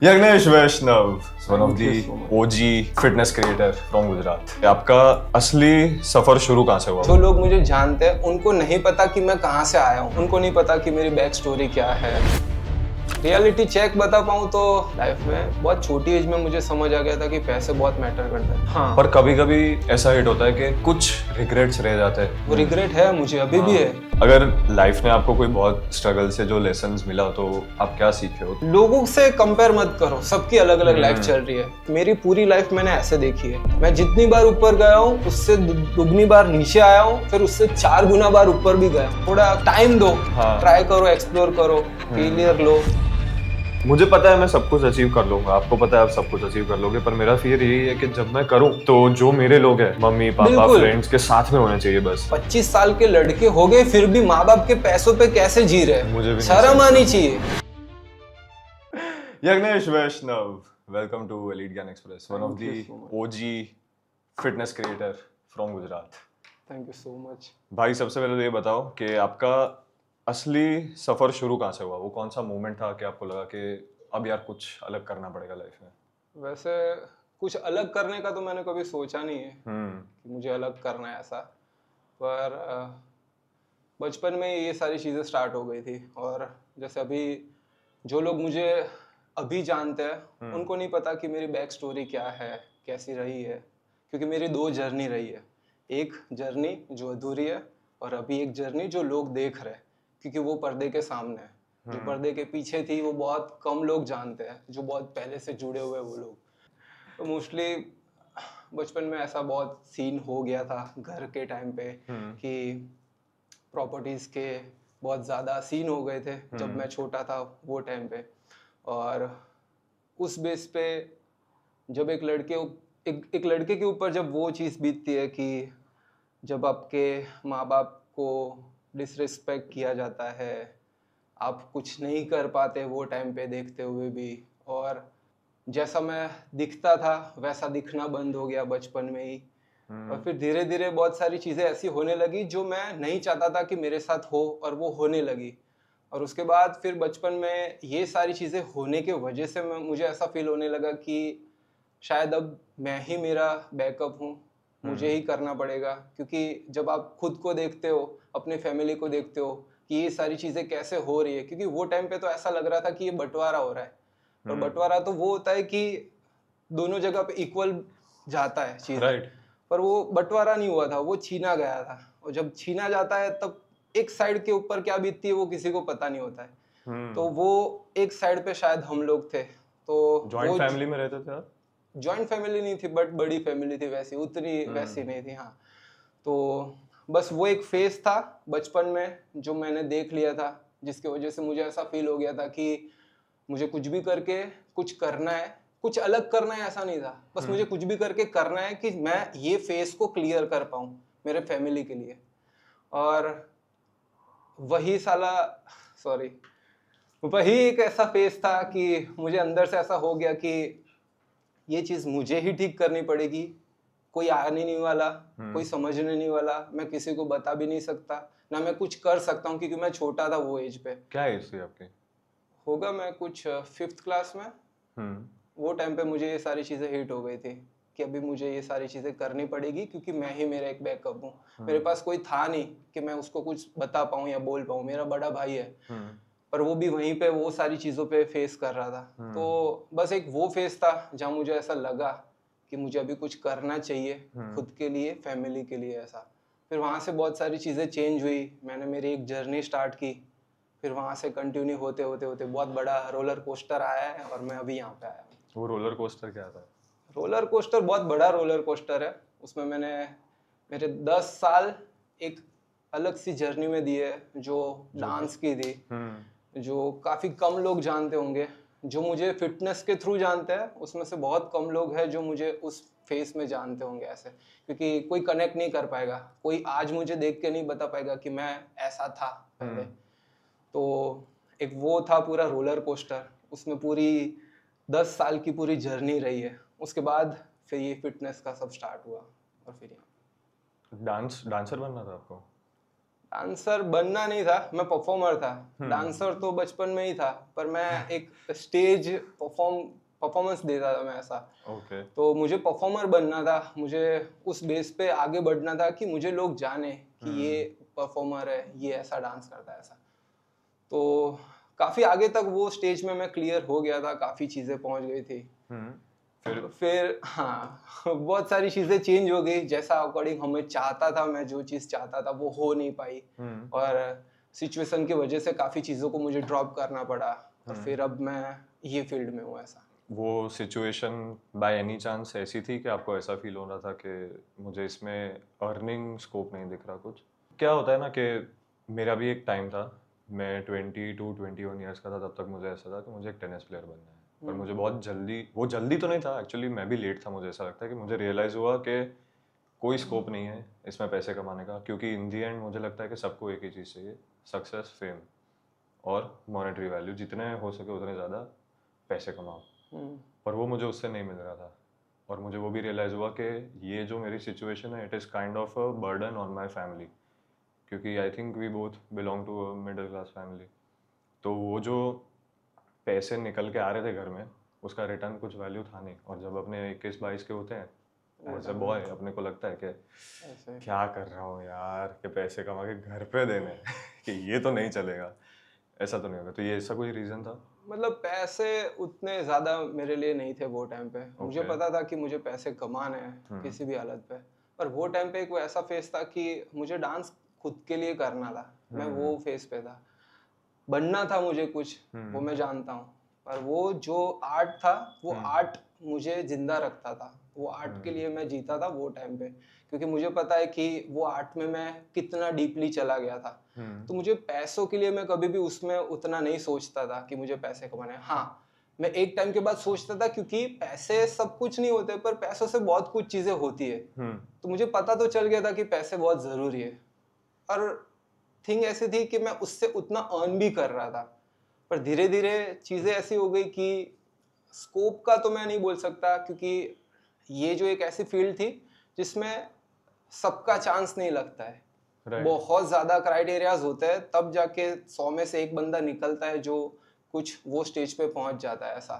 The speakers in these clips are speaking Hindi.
Yagnesh Vaishnav, one of Thank you दी so much. OG fitness creator from Gujarat. आपका असली सफर शुरू कहाँ से हुआ? जो लोग मुझे जानते हैं उनको नहीं पता कि मैं कहाँ से आया हूँ, उनको नहीं पता कि मेरी बैक स्टोरी क्या है। रियलिटी चेक बता पाऊँ तो लाइफ में बहुत छोटी एज में मुझे समझ आ गया था कि पैसे बहुत मैटर करते हैं। हाँ, पर कभी कभी ऐसा हिट होता है कि कुछ रिग्रेट्स रह जाते हैं। वो रिग्रेट है मुझे, अभी भी है। अगर लाइफ में आपको कोई बहुत स्ट्रगल से जो लेसन्स मिला तो आप क्या सीखे हो? लोगों से कंपेयर मत करो, सबकी अलग अलग लाइफ चल रही है। मेरी पूरी लाइफ मैंने ऐसे देखी है। मैं जितनी बार ऊपर गया हूँ उससे दुगनी बार नीचे आया हूँ, फिर उससे 4 गुना बार ऊपर भी गया। थोड़ा टाइम दो, ट्राई करो, एक्सप्लोर करो, फेलियर लो। मुझे पता है मैं सब कुछ अचीव कर लूंगा, आपको पता है आप सब कुछ अचीव कर लोगे, पर मेरा फियर यही है कि जब मैं करूं तो जो मेरे लोग हैं, मम्मी पापा बिल्कुल। फ्रेंड्स के साथ में होने चाहिए बस। 25 साल के लड़के हो गए फिर भी माँ बाप के पैसों पे कैसे जी रहे मुझे भी हैं? नहीं शर्म समझ आनी चाहिए। यज्ञेश वैष्णव, वेलकम टू एलीट ज्ञान express, one of Thank you दी so much. OG fitness creator from Gujarat. Thank you so much. भाई सबसे पहले तो ये बताओ कि आपका असली सफर शुरू कहाँ से हुआ? वो कौन सा मोमेंट था कि आपको लगा कि अब यार कुछ अलग करना पड़ेगा लाइफ में? वैसे कुछ अलग करने का तो मैंने कभी सोचा नहीं है हम्म कि मुझे अलग करना है ऐसा। पर बचपन में ये सारी चीज़ें स्टार्ट हो गई थी। और जैसे अभी जो लोग मुझे अभी जानते हैं उनको नहीं पता कि मेरी बैक स्टोरी क्या है, कैसी रही है। क्योंकि मेरी 2 जर्नी रही है। एक जर्नी जो अधूरी है और अभी एक जर्नी जो लोग देख रहे हैं, क्योंकि वो पर्दे के सामने है। जो पर्दे के पीछे थी वो बहुत कम लोग जानते हैं, जो बहुत पहले से जुड़े हुए हैं वो लोग। तो मोस्टली बचपन में ऐसा बहुत सीन हो गया था घर के टाइम पे कि प्रॉपर्टीज़ के बहुत ज़्यादा सीन हो गए थे जब मैं छोटा था वो टाइम पे। और उस बेस पे जब एक लड़के के ऊपर जब वो चीज़ बीतती है कि जब आपके माँ बाप को डिसरिस्पेक्ट किया जाता है, आप कुछ नहीं कर पाते वो टाइम पे देखते हुए भी। और जैसा मैं दिखता था वैसा दिखना बंद हो गया बचपन में ही। और फिर धीरे धीरे बहुत सारी चीज़ें ऐसी होने लगी जो मैं नहीं चाहता था कि मेरे साथ हो, और वो होने लगी। और उसके बाद फिर बचपन में ये सारी चीज़ें होने के वजह से मुझे ऐसा फील होने लगा कि शायद अब मैं ही मेरा बैकअप हूँ, मुझे ही करना पड़ेगा। क्योंकि जब आप खुद को देखते हो, अपने फैमिली को देखते हो कि ये सारी चीज़ें कैसे हो रही है, क्योंकि वो टाइम पे तो ऐसा लग रहा था कि ये बंटवारा हो रहा है। और बंटवारा तो वो होता है कि दोनों जगह पे इक्वल जाता है चीज़, राइट। पर वो बंटवारा नहीं हुआ था, वो छीना गया था। और जब छीना जाता है तब एक साइड के ऊपर क्या बीतती है वो किसी को पता नहीं होता है। तो वो एक साइड पे शायद हम लोग थे। तो जॉइंट फैमिली में रहते थे आप? जॉइंट फैमिली नहीं थी, बट बड़ी फैमिली थी, वैसी उतनी वैसी नहीं थी। हाँ, तो बस वो एक फेज था बचपन में जो मैंने देख लिया था, जिसकी वजह से मुझे ऐसा फील हो गया था कि मुझे कुछ भी करके कुछ करना है, कुछ अलग करना है, ऐसा नहीं था। बस मुझे कुछ भी करके करना है कि मैं ये फेज को क्लियर कर पाऊँ मेरे फैमिली के लिए। और वही साला सॉरी वही एक ऐसा फेज था कि मुझे अंदर से ऐसा हो गया कि ये चीज़ मुझे ही ठीक करनी पड़ेगी। कोई आने नहीं वाला, कोई समझने नहीं वाला, मैं किसी को बता भी नहीं सकता, ना मैं कुछ कर सकता हूँ क्योंकि मैं छोटा था वो एज पे। क्या एज थी आपकी? होगा मैं कुछ 5th क्लास में। वो टाइम पे मुझे ये सारी चीज़ें हिट हो गई थी कि अभी मुझे ये सारी चीज़ें करनी पड़ेगी, क्योंकि मैं ही मेरा एक बैकअप हूँ। मेरे पास कोई था नहीं कि मैं उसको कुछ बता पाऊँ या बोल पाऊँ। मेरा बड़ा भाई है, पर वो भी वहीं पे वो सारी चीज़ों पे फेस कर रहा था। तो बस एक वो फेस था जहाँ मुझे ऐसा लगा कि मुझे अभी कुछ करना चाहिए खुद के लिए, फैमिली के लिए, ऐसा। फिर वहाँ से बहुत सारी चीज़ें चेंज हुई, मैंने मेरी एक जर्नी स्टार्ट की। फिर वहाँ से कंटिन्यू होते होते होते बहुत बड़ा रोलर कोस्टर आया है और मैं अभी यहाँ पे आया हूँ। वो रोलर कोस्टर क्या था? रोलर कोस्टर बहुत बड़ा रोलर कोस्टर है। उसमें मैंने मेरे 10 साल एक अलग सी जर्नी में दिए, जो डांस की थी, जो काफ़ी कम लोग जानते होंगे। जो मुझे फिटनेस के थ्रू जानते हैं उसमें से बहुत कम लोग हैं जो मुझे उस फेस में जानते होंगे ऐसे, क्योंकि कोई कनेक्ट नहीं कर पाएगा, कोई आज मुझे देख के नहीं बता पाएगा कि मैं ऐसा था पहले। तो एक वो था पूरा रोलर कोस्टर, उसमें पूरी 10 साल की पूरी जर्नी रही है। उसके बाद फिर ये फिटनेस का सब स्टार्ट हुआ और फिर यहाँ डांसर बनना था आपको? डांसर बनना नहीं था, मैं परफॉर्मर था। डांसर तो बचपन में ही था, पर मैं एक स्टेज परफॉर्मेंस देता था मैं ऐसा। ओके। तो मुझे परफॉर्मर बनना था, मुझे उस बेस पे आगे बढ़ना था कि मुझे लोग जाने कि ये परफॉर्मर है, ये ऐसा डांस करता है ऐसा। तो काफी आगे तक वो स्टेज में मैं क्लियर हो गया था, काफी चीजें पहुंच गई थी। फिर हाँ बहुत सारी चीजें चेंज हो गई, जैसा अकॉर्डिंग हमें चाहता था, मैं जो चीज चाहता था वो हो नहीं पाई, और सिचुएशन की वजह से काफी चीजों को मुझे ड्रॉप करना पड़ा, और फिर अब मैं ये फील्ड में हूँ ऐसा। वो सिचुएशन बाय एनी चांस ऐसी थी कि आपको ऐसा फील हो रहा था कि मुझे इसमें अर्निंग स्कोप नहीं दिख रहा कुछ? क्या होता है ना कि मेरा भी एक टाइम था, मैं 22-21 ईयर्स का था, तब तक मुझे ऐसा था कि मुझे एक टेनिस प्लेयर बनना है। पर मुझे बहुत जल्दी, वो जल्दी तो नहीं था एक्चुअली, मैं भी लेट था, मुझे ऐसा लगता है कि मुझे रियलाइज़ हुआ कि कोई स्कोप नहीं है इसमें पैसे कमाने का, क्योंकि इन दी एंड मुझे लगता है कि सबको एक ही चीज़ चाहिए, सक्सेस, फेम और मॉनेटरी वैल्यू, जितने हो सके उतने ज़्यादा पैसे कमाओ। पर वो मुझे उससे नहीं मिल रहा था, और मुझे वो भी रियलाइज़ हुआ कि ये जो मेरी सिचुएशन है, it is kind of a burden on my family, क्योंकि I think we both belong to a middle class family. तो वो जो पैसे निकल के आ रहे थे घर में, उसका रिटर्न कुछ वैल्यू था नहीं, और जब अपने 21-22 के होते हैं एज अ बॉय, अपने को लगता है कि ऐसे क्या कर रहा हूँ यार, कि पैसे कमा के घर पे देने हैं कि ये तो नहीं चलेगा, ऐसा तो नहीं होगा। तो ये ऐसा कोई रीज़न था? मतलब पैसे उतने ज्यादा मेरे लिए नहीं थे वो टाइम पे। मुझे ओके। पता था कि मुझे पैसे कमाने हैं किसी भी हालत पे, पर वो टाइम पे एक वो ऐसा फेस था कि मुझे डांस खुद के लिए करना था, मैं वो फेस पे था। बनना था मुझे कुछ, वो मैं जानता हूँ, पर वो जो आर्ट था, वो आर्ट मुझे जिंदा रखता था, वो आर्ट के लिए मैं जीता था वो टाइम पे, क्योंकि मुझे पता है कि वो आर्ट में मैं कितना डीपली चला गया था। तो मुझे पैसों के लिए मैं कभी भी उसमें उतना नहीं सोचता था कि मुझे पैसे कमाने हैं। हाँ, मैं एक टाइम के बाद सोचता था, क्योंकि पैसे सब कुछ नहीं होते, पर पैसों से बहुत कुछ चीजें होती है। तो मुझे पता तो चल गया था कि पैसे बहुत जरूरी है, और थिंग ऐसी थी कि मैं उससे उतना अर्न भी कर रहा था। पर धीरे धीरे चीजें ऐसी हो गई कि स्कोप का तो मैं नहीं बोल सकता, क्योंकि ये जो एक ऐसी फील्ड थी जिसमें सबका चांस नहीं लगता है। राइट। बहुत ज्यादा क्राइटेरियाज होते हैं, तब जाके 100 में से एक बंदा निकलता है जो कुछ वो स्टेज पे पहुंच जाता है ऐसा।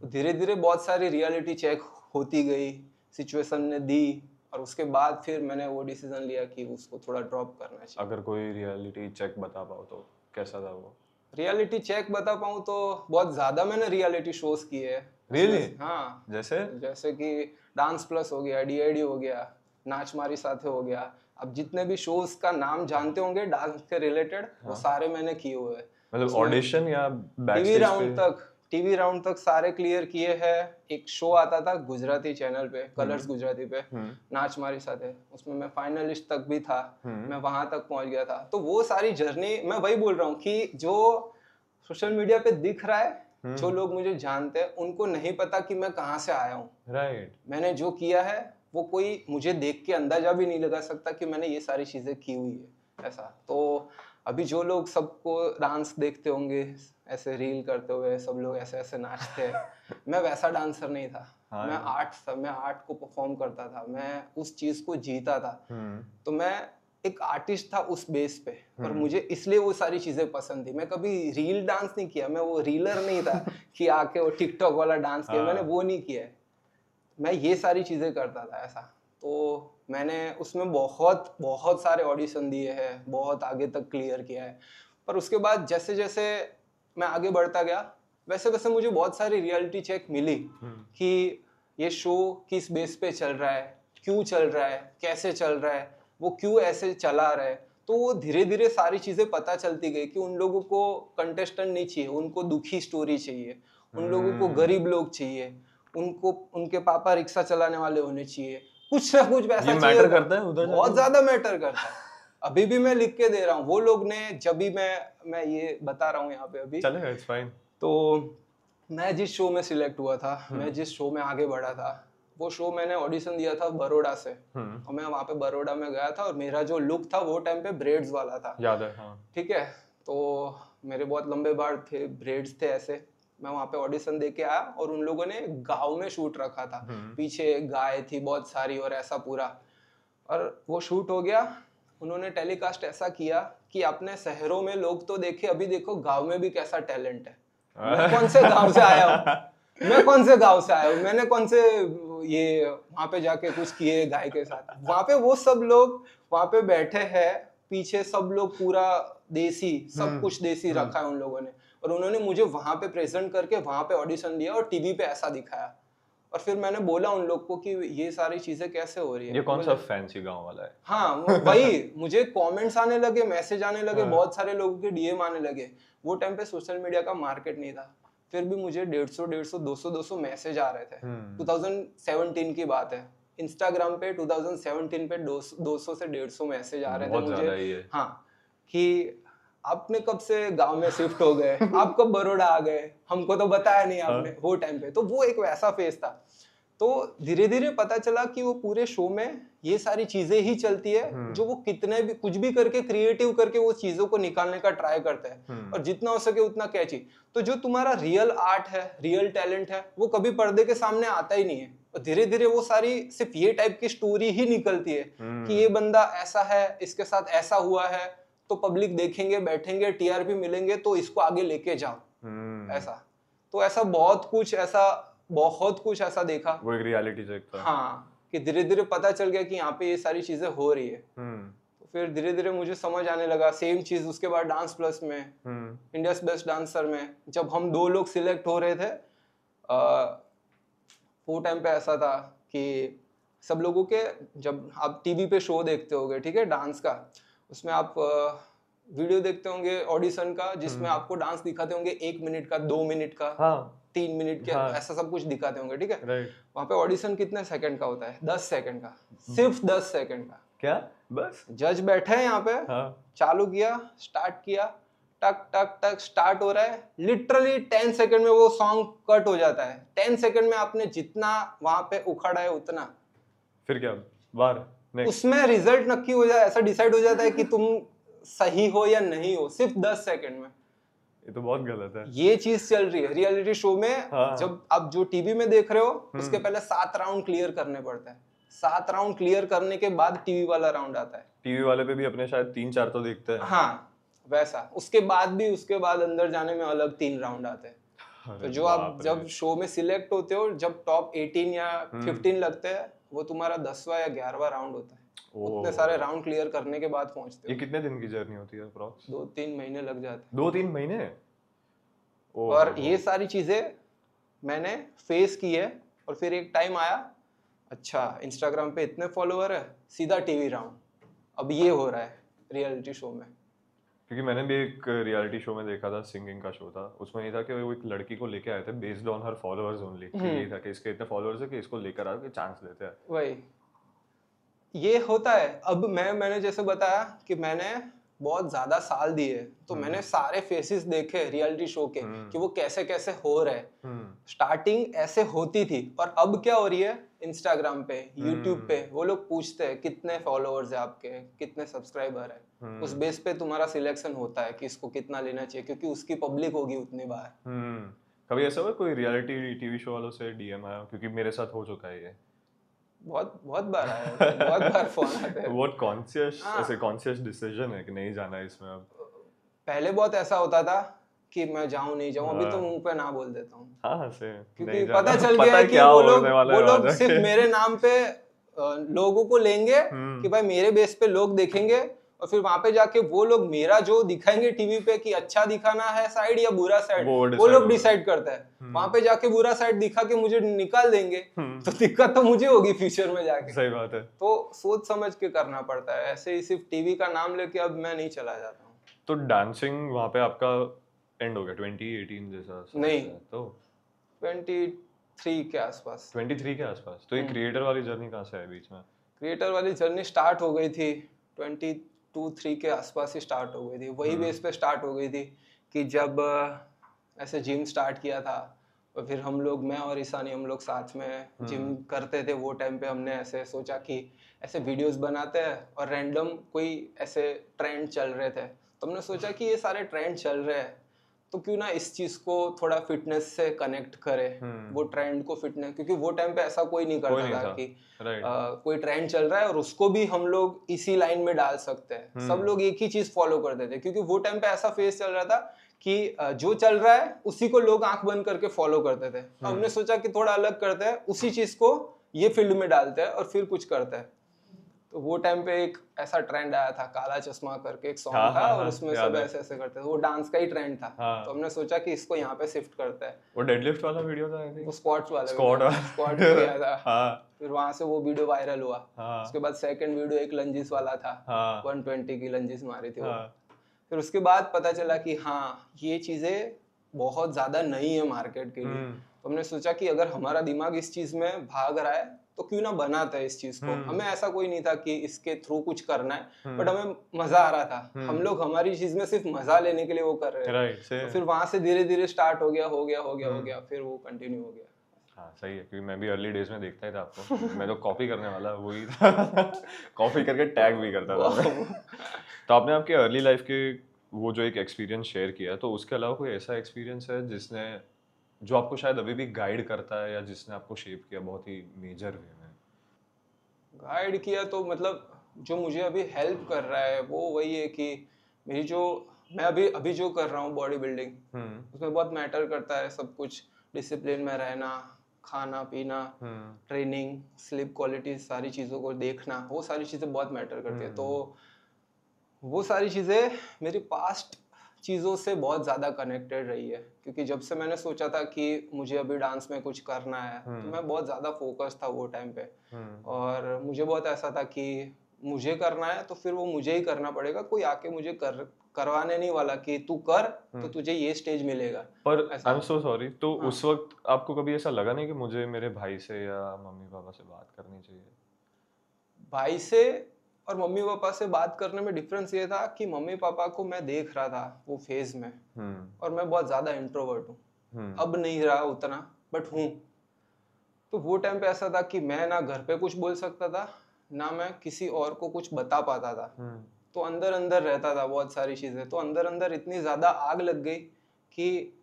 तो धीरे धीरे बहुत सारी रियलिटी चेक होती गई, सिचुएशन ने दी, और उसके बाद फिर मैंने वो डिसीजन लिया कि उसको थोड़ा ड्रॉप करना चाहिए। अगर कोई रियलिटी चेक बता पाओ तो कैसा था वो? रियलिटी चेक बता पाऊँ तो बहुत ज्यादा मैंने रियलिटी शोज किए हैं। रियली? हाँ, जैसे? जैसे कि डांस प्लस हो गया, डीआईडी हो गया, नाच मारी साथे हो गया। अब जितने भी शोज का नाम जानते होंगे डांस के रिलेटेड, वो सारे मैंने किए हुए हैं। मतलब उसमें ऑडिशन या बैक टीवी स्टेज राउंड पे? तक टीवी राउंड तक सारे क्लियर किए हैं। एक शो आता था गुजराती चैनल पे, कलर्स गुजराती पे, नाच मारी साथे, उसमें मैं फाइनलिस्ट तक भी था, मैं वहां तक पहुंच गया था। तो वो सारी जर्नी, मैं वही बोल रहा हूँ कि जो सोशल मीडिया पे दिख रहा है, जो लोग मुझे जानते हैं, उनको नहीं पता कि मैं कहाँ से आया हूँ। राइट। मैंने जो किया है वो कोई मुझे देख के अंदाजा भी नहीं लगा सकता कि मैंने ये सारी चीजें की हुई है ऐसा। तो अभी जो लोग सबको डांस देखते होंगे ऐसे रील करते हुए, सब लोग ऐसे ऐसे नाचते हैं, मैं वैसा डांसर नहीं था। हाँ मैं यार। आर्ट था, मैं आर्ट को परफॉर्म करता था, मैं उस चीज को जीता था। तो मैं एक आर्टिस्ट था उस बेस पे, और मुझे इसलिए वो सारी चीजें पसंद थी। मैं कभी रील डांस नहीं किया, मैं वो रीलर नहीं था कि आके वो टिकटॉक वाला डांस किया, मैंने वो नहीं किया है। मैं ये सारी चीजें करता था ऐसा। तो मैंने उसमें बहुत बहुत सारे ऑडिशन दिए हैं, बहुत आगे तक क्लियर किया है। पर उसके बाद जैसे जैसे मैं आगे बढ़ता गया, वैसे वैसे मुझे बहुत सारी रियलिटी चेक मिली कि ये शो किस बेस पे चल रहा है, क्यों चल रहा है, कैसे चल रहा है, वो क्यों ऐसे चला रहा है। तो वो धीरे धीरे सारी चीजें पता चलती गई कि उन लोगों को कंटेस्टेंट नहीं चाहिए, उनको दुखी स्टोरी चाहिए, उन लोगों को गरीब लोग चाहिए, उनको उनके पापा रिक्शा चलाने वाले होने चाहिए, कुछ ना कुछ वैसा ये चाहिए मैटर था। करता है उधर बहुत जाके? ज्यादा मैटर करता है। अभी भी मैं लिख के दे रहा हूँ, वो लोग ने जब भी मैं ये बता रहा हूँ यहाँ पे अभी। चलेगा, इट्स फाइन। तो मैं जिस शो में सिलेक्ट हुआ था, मैं जिस शो में आगे बढ़ा था, वो शो मैंने ऑडिशन दिया था बड़ौदा से, और मैं वहाँ पे बड़ौदा में गया था, और मेरा जो लुक था वो टाइम पे ब्रेड्स वाला था। याद है, हाँ। ठीक है, तो मेरे बहुत लंबे बाल थे, ब्रेड्स थे ऐसे। मैं वहाँ पे ऑडिशन दे के आया, और उन लोगों ने गाँव में शूट रखा था, पीछे गाय थी बहुत सारी और ऐसा पूरा। और वो शूट हो गया, उन्होंने टेलीकास्ट ऐसा किया कि अपने शहरों में लोग तो देखे, अभी देखो गांव में भी कैसा टैलेंट है। मैं कौन से गांव से आया हूँ, मैं कौन से गांव से आया हूँ, मैंने कौन से ये वहां पे जाके कुछ किए गाय के साथ। वहां पे वो सब लोग वहां पे बैठे हैं, पीछे सब लोग पूरा देसी, सब कुछ देसी रखा है उन लोगों ने, और उन्होंने मुझे वहां पे प्रेजेंट करके वहां पे ऑडिशन दिया और टीवी पे ऐसा दिखाया। और फिर मैंने बोला उन लोग को कि ये सारी चीजें कैसे हो रही है। ये कौन सा फैंसी गांव वाला है? हाँ वही, मुझे कमेंट्स आने लगे, मैसेज आने लगे, बहुत सारे लोगों के डीएम आने लगे। वो टाइम पे सोशल मीडिया का मार्केट नहीं था, फिर भी मुझे 150 200 मैसेज आ रहे थे। 2017 की बात है, इंस्टाग्राम पे 2017 पे 200 से 150 मैसेज आ रहे थे मुझे। हाँ, कि आपने कब से गांव में शिफ्ट हो गए, आप कब बड़ौदा आ गए, हमको तो बताया नहीं आपने। वो टाइम पे तो वो एक वैसा फेज था। तो धीरे धीरे पता चला कि वो पूरे शो में ये सारी चीजें ही चलती है, जो वो कितने भी कुछ भी करके क्रिएटिव करके वो चीजों को निकालने का ट्राई करते हैं, और जितना हो सके उतना कैची। तो जो तुम्हारा रियल आर्ट है, रियल टैलेंट है, वो कभी पर्दे के सामने आता ही नहीं है। और धीरे धीरे वो सारी सिर्फ ये टाइप की स्टोरी ही निकलती है कि ये बंदा ऐसा है, इसके साथ ऐसा हुआ है, तो पब्लिक देखेंगे, बैठेंगे, टीआरपी मिलेंगे, तो इसको आगे लेके जाओ। ऐसा तो ऐसा बहुत कुछ ऐसा देखा। वो एक रियलिटी चेक था। हाँ, कि धीरे धीरे पता चल गया कि यहाँ पे ये सारी चीजें हो रही है। तो फिर धीरे धीरे मुझे समझ आने लगा। सेम चीज उसके बाद डांस प्लस में, इंडियाज बेस्ट डांसर में, जब हम 2 लोग सिलेक्ट हो रहे थे, वो टाइम पे ऐसा था कि सब लोगों के, जब आप टीवी पे शो देखते होगे, ठीक है, डांस का, उसमें आप वीडियो देखते होंगे ऑडिशन का, जिसमें आपको डांस दिखाते होंगे 1 मिनट का, 2 मिनट का, 3 मिनट के, ऐसा सब कुछ दिखाते होंगे, ठीक है। वहां पे ऑडिशन कितने सेकंड का होता है? 10 सेकंड का, सिर्फ 10 सेकंड का। क्या? बस जज बैठे हैं यहाँ पे, चालू किया, स्टार्ट किया, टक टक टक स्टार्ट हो रहा है, लिटरली 10 सेकंड में वो सॉन्ग कट हो जाता है। 10 सेकंड में आपने जितना वहां पे उखड़ा है उतना, फिर क्या बार उसमें रिजल्ट नक्की हो जाए, ऐसा डिसाइड हो जाता है कि तुम सही हो या नहीं हो, सिर्फ 10 सेकंड में। ये तो बहुत गलत है। ये चीज चल रही है रियलिटी शो में। जब आप जो टीवी में देख रहे हो, उसके पहले 7 राउंड क्लियर करने पड़ते हैं। 7 राउंड क्लियर करने के बाद टीवी वाला राउंड आता है। टीवी वाले पे भी अपने शायद 3-4 तो देखते हैं। हाँ, वैसा उसके बाद अंदर जाने में अलग 3 राउंड आते हैं। तो जो आप जब शो में सिलेक्ट होते हो, जब टॉप 18 या 15 लगते हैं, वो तुम्हारा 10वां या 11वां राउंड होता है। उतने सारे राउंड क्लियर करने के बाद पहुंचते हो। ये कितने दिन की जर्नी होती है अप्रॉक्स? 2-3 महीने लग जाते हैं। 2-3 महीने? और ये सारी चीजें मैंने फेस की है। और फिर एक टाइम आया, अच्छा इंस्टाग्राम पे इतने फॉलोअर है, सीधा टीवी राउंड, अब ये हो रहा है रियलिटी शो में। क्योंकि मैंने भी एक रियलिटी शो में देखा था, सिंगिंग का शो था, उसमें ये था कि वो एक लड़की को लेके आए थे based on her followers only. ये था कि इसके इतने फॉलोअर्स है कि इसको लेकर आओ, कि चांस लेते हैं। वही ये होता है। अब मैंने जैसे बताया कि मैंने बहुत ज्यादा साल दिए, तो मैंने सारे फेसेस देखे रियलिटी शो के कि वो कैसे कैसे हो रहे। स्टार्टिंग ऐसे होती थी, और अब क्या हो रही है, इंस्टाग्राम पे, यूट्यूब पे वो लोग पूछते हैं कितने फॉलोअर्स है आपके, कितने सब्सक्राइबर है। उस बेस पे तुम्हारा सिलेक्शन होता है कि इसको कितना लेना चाहिए, क्योंकि उसकी पब्लिक होगी उतनी बार। कभी ऐसा हुआ कोई रियलिटी टीवी शो वालों से डीएम आया? क्योंकि मेरे साथ हो चुका है ये। बहुत बार आया है, बहुत बार फोन आते हैं। बहुत कॉन्शियस डिसीजन है कि नहीं जाना है इसमें अब। पहले बहुत ऐसा होता था कि मैं जाऊं नहीं जाऊं, अभी तो मुंह पे ना बोल देता हूँ। हाँ से क्योंकि पता चल गया है कि वो लोग सिर्फ मेरे नाम पे लोगों को लेंगे कि भाई मेरे बेस पे लोग देखेंगे, और फिर वहां पे जाके वो लोग मेरा जो दिखाएंगे टीवी पे कि अच्छा दिखाना है साइड या बुरा साइड, वो लोग डिसाइड करते हैं। वहां पे जाके बुरा साइड दिखा के मुझे निकाल देंगे, तो दिक्कत तो मुझे होगी फ्यूचर में जाके। सही बात है। तो सोच समझ के करना पड़ता है, ऐसे ही सिर्फ टीवी का नाम लेके अब मैं नहीं चला जाता हूँ। तो डांसिंग वहां पे आपका एंड हो गया 2018 जैसा? नहीं, तो 23 के आसपास। 23 के आसपास। तो ये क्रिएटर वाली जर्नी कहाँ से है बीच में? क्रिएटर वाली जर्नी स्टार्ट हो गई थी 22-23 के आसपास ही स्टार्ट हो गई थी। वही बेस पे स्टार्ट हो गई थी कि जब ऐसे जिम स्टार्ट किया था, और फिर हम लोग, मैं और ईशानी, हम लोग साथ में जिम करते थे। वो टाइम पे हमने ऐसे सोचा कि ऐसे वीडियोस बनाते हैं, और रैंडम कोई ऐसे ट्रेंड चल रहे थे, तो हमने सोचा कि ये सारे ट्रेंड चल रहे हैं, तो क्यों ना इस चीज को थोड़ा फिटनेस से कनेक्ट करे, वो ट्रेंड को फिटनेस, क्योंकि वो टाइम पे ऐसा कोई नहीं कोई करता नहीं था था, कि राइट। कोई ट्रेंड चल रहा है और उसको भी हम लोग इसी लाइन में डाल सकते हैं। सब लोग एक ही चीज फॉलो करते थे, क्योंकि वो टाइम पे ऐसा फेज चल रहा था कि जो चल रहा है उसी को लोग आंख बंद करके फॉलो करते थे। हमने सोचा कि थोड़ा अलग करते हैं, उसी चीज को ये फील्ड में डालते हैं और फिर कुछ करते हैं। तो वो टाइम पे एक ऐसा ट्रेंड आया था, काला चश्मा करके एक हाँ सॉन्ग था, हाँ और हाँ, उसमें याद सब है। ऐसे ऐसे करते थे, वो डांस का ही ट्रेंड था। हाँ, तो हमने सोचा कि इसको यहाँ पे शिफ्ट करते हैं। वो डेडलिफ्ट वाला वीडियो था, आई वो थिंक। स्क्वाट्स वाला वीडियो स्क्वाड था, स्क्वाट किया था। हाँ फिर वहां से वो वीडियो वायरल हुआ। हाँ उसके बाद सेकंड वीडियो एक लंजिस वाला था, हाँ 120 की लंजिस मारी थी वो। हाँ। फिर उसके बाद पता चला कि हाँ, ये चीजें बहुत ज्यादा नई है मार्केट के लिए। तो हमने सोचा कि अगर हमारा दिमाग इस चीज में भाग रहा है तो क्यों ना बनाते हैं इस चीज को। हमें ऐसा कोई नहीं था कि इसके थ्रू कुछ करना है, बट हमें मजा आ रहा था। हम लोग हमारी चीज में सिर्फ मजा लेने के लिए वो कर रहे थे। राइट से। तो फिर वहां से धीरे धीरे स्टार्ट हो गया, हो गया, हो गया, हो गया, फिर वो कंटिन्यू हो गया। हाँ सही है, क्योंकि मैं भी अर्ली डेज में देखता ही था आपको। मैं तो कॉपी करने वाला वही था। कॉपी करके टैग भी करता था मैं। तो आपने आपके अर्ली लाइफ के वो जो एक एक्सपीरियंस शेयर किया, तो उसके अलावा कोई ऐसा एक्सपीरियंस है जिसने जो आपको शायद अभी भी गाइड करता है या जिसने आपको शेप किया बहुत ही मेजर वे में? गाइड किया तो मतलब जो मुझे अभी हेल्प कर रहा है वो वही है कि मेरी जो मैं अभी अभी जो कर रहा हूँ बॉडी बिल्डिंग, उसमें बहुत मैटर करता है सब कुछ। डिसिप्लिन में रहना, खाना पीना, ट्रेनिंग, स्लीप क्वालिटी, सारी चीज़ों को देखना, वो सारी चीज़ें बहुत मैटर करती है। तो वो सारी चीज़ें मेरी पास्ट चीज़ों से बहुत ज़्यादा कनेक्टेड रही है, क्योंकि जब से मैंने सोचा था कि मुझे अभी डांस में कुछ करना है, तो मैं बहुत ज़्यादा फोकस था वो टाइम पे। और मुझे बहुत ऐसा था कि मुझे करना है तो फिर वो मुझे ही करना पड़ेगा, कोई आके मुझे करवाने नहीं वाला कि तू कर तो तुझे ये स्टेज मिलेगा। पर ऐसा आई एम सो सॉरी, तो हाँ। उस वक्त आपको कभी ऐसा लगा नहीं कि मुझे मेरे भाई से या मम्मी पापा से बात करनी चाहिए? भाई से और मम्मी पापा से बात करने में डिफरेंस ये था कि मम्मी पापा को मैं देख रहा था वो फेज में, और मैं बहुत ज्यादा इंट्रोवर्ट हूँ। अब नहीं रहा उतना, बट हूँ। तो वो टाइम पे ऐसा था कि मैं ना घर पे कुछ बोल सकता था, ना मैं किसी और को कुछ बता पाता था। तो अंदर अंदर रहता था बहुत सारी चीजें। तो अंदर अंदर इतनी ज्यादा आग लग गई कि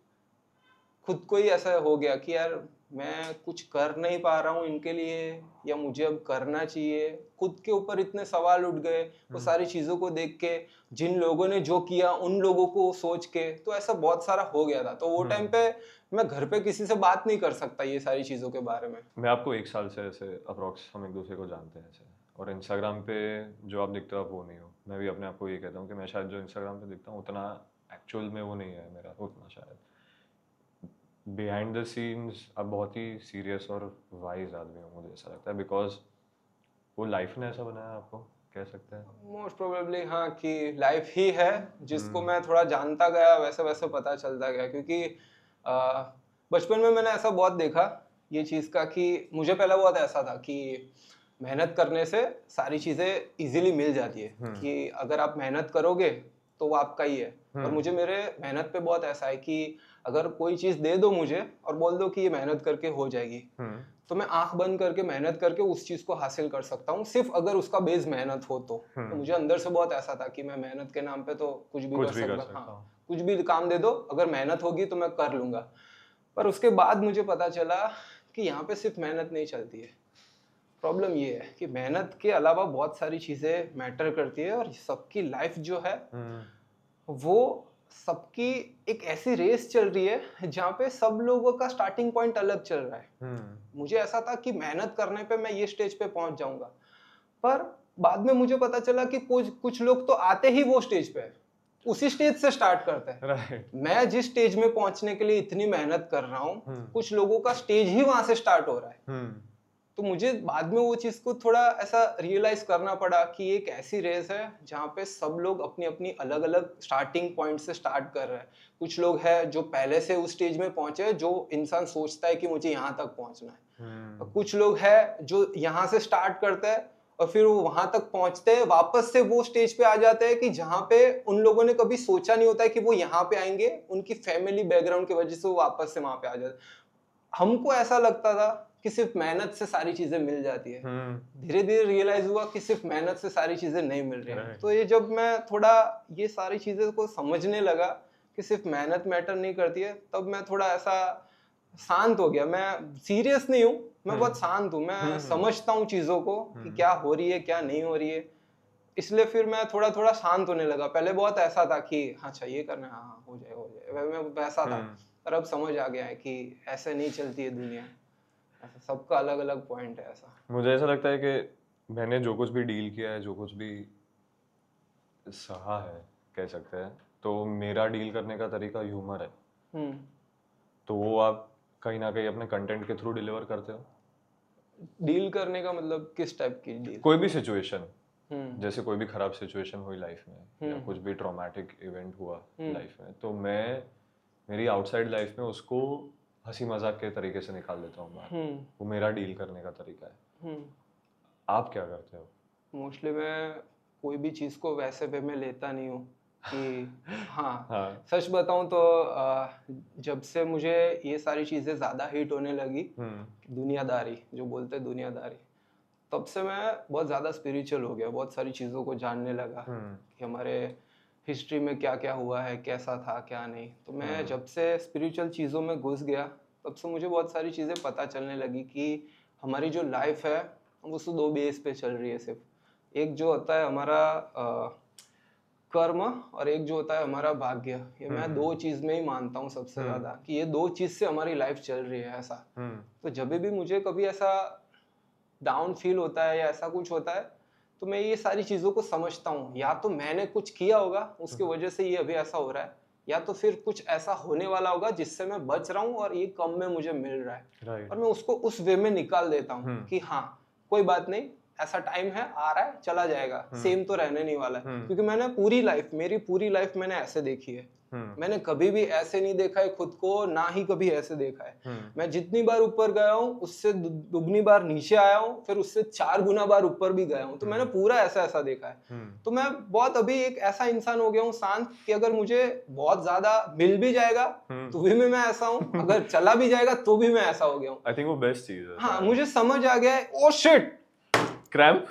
खुद को ही ऐसा हो गया कि यार मैं कुछ कर नहीं पा रहा हूँ इनके लिए, या मुझे अब करना चाहिए। खुद के ऊपर इतने सवाल उठ गए वो सारी चीजों को देख के, जिन लोगों ने जो किया उन लोगों को सोच के। तो ऐसा बहुत सारा हो गया था। तो वो टाइम पे मैं घर पे किसी से बात नहीं कर सकता ये सारी चीजों के बारे में। मैं आपको 1 साल से ऐसे अप्रॉक्स हम एक दूसरे को जानते हैं ऐसे, और इंस्टाग्राम पे जो आप दिखते हो आप वो नहीं हो। मैं भी अपने आप को ये कहता हूँ कि मैं शायद जो इंस्टाग्राम पे दिखता हूँ उतना एक्चुअल में वो नहीं है मेरा, उतना शायद बिहाइंड द सीन्स आप बहुत ही सीरियस और वाइज आदमी हो, मुझे ऐसा लगता है, बिकॉज वो लाइफ ने ऐसा बनाया आपको, कह सकते हैं। मोस्ट प्रोबेबली हाँ, कि लाइफ ही है जिसको मैं थोड़ा जानता गया वैसे वैसे पता चलता गया। क्योंकि बचपन में मैंने ऐसा बहुत देखा ये चीज़ का कि मुझे पहले बहुत ऐसा था कि मेहनत करने से सारी चीज़ें इजीली मिल जाती है, कि अगर आप मेहनत करोगे तो वो आपका ही है। और मुझे मेरे मेहनत पे बहुत ऐसा है कि अगर कोई चीज़ दे दो मुझे और बोल दो कि ये मेहनत करके हो जाएगी, तो मैं आंख बंद करके मेहनत करके उस चीज को हासिल कर सकता हूँ, सिर्फ अगर उसका बेस मेहनत हो तो मुझे अंदर से बहुत ऐसा था कि मैं मेहनत के नाम पे तो कुछ भी कर सकता। हाँ, कुछ भी काम दे दो, अगर मेहनत होगी तो मैं कर लूंगा। पर उसके बाद मुझे पता चला कि यहाँ पे सिर्फ मेहनत नहीं चलती है। प्रॉब्लम ये है कि मेहनत के अलावा बहुत सारी चीजें मैटर करती है, और सबकी लाइफ जो है वो सबकी एक ऐसी रेस चल रही है जहाँ पे सब लोगों का स्टार्टिंग पॉइंट अलग चल रहा है। मुझे ऐसा था कि मेहनत करने पे मैं ये स्टेज पे पहुंच जाऊंगा, पर बाद में मुझे पता चला कि कुछ लोग तो आते ही वो स्टेज पे है, उसी स्टेज से स्टार्ट करते हैं। राइट। मैं जिस स्टेज में पहुंचने के लिए इतनी मेहनत कर रहा हूँ, कुछ लोगों का स्टेज ही वहां से स्टार्ट हो रहा है। तो मुझे बाद में वो चीज को थोड़ा ऐसा रियलाइज करना पड़ा कि एक ऐसी रेस है जहाँ पे सब लोग अपनी अपनी अलग अलग स्टार्टिंग पॉइंट से स्टार्ट कर रहे हैं। कुछ लोग हैं जो पहले से उस स्टेज में पहुंचे, जो इंसान सोचता है कि मुझे यहाँ तक पहुंचना है, और कुछ लोग हैं जो यहाँ से स्टार्ट करते हैं और फिर वो वहां तक पहुंचते हैं, वापस से वो स्टेज पे आ जाते हैं कि जहाँ पे उन लोगों ने कभी सोचा नहीं होता है कि वो यहाँ पे आएंगे। उनकी फैमिली बैकग्राउंड की वजह से वो वापस से वहां पे आ जाते। हमको ऐसा लगता था कि सिर्फ मेहनत से सारी चीजें मिल जाती है। धीरे धीरे रियलाइज हुआ कि सिर्फ मेहनत से सारी चीजें नहीं मिल रही हैं। तो ये जब मैं थोड़ा ये सारी चीजें को समझने लगा, कि सिर्फ मेहनत मैटर नहीं करती है, तब मैं थोड़ा ऐसा शांत हो गया। मैं सीरियस नहीं हूँ, मैं बहुत शांत हूँ, मैं समझता हूँ चीज़ों को कि क्या हो रही है क्या नहीं हो रही है, इसलिए फिर मैं थोड़ा थोड़ा शांत होने लगा। पहले बहुत ऐसा था कि हाँ अच्छा ये करना है, हाँ हाँ हो जाएगा हो जाएगा, मैं वैसा था। पर अब समझ आ गया है कि ऐसे नहीं चलती है दुनिया, ऐसा सबका अलग अलग पॉइंट है ऐसा। मुझे ऐसा लगता है कि मैंने जो कुछ भी डील किया है, जो कुछ भी सहा है कह सकते हैं, तो मेरा डील करने का तरीका ह्यूमर है। हम्म। तो वो आप कहीं ना कहीं अपने कंटेंट के थ्रू डिलीवर करते हो। डील करने का मतलब किस टाइप की डील? कोई भी सिचुएशन, हम्म जैसे कोई भी खराब सिचुएशन हुई लाइफ में या कुछ भी ट्रॉमेटिक इवेंट हुआ लाइफ में, तो मैं मेरी आउटसाइड लाइफ में उसको हंसी मजाक के तरीके से निकाल देता हूँ बाहर। वो मेरा डील करने का तरीका है। आप क्या करते हो? मोस्टली मैं कोई भी चीज़ को वैसे वे में लेता नहीं हूँ कि हाँ, हाँ। सच बताऊँ तो जब से मुझे ये सारी चीज़ें ज़्यादा हिट होने लगी, दुनियादारी जो बोलते हैं दुनियादारी, तब से मैं बहुत ज़्यादा स्पिरिचुअल हो गया, बहुत सारी चीज़ों को जानने लगा कि हमारे हिस्ट्री में क्या क्या हुआ है, कैसा था क्या नहीं। तो मैं जब से स्पिरिचुअल चीज़ों में घुस गया, तब से मुझे बहुत सारी चीज़ें पता चलने लगी कि हमारी जो लाइफ है वो तो दो बेस पे चल रही है सिर्फ। एक जो होता है हमारा कर्म, और एक जो होता है हमारा भाग्य। ये मैं दो चीज़ में ही मानता हूँ सबसे ज़्यादा, कि ये दो चीज़ से हमारी लाइफ चल रही है ऐसा। तो जब भी मुझे कभी ऐसा डाउन फील होता है या ऐसा कुछ होता है, तो मैं ये सारी चीज़ों को समझता हूँ, या तो मैंने कुछ किया होगा उसकी वजह से ये अभी ऐसा हो रहा है, या तो फिर कुछ ऐसा होने वाला होगा जिससे मैं बच रहा हूँ और ये कम में मुझे मिल रहा है। राइट। और मैं उसको उस वे में निकाल देता हूँ कि हाँ कोई बात नहीं, ऐसा टाइम है आ रहा है चला जाएगा, सेम तो रहने नहीं वाला है। क्योंकि मैंने मेरी पूरी लाइफ मैंने ऐसे देखी है। मैंने कभी भी ऐसे नहीं देखा है खुद को, ना ही कभी ऐसे देखा है। मैं जितनी बार ऊपर गया हूँ उससे दुगनी बार नीचे आया हूँ, फिर उससे 4 गुना बार ऊपर भी गया हूँ। तो मैंने पूरा ऐसा ऐसा देखा है। तो मैं बहुत अभी एक ऐसा इंसान हो गया हूँ शांत, कि अगर मुझे बहुत ज्यादा मिल भी जाएगा तो भी मैं ऐसा हूँ, अगर चला भी जाएगा तो भी मैं ऐसा हो गया हूँ। आई थिंक वो बेस्ट चीज है। हाँ मुझे समझ आ गया है। Oh shit, cramp.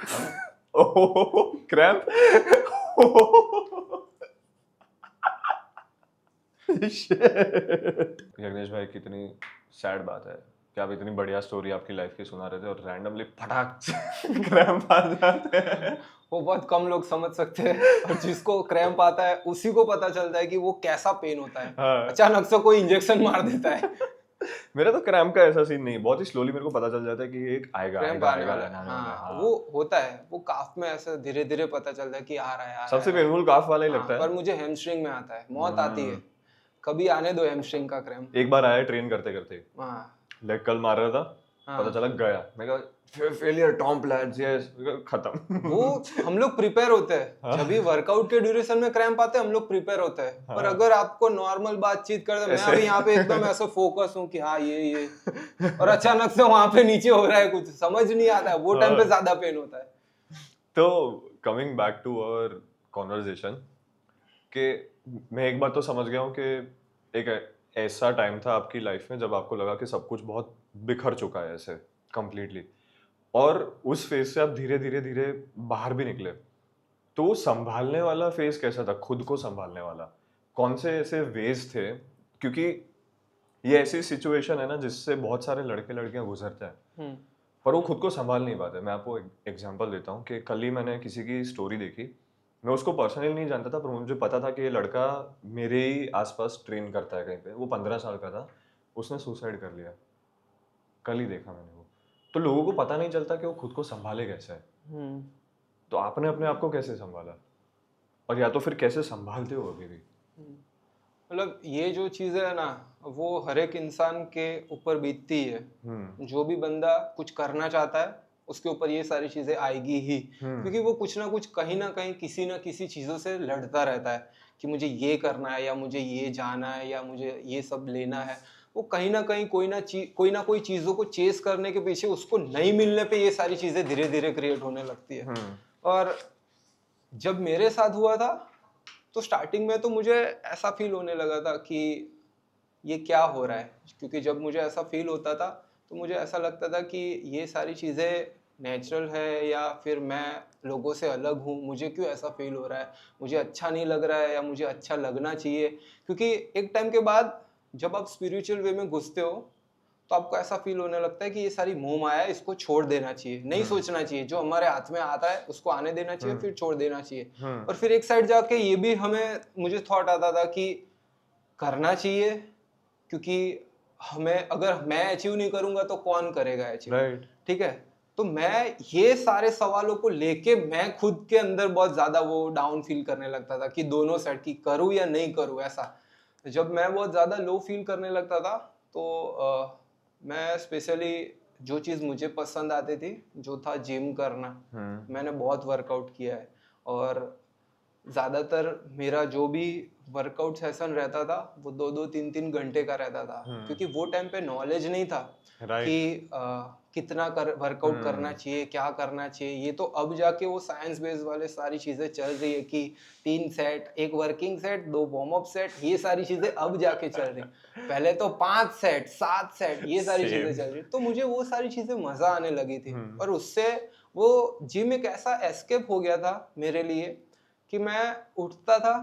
Oh cramp. Yagnesh भाई, कितनी सैड बात है कि आप इतनी बढ़िया स्टोरी आपकी लाइफ की सुना रहे थे और रैंडमली फटाक से क्रैम्प आ जाते हैं। वो बहुत कम लोग समझ सकते हैं, और जिसको क्रैम्प आता है उसी को पता चलता है कि वो कैसा पेन होता है। हाँ। अचानक से कोई इंजेक्शन मार देता है। मेरा तो क्रैम्प का ऐसा सीन नहीं, बहुत ही स्लोली मेरे को पता चल जाता है कि एक आएगा क्रैम्प आएगा आने आएगा वाला है। आने वाला है। हाँ हाँ। वो होता है, वो काफ में ऐसे धीरे धीरे पता चलता है कि आ रहा है आ रहा सबसे है। पेनफुल काफ वाला ही हाँ, लगता है। पर मुझे हैमस्ट्रिंग में आता है, मौत आती है। कभी आने दो हैमस्ट्रिंग का क्रैम्प। एक बार आया ट्रेन करते करते, हाँ लेग कल मार रहा था, पता चला गया। मैं कहा फेलियर टॉम प्लैट्स, यस, खत्म। वो हम लोग प्रिपेयर होते हैं, जब भी वर्कआउट के ड्यूरेशन में क्रैम्प आते हैं हम लोग प्रिपेयर होते हैं। पर अगर आपको नॉर्मल बातचीत करते, मैं अभी यहाँ पे एकदम ऐसे फोकस हूँ कि हाँ ये और अचानक से वहां पे नीचे हो रहा है, कुछ समझ नहीं आता है, वो टाइम पे ज्यादा पेन होता है। तो coming back to our conversation, कि मैं एक बार तो समझ गया हूँ कि एक ऐसा टाइम था आपकी लाइफ में जब आपको लगा कि सब कुछ बहुत बिखर चुका है ऐसे कंप्लीटली, और उस फेज से आप धीरे धीरे धीरे बाहर भी निकले। तो वो संभालने वाला फेज कैसा था, खुद को संभालने वाला? कौन से ऐसे वेज थे? क्योंकि ये ऐसी सिचुएशन है ना जिससे बहुत सारे लड़के लड़कियां गुजरते हैं, पर वो खुद को संभाल नहीं पाते। मैं आपको एग्जांपल देता हूँ कि कल ही मैंने किसी की स्टोरी देखी। मैं उसको पर्सनली नहीं जानता था, पर मुझे पता था कि ये लड़का मेरे ही आसपास ट्रेन करता है कहीं पे। वो 15 साल का था, उसने सुसाइड कर लिया। कल ही देखा मैंने वो। तो लोगों को पता नहीं चलता कि वो खुद को संभाले कैसे है। तो आपने अपने आप को कैसे संभाला, और या तो फिर कैसे संभालते हो अभी भी? मतलब ये जो चीज़ है ना, वो हर एक इंसान के ऊपर बीतती है। जो भी बंदा कुछ करना चाहता है उसके ऊपर ये सारी चीजें आएगी ही, क्योंकि वो कुछ ना कुछ कहीं ना कहीं किसी ना किसी चीजों से लड़ता रहता है कि मुझे ये करना है, या मुझे ये जाना है, या मुझे ये सब लेना है। वो कहीं ना कहीं कोई ना कोई चीजों को चेस करने के पीछे, उसको नहीं मिलने पे ये सारी चीजें धीरे धीरे क्रिएट होने लगती है। और जब मेरे साथ हुआ था तो स्टार्टिंग में तो मुझे ऐसा फील होने लगा था कि ये क्या हो रहा है, क्योंकि जब मुझे ऐसा फील होता था तो मुझे ऐसा लगता था कि ये सारी चीज़ें नेचुरल है या फिर मैं लोगों से अलग हूँ, मुझे क्यों ऐसा फील हो रहा है, मुझे अच्छा नहीं लग रहा है या मुझे अच्छा लगना चाहिए। क्योंकि एक टाइम के बाद जब आप स्पिरिचुअल वे में घुसते हो तो आपको ऐसा फील होने लगता है कि ये सारी मोह माया है, इसको छोड़ देना चाहिए, नहीं सोचना चाहिए, जो हमारे हाथ में आता है उसको आने देना चाहिए, फिर छोड़ देना चाहिए। और फिर एक साइड जाके ये भी हमें मुझे थॉट आता था कि करना चाहिए, क्योंकि हमें अगर मैं अचीव नहीं करूंगा तो कौन करेगा अचीव, राइट। ठीक है। तो मैं ये सारे सवालों को लेके मैं खुद के अंदर बहुत ज्यादा वो डाउन फील करने लगता था कि दोनों साइड की करूँ या नहीं करूँ ऐसा। जब मैं बहुत ज्यादा लो फील करने लगता था तो मैं स्पेशली जो चीज़ मुझे पसंद आती थी जो था जिम करना, मैंने बहुत वर्कआउट किया है। और ज़्यादातर मेरा जो भी वर्कआउट सेशन रहता था वो 2-2 3-3 घंटे का रहता था, क्योंकि वो टाइम पे नॉलेज नहीं था राइट। कि कितना वर्कआउट करना चाहिए, क्या करना चाहिए। ये तो अब जाके वो साइंस बेस्ड वाले सारी चीज़ें चल रही है कि 3 set, 1 working set, 2 warm up set, ये सारी चीज़ें अब जाके चल रही। पहले तो 5 सेट, 7 सेट, ये सारी चीज़ें चल रही। तो मुझे वो सारी चीज़ें मज़ा आने लगी थी और उससे वो जिम एक ऐसा एस्केप हो गया था मेरे लिए कि मैं उठता था,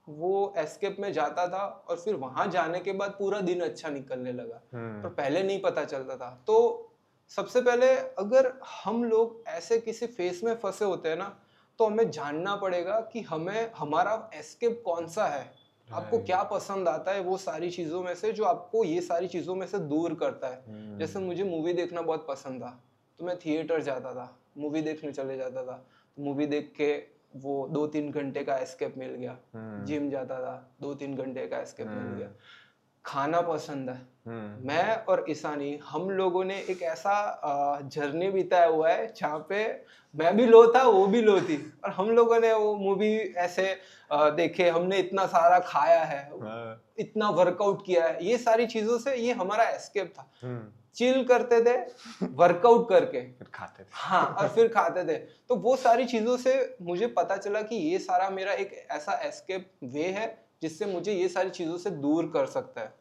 वो एस्केप में जाता था और फिर वहां जाने के बाद पूरा दिन अच्छा निकलने लगा। पर पहले नहीं पता चलता था। तो सबसे पहले अगर हम लोग ऐसे किसी फेस में फंसे होते हैं ना, तो हमें जानना पड़ेगा कि हमें हमारा एस्केप कौन सा है, आपको क्या पसंद आता है वो सारी चीजों में से जो आपको ये सारी चीजों में से दूर करता है। जैसे मुझे मूवी देखना बहुत पसंद था, तो मैं थिएटर जाता था, मूवी देखने चले जाता था। मूवी देख के वो 2-3 घंटे का एस्केप मिल गया। जिम जाता था, 2-3 घंटे का एस्केप मिल गया। खाना पसंद है, मैं और ईशानी हम लोगों ने एक ऐसा जर्नी बिताया हुआ है जहाँ पे मैं भी लो था, वो भी लो थी, और हम लोगों ने वो मूवी ऐसे देखे, हमने इतना सारा खाया है, इतना वर्कआउट किया है। ये सारी चीजों से ये हमारा एस्केप था। चिल करते थे वर्कआउट करके, फिर खाते थे। हाँ, और फिर खाते थे। तो वो सारी चीजों से मुझे पता चला कि ये सारा मेरा एक ऐसा एस्केप वे है जिससे मुझे ये सारी चीजों से दूर कर सकता है।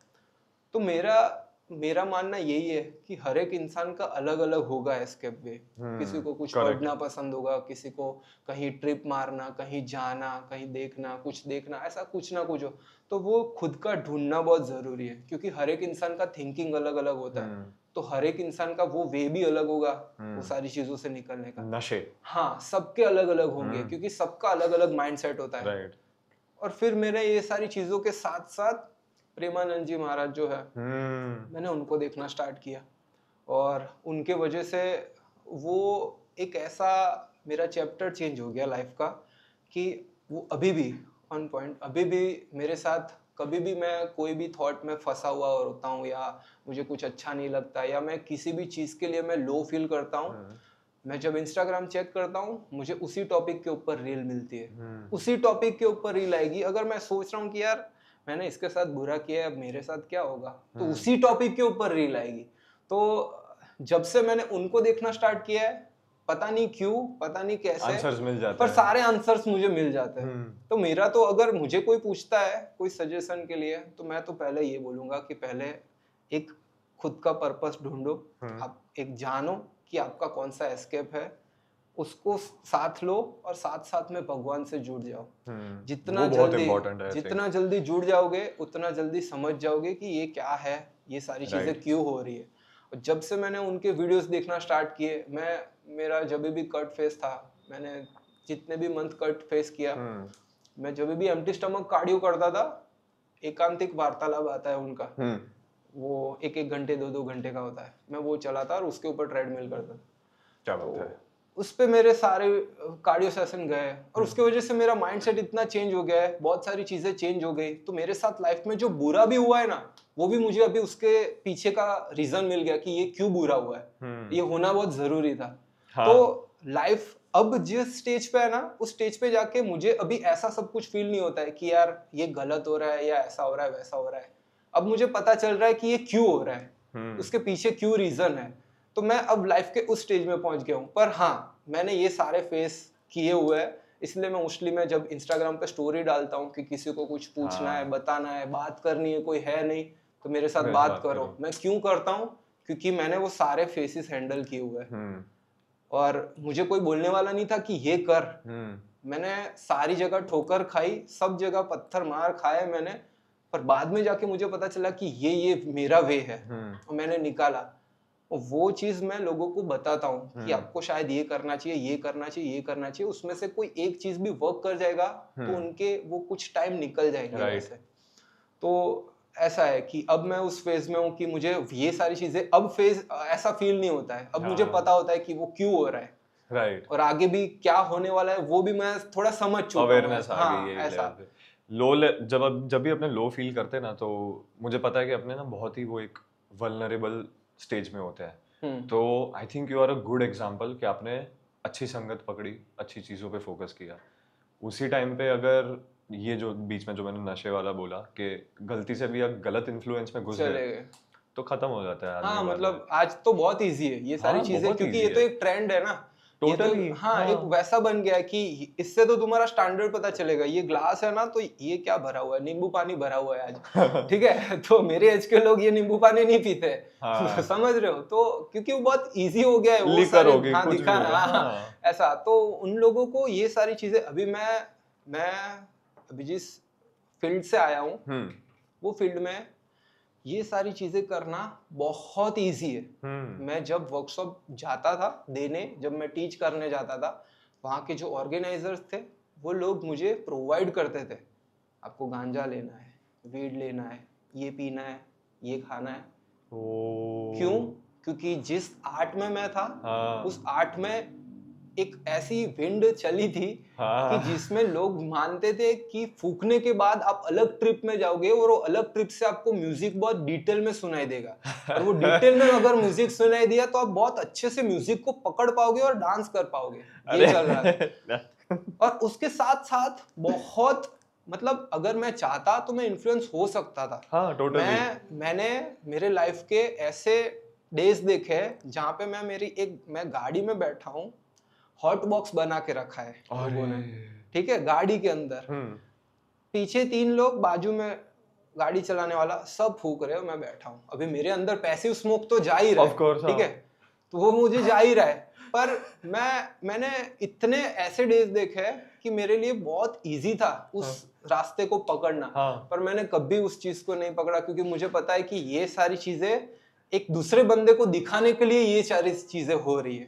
तो मेरा मेरा मानना यही है कि हर एक इंसान का अलग अलग होगा एस्केप वे। किसी को कुछ correct. पढ़ना पसंद होगा, किसी को कहीं ट्रिप मारना, कहीं जाना, कहीं देखना, कुछ देखना, ऐसा कुछ ना कुछ हो। तो वो खुद का ढूंढना बहुत जरूरी है, क्योंकि हर एक इंसान का थिंकिंग अलग अलग होता है। तो हर एक इंसान का वो वे भी अलग होगा वो सारी चीजों से निकलने का। नशे। हाँ, सबके अलग अलग होंगे, क्योंकि सबका अलग अलग माइंडसेट होता है। राइट। और फिर मेरे ये सारी चीजों के साथ साथ प्रेमानंद जी महाराज जो है, मैंने उनको देखना स्टार्ट किया और उनके वजह से वो एक ऐसा मेरा चैप्टर चेंज हो गया लाइफ का कि वो अभी भी ऑन पॉइंट, अभी भी मेरे साथ कभी भी मैं कोई भी थॉट में फंसा हुआ होता हूँ या मुझे कुछ अच्छा नहीं लगता या मैं किसी भी चीज़ के लिए मैं लो फील करता हूँ, मैं जब इंस्टाग्राम चेक करता हूँ मुझे उसी टॉपिक के ऊपर रील मिलती है, उसी टॉपिक के ऊपर रील आएगी। अगर मैं सोच रहा हूँ कि यार मैंने इसके साथ बुरा किया है, अब मेरे साथ क्या होगा, तो उसी टॉपिक के ऊपर रील आएगी। तो जब से मैंने उनको देखना स्टार्ट किया है, पता नहीं क्यों, पता नहीं कैसे, आंसर्स मिल जाते पर हैं। सारे आंसर्स मुझे मिल जाते हैं। तो मेरा तो अगर मुझे कोई पूछता है कोई सजेशन के लिए, तो मैं तो पहले ये बोलूंगा कि पहले एक खुद का पर्पस ढूंढो, आप एक जानो कि आपका कौन सा एस्केप है, उसको साथ लो और साथ साथ में भगवान से जुड़ जाओ। जितना वो बहुत जल्दी important है, I think. जितना जल्दी जुड़ जाओगे उतना जल्दी समझ जाओगे कि ये क्या है, ये सारी चीजें Right. क्यों हो रही है। और जब से मैंने उनके वीडियोस देखना स्टार्ट किए, मेरा जब भी कट फेस था, मैंने जितने भी मंथ कट फेस किया, मैं जब भी एम्प्टी स्टमक कार्डियो करता था, एकांतिक वार्तालाप आता है उनका, वो 1-1 घंटे 2-2 घंटे का होता है, मैं वो चलाता और उसके ऊपर ट्रेडमिल करता। क्या बात है। उस पे मेरे सारे कार्डियो सेशन गए और उसके वजह से मेरा माइंडसेट इतना चेंज हो गया है, बहुत सारी चीजें चेंज हो गई। तो मेरे साथ लाइफ में जो बुरा भी हुआ है ना, वो भी मुझे अभी उसके पीछे का रीजन मिल गया कि ये क्यों बुरा हुआ है, ये होना बहुत जरूरी था। हाँ। तो लाइफ अब जिस स्टेज पे है ना, उस स्टेज पे जाके मुझे अभी ऐसा सब कुछ फील नहीं होता है कि यार ये गलत हो रहा है या ऐसा हो रहा है वैसा हो रहा है। अब मुझे पता चल रहा है कि ये क्यों हो रहा है, उसके पीछे क्यों रीजन है। तो मैं अब लाइफ के उस स्टेज में पहुंच गया हूँ। पर हाँ, मैंने ये सारे फेस किए हुए हैं, इसलिए मैं मोस्टली मैं जब इंस्टाग्राम पे स्टोरी डालता हूँ कि किसी को कुछ पूछना है, बताना है, बात करनी है, कोई है नहीं तो मेरे साथ मेरे बात साथ करो। करो। मैं क्यों करता हूँ, क्योंकि मैंने वो सारे फेसेस हैंडल किए हुए हैं। और मुझे कोई बोलने वाला नहीं था कि ये कर। मैंने सारी जगह ठोकर खाई, सब जगह पत्थर मार खाए मैंने, पर बाद में जाके मुझे पता चला कि ये मेरा वे है, और मैंने निकाला। और वो चीज मैं लोगों को बताता हूँ कि आपको शायद ये करना चाहिए, ये करना चाहिए, ये करना चाहिए, उसमें से कोई एक चीज भी वर्क कर जाएगा तो उनके वो कुछ टाइम निकल जाएंगे वैसे। तो ऐसा है कि अब मैं उस फेज में हूँ कि मुझे ये सारी चीजें, अब फेज ऐसा फील नहीं होता है, अब मुझे पता होता है कि वो क्यों हो रहा है, राइट, और आगे भी क्या होने वाला है वो भी मैं थोड़ा समझ चुका हूँ। अवेयरनेस आ गई है ऐसा। जब भी अपने लो फील करते हैं ना, तो मुझे पता है कि अपने ना बहुत ही वो एक वल्नरेबल स्टेज में होते हैं। तो I think you are a good example कि आपने अच्छी संगत पकड़ी, अच्छी चीज़ों पे फोकस किया। उसी टाइम पे अगर ये जो बीच में जो मैंने नशे वाला बोला कि गलती से भी अगर गलत इन्फ्लुएंस में घुस चले गए गए। तो खत्म हो जाता है आदमी हाँ, बाद में। मतलब आज तो बहुत इजी है ये सारी हाँ, चीजें, बहुत क्योंकि easy ये तो है। एक ट्रेंड है ना। ये तो Totally, हाँ, एक वैसा बन गया है कि इससे तो तुम्हारा स्टैंडर्ड पता चलेगा। ये ग्लास है ना, तो ये क्या भरा हुआ है, नींबू पानी भरा हुआ है आज, ठीक है। तो मेरे एज के लोग ये नींबू पानी नहीं पीते। हाँ। समझ रहे हो? तो क्योंकि वो बहुत इजी हो गया है, वो लिकर सारे होगी, हाँ कुछ भी दिखा होगा, हाँ, हाँ। ऐसा। तो उन लोगों को ये सारी चीजें, अभी मैं अभी जिस फील्ड से आया हूँ वो फील्ड में ये सारी चीजें करना बहुत इजी है। मैं जब वर्कशॉप जाता था देने, जब मैं टीच करने जाता था, वहाँ के जो ऑर्गेनाइजर्स थे वो लोग मुझे प्रोवाइड करते थे, आपको गांजा लेना है, वीड लेना है, ये पीना है, ये खाना है। क्यों? क्योंकि जिस आर्ट में मैं था, उस आर्ट में एक ऐसी विंड चली थी कि जिसमें लोग मानते थे कि फूकने के बाद आप अलग ट्रिप में जाओगे, और वो अलग ट्रिप से आपको म्यूजिक बहुत डिटेल में सुनाई देगा, और वो डिटेल में अगर म्यूजिक सुनाई दिया तो आप बहुत अच्छे से म्यूजिक को पकड़ पाओगे और डांस कर पाओगे। ये चल रहा था। और उसके साथ साथ बहुत, मतलब अगर मैं चाहता तो मैं इन्फ्लुएंस हो सकता था। हाँ, totally. मैंने मेरे लाइफ के ऐसे डेज देखे जहाँ पे मैं गाड़ी में बैठा हूँ, हॉट बॉक्स बना के रखा है लोगों ने, ठीक है, गाड़ी के अंदर, पीछे 3 लोग, बाजू में गाड़ी चलाने वाला, सब फूक रहे हो, मैं बैठा हूँ। अभी मेरे अंदर पैसिव स्मोक तो जा ही रहा है, ठीक है, तो वो मुझे जा ही रहा है, पर मैंने इतने ऐसे डेज देखे हैं कि मेरे लिए बहुत इजी था उस रास्ते को पकड़ना, पर मैंने कभी उस चीज को नहीं पकड़ा, क्योंकि मुझे पता है कि ये सारी चीजें एक दूसरे बंदे को दिखाने के लिए ये सारी चीजें हो रही है,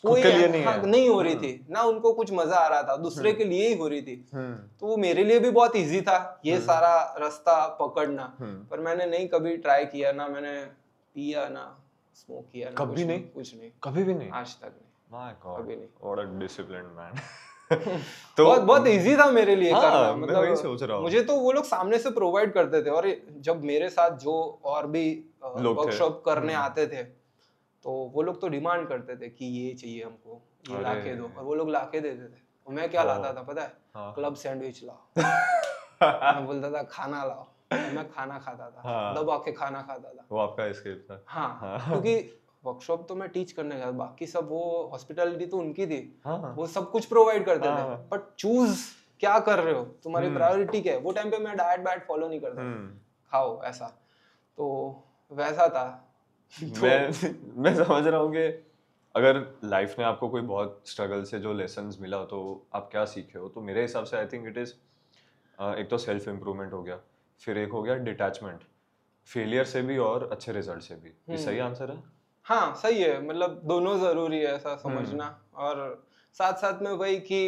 कोई के लिए नहीं है। नहीं हो रही थी ना, उनको कुछ मजा आ रहा था, दूसरे के लिए ही हो रही थी। तो वो मेरे लिए भी बहुत इजी था ये सारा रास्ता पकड़ना, पर मैंने नहीं कभी ट्राई किया, ना मैंने पिया, ना स्मोक किया, ना कभी नहीं, कुछ नहीं, कभी भी नहीं, आज तक नहीं, माय गॉड, कभी नहीं। What a disciplined man. तो बहुत इजी था मेरे लिए करना, मैं वही सोच रहा हूँ। मुझे तो वो लोग सामने से प्रोवाइड करते थे, और जब मेरे साथ जो और भी वर्कशॉप करने आते थे, तो वो लोग तो डिमांड करते थे कि ये चाहिए हमको, ये ला के दो, और वो लोग ला के देते थे। और मैं क्या लाता था पता है? क्लब सैंडविच लाओ। मैं बोलता था खाना लाओ, मैं खाना खाता था, दबा के खाना खाता था। वो आपका एस्केप था। हाँ, क्योंकि वर्कशॉप तो मैं टीच करने गया, बाकी सब वो हॉस्पिटैलिटी तो उनकी थी, वो सब कुछ प्रोवाइड करते थे, बट चूज क्या कर रहे हो, तुम्हारी प्रायोरिटी क्या है। वो टाइम पे मैं डाइट फॉलो नहीं करता, खाओ ऐसा, तो वैसा था। मैं समझ रहा हूँ कि अगर लाइफ ने आपको कोई बहुत स्ट्रगल से जो लेसन्स मिला तो आप क्या सीखे हो, तो मेरे हिसाब से आई थिंक इट इज़ एक तो सेल्फ इम्प्रूवमेंट हो गया, फिर एक हो गया डिटैचमेंट, फेलियर से भी और अच्छे रिजल्ट से भी। ये सही आंसर है? हाँ सही है, मतलब दोनों जरूरी है ऐसा समझना, और साथ साथ में वही कि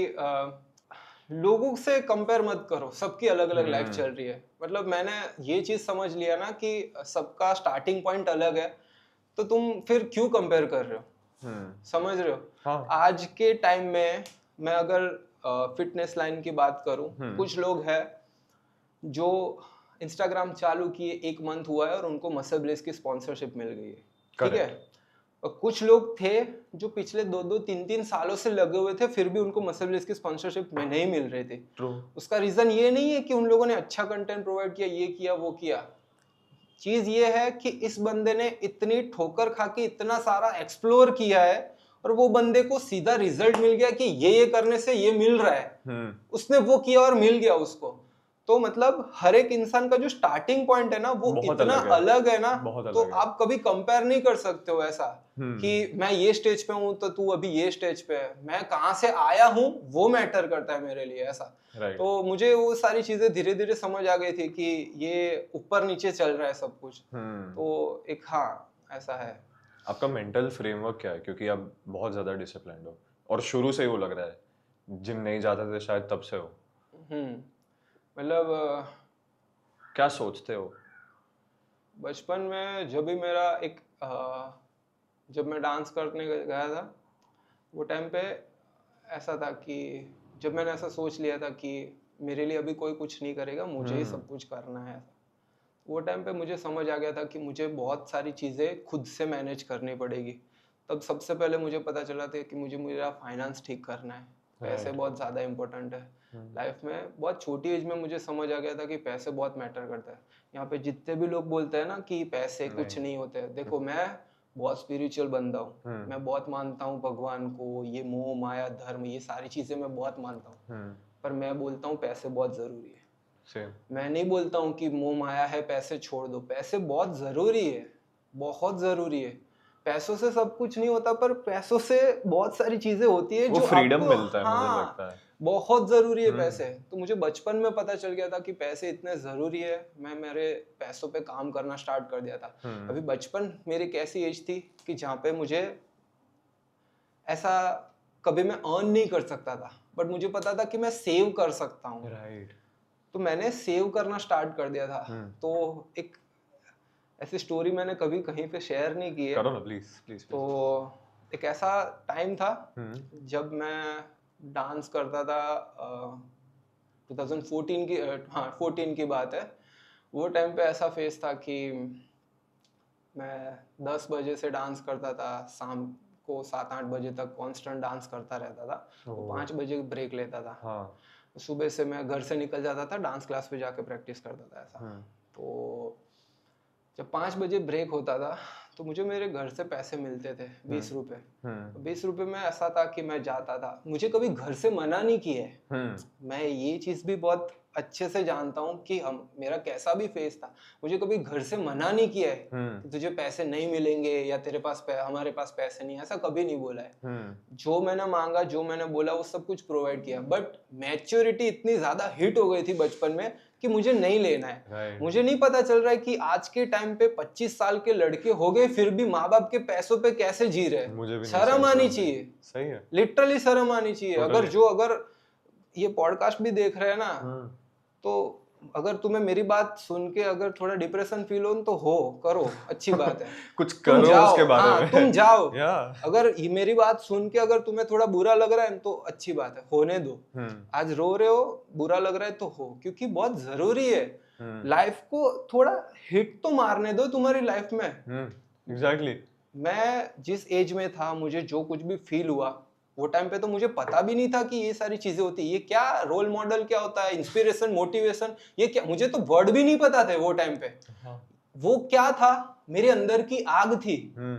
लोगों से कंपेयर मत करो, सबकी अलग अलग लाइफ चल रही है। मतलब मैंने ये चीज समझ लिया ना कि सबका स्टार्टिंग पॉइंट अलग है, तो तुम फिर क्यों कंपेयर कर रहे हो, समझ रहे हो? आज के टाइम में मैं अगर फिटनेस लाइन की बात करूं, कुछ लोग हैं जो इंस्टाग्राम चालू किए 1 मंथ हुआ है और उनको मसल ब्लेस की स्पॉन्सरशिप मिल गई है, ठीक है, और कुछ लोग थे जो पिछले 2-2, 3-3 सालों से लगे हुए थे, फिर भी उनको मसल ब्लेस की स्पॉन्सरशिप में नहीं मिल रही थी। उसका रीजन ये नहीं है कि उन लोगों ने अच्छा कंटेंट प्रोवाइड किया, ये किया, वो किया। चीज ये है कि इस बंदे ने इतनी ठोकर खा के इतना सारा एक्सप्लोर किया है, और वो बंदे को सीधा रिजल्ट मिल गया कि ये करने से ये मिल रहा है, उसने वो किया और मिल गया उसको। तो मतलब हर एक इंसान का जो स्टार्टिंग पॉइंट है ना वो बहुत इतना अलग है, अलग है ना, बहुत तो अलग है। आप कभी कंपेयर नहीं कर सकते हो ऐसा कि मैं ये स्टेज पे हूँ तो तू अभी ये स्टेज पे है। मैं कहाँ से आया हूँ वो मैटर करता है मेरे लिए ऐसा। राइट। तो मुझे वो सारी चीजें धीरे धीरे समझ आ गई थी कि ये ऊपर नीचे चल रहा है सब कुछ। तो एक हाँ ऐसा है। आपका मेंटल फ्रेमवर्क क्या है, क्योंकि आप बहुत ज़्यादा डिसिप्लिन्ड हो और शुरू से ही वो लग रहा है, जिम नहीं जाते थे शायद तब से हो। मतलब क्या सोचते हो? बचपन में जब भी मेरा जब मैं डांस करने गया था वो टाइम पे ऐसा था कि जब मैंने ऐसा सोच लिया था कि मेरे लिए अभी कोई कुछ नहीं करेगा, मुझे ही सब कुछ करना है, वो टाइम पे मुझे समझ आ गया था कि मुझे बहुत सारी चीज़ें खुद से मैनेज करनी पड़ेगी। तब सबसे पहले मुझे पता चला था कि मुझे मेरा फाइनेंस ठीक करना है। पैसे Right. बहुत ज़्यादा इंपॉर्टेंट है लाइफ में। बहुत छोटी एज में मुझे समझ आ गया था कि पैसे बहुत मैटर करता है। यहाँ पे जितने भी लोग बोलते हैं ना कि पैसे कुछ नहीं होते, देखो मैं बहुत स्पिरिचुअल बंदा हूँ। मैं बहुत मानता हूँ भगवान को, ये मोह माया धर्म ये सारी चीज़ें मैं बहुत मानता हूँ। पर मैं बोलता हूँ पैसे बहुत ज़रूरी है। Same. मैं नहीं बोलता हूँ कि मोह माया है पैसे छोड़ दो, पैसे बहुत ज़रूरी है, बहुत ज़रूरी है। पैसों से सब कुछ नहीं होता, पर पैसों से बहुत सारी चीज़ें होती है वो जो फ्रीडम आपको मिलता है, मुझे लगता है। बहुत ज़रूरी है पैसे। तो मुझे बचपन में पता चल गया था कि पैसे इतने ज़रूरी है। मैं मेरे पैसों पे काम करना स्टार्ट कर दिया था। अभी बचपन मेरी एक ऐसी एज थी कि जहाँ पे मुझे ऐसा कभी मैं अर्न नहीं कर सकता था, बट मुझे पता था कि मैं सेव कर सकता हूँ। राइट। तो मैंने सेव करना स्टार्ट कर दिया था। तो एक ऐसी स्टोरी मैंने कभी कहीं पे शेयर नहीं की है। करो ना, प्लीज प्लीज तो प्लीज। एक ऐसा टाइम था जब मैं डांस करता था। 2014 की 14 की बात है। वो टाइम पे ऐसा फेस था कि मैं 10 बजे से डांस करता था, शाम को 7-8 बजे तक कांस्टेंट डांस करता रहता था। तो 5 बजे ब्रेक लेता था। हाँ। सुबह से मैं घर से निकल जाता था, डांस क्लास पे जाके प्रैक्टिस करता था ऐसा। तो जब 5 बजे ब्रेक होता था तो मुझे मेरे घर से पैसे मिलते थे 20 रुपए। 20 रुपए में ऐसा था कि मैं जाता था, मुझे कभी घर से मना नहीं किया है। मैं ये चीज़ भी बहुत अच्छे से जानता हूँ कि हम मेरा कैसा भी फेस था, मुझे कभी घर से मना नहीं किया है कि तुझे पैसे नहीं मिलेंगे या तेरे पास हमारे पास पैसे नहीं, ऐसा कभी नहीं बोला है। जो मैंने मांगा, जो मैंने बोला वो सब कुछ प्रोवाइड किया। बट मैच्योरिटी इतनी ज़्यादा हिट हो गई थी बचपन में कि मुझे नहीं लेना है। Right. मुझे नहीं पता चल रहा है कि आज के टाइम पे 25 साल के लड़के हो गए फिर भी माँ बाप के पैसों पे कैसे जी रहे हैं। मुझे भी नहीं शर्म समझ आनी में चाहिए, सही है। लिटरली शर्म आनी चाहिए। Totally. अगर ये पॉडकास्ट भी देख रहे हैं ना, तो अगर तुम्हें मेरी बात सुन के अगर थोड़ा डिप्रेशन फील हो करो, अच्छी बात है। कुछ तुम करो जाओ, उसके बारे हाँ में। तुम जाओ। Yeah. अगर ये मेरी बात सुन के अगर तुम्हें थोड़ा बुरा लग रहा है तो अच्छी बात है, होने दो। आज रो रहे हो, बुरा लग रहा है तो हो, क्योंकि बहुत जरूरी है। लाइफ को थोड़ा हिट तो मारने दो तुम्हारी लाइफ में। एग्जैक्टली। मैं जिस एज में था, मुझे जो कुछ भी फील हुआ वो टाइम पे तो मुझे पता भी नहीं था कि ये सारी चीजें होती है। ये क्या रोल मॉडल क्या होता है, इंस्पिरेशन, मोटिवेशन, ये क्या, मुझे तो वर्ड भी नहीं पता थे वो टाइम पे। वो क्या था, मेरे अंदर की आग थी।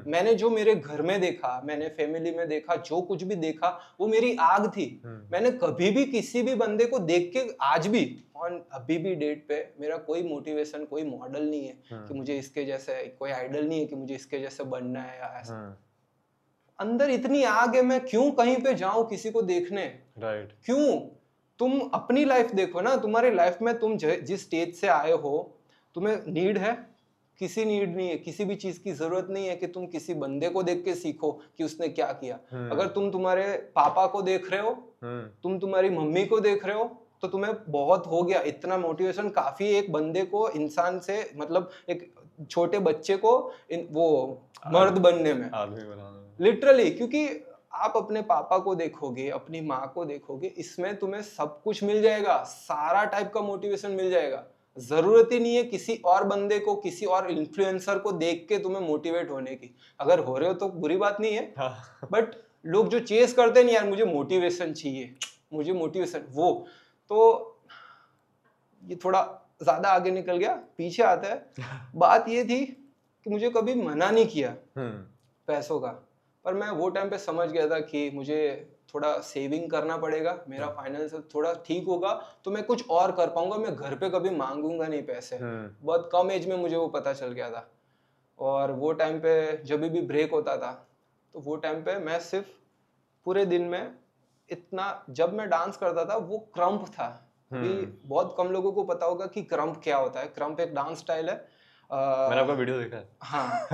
मैंने जो मेरे घर में देखा, मैंने फैमिली में देखा, जो कुछ भी देखा वो मेरी आग थी। मैंने कभी भी किसी भी बंदे को देख के आज भी और अभी भी डेट पे मेरा कोई मोटिवेशन, कोई मॉडल नहीं है कि मुझे इसके जैसे, कोई आइडल नहीं है कि मुझे इसके जैसे बनना है या ऐसा। अंदर इतनी आग है, मैं क्यों कहीं पे जाऊं किसी को देखने। राइट। क्यों? तुम अपनी लाइफ देखो ना, तुम्हारी लाइफ में तुम जिस स्टेज से आए हो, तुम्हें नीड है, किसी नीड नहीं है, किसी भी चीज की जरूरत नहीं है कि तुम किसी बंदे को देख के सीखो कि उसने क्या किया। अगर तुम तुम्हारे पापा को देख रहे हो, तुम तुम्हारी मम्मी को देख रहे हो, तो तुम्हें बहुत हो गया, इतना मोटिवेशन काफी है एक बंदे को, इंसान से, मतलब एक छोटे बच्चे को वो मर्द बनने में, आदमी बनाने में। लिटरली। क्योंकि आप अपने पापा को देखोगे, अपनी माँ को देखोगे, इसमें तुम्हें सब कुछ मिल जाएगा, सारा टाइप का मोटिवेशन मिल जाएगा। जरूरत ही नहीं है किसी और बंदे को, किसी और इन्फ्लुएंसर को देख के तुम्हें मोटिवेट होने की। अगर हो रहे हो तो बुरी बात नहीं है, बट लोग जो चेस करते हैं, नहीं यार मुझे मोटिवेशन चाहिए, मुझे मोटिवेशन, वो तो ये थोड़ा ज्यादा आगे निकल गया, पीछे आता है। बात ये थी कि मुझे कभी मना नहीं किया पैसों का, पर मैं वो टाइम पे समझ गया था कि मुझे थोड़ा सेविंग करना पड़ेगा, मेरा फाइनेंस थोड़ा ठीक होगा तो मैं कुछ और कर पाऊंगा, मैं घर पे कभी मांगूंगा नहीं पैसे। बहुत कम एज में मुझे वो पता चल गया था। और वो टाइम पे जब भी ब्रेक होता था तो वो टाइम पे मैं सिर्फ पूरे दिन में इतना, जब मैं डांस करता था वो क्रम्प था। अभी बहुत कम लोगों को पता होगा कि क्रम्प क्या होता है। क्रम्प एक डांस स्टाइल है। मैंने आपका वीडियो देखा है। हाँ,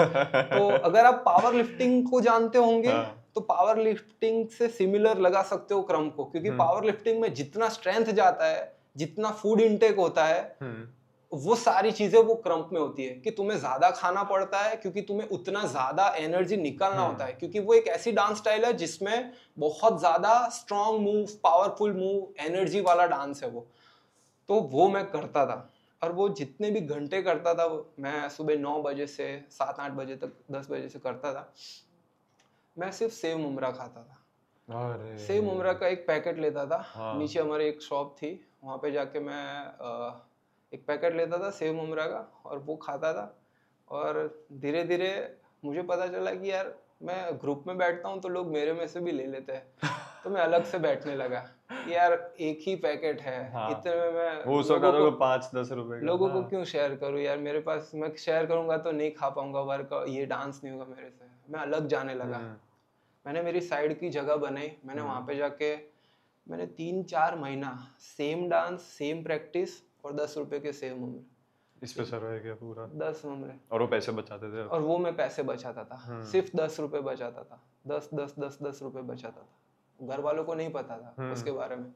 तो अगर आप पावर लिफ्टिंग को जानते होंगे तो पावर लिफ्टिंग से सिमिलर लगा सकते हो क्रम्प को, क्योंकि पावर लिफ्टिंग में जितना स्ट्रेंथ जाता है, जितना फूड इनटेक होता है, वो सारी चीजें वो क्रम्प में होती है कि तुम्हें ज्यादा खाना पड़ता है, क्योंकि तुम्हें उतना ज्यादा एनर्जी निकालना होता है, क्योंकि वो एक ऐसी डांस स्टाइल है जिसमें बहुत ज्यादा strong move, powerful move, energy वाला डांस है वो। तो वो मैं करता था, और वो जितने भी घंटे करता था मैं सुबह 9 बजे से 7-8 बजे तक, 10 बजे से करता था। मैं सिर्फ सेव मुमरा खाता था। अरे सेव मुमरा का एक पैकेट लेता था। हाँ। नीचे हमारे एक शॉप थी, वहाँ पे जाके मैं एक पैकेट लेता था सेव मुमरा का और वो खाता था। और धीरे धीरे मुझे पता चला कि यार मैं ग्रुप में बैठता हूँ तो लोग मेरे में से भी ले लेते हैं, तो मैं अलग से बैठने लगा। यार एक ही पैकेट है, हाँ। इतने में मैं वो उस वक्त लोगों को 5-10 रुपए का। लोगों को क्यों शेयर करूँ यार, मेरे पास, मैं शेयर करूंगा तो नहीं खा पाऊंगा, वर्क ये डांस नहीं होगा मेरे से। मैं अलग जाने लगा। मैंने मेरी साइड की जगह बनाई। मैंने वहाँ पे जाके मैंने 3-4 महीना सेम डांस, सेम प्रैक्टिस और 10 रुपए के सेव मुमरे, इस पे सर्वाइव किया पूरा। 10 मुमरे, और वो पैसे बचाते थे। और वो मैं पैसे बचाता था। सिर्फ 10 रुपए बचाता था। 10 रुपए बचाता था। घर वालों को नहीं पता था उसके बारे में,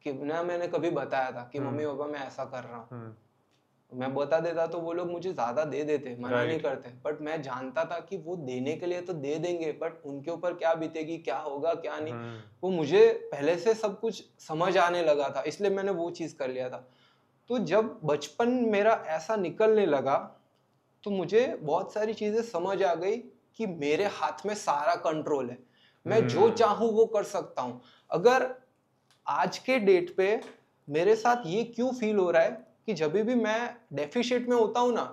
कि ना मैंने कभी बताया था कि मम्मी पापा मैं ऐसा कर रहा हूँ। मैं बता देता तो वो लोग मुझे ज्यादा दे देते, मना नहीं करते, बट मैं जानता था कि वो देने के लिए तो दे देंगे, बट उनके ऊपर क्या बीतेगी, क्या होगा क्या नहीं, वो मुझे पहले से सब कुछ समझ आने लगा था, इसलिए मैंने वो चीज कर लिया था। तो जब बचपन मेरा ऐसा निकलने लगा तो मुझे बहुत सारी चीजें समझ आ गई कि मेरे हाथ में सारा कंट्रोल है, मैं जो चाहूं वो कर सकता हूं। अगर आज के डेट पे मेरे साथ ये क्यों फील हो रहा है कि जब भी मैं डेफिशिएट में होता हूं ना,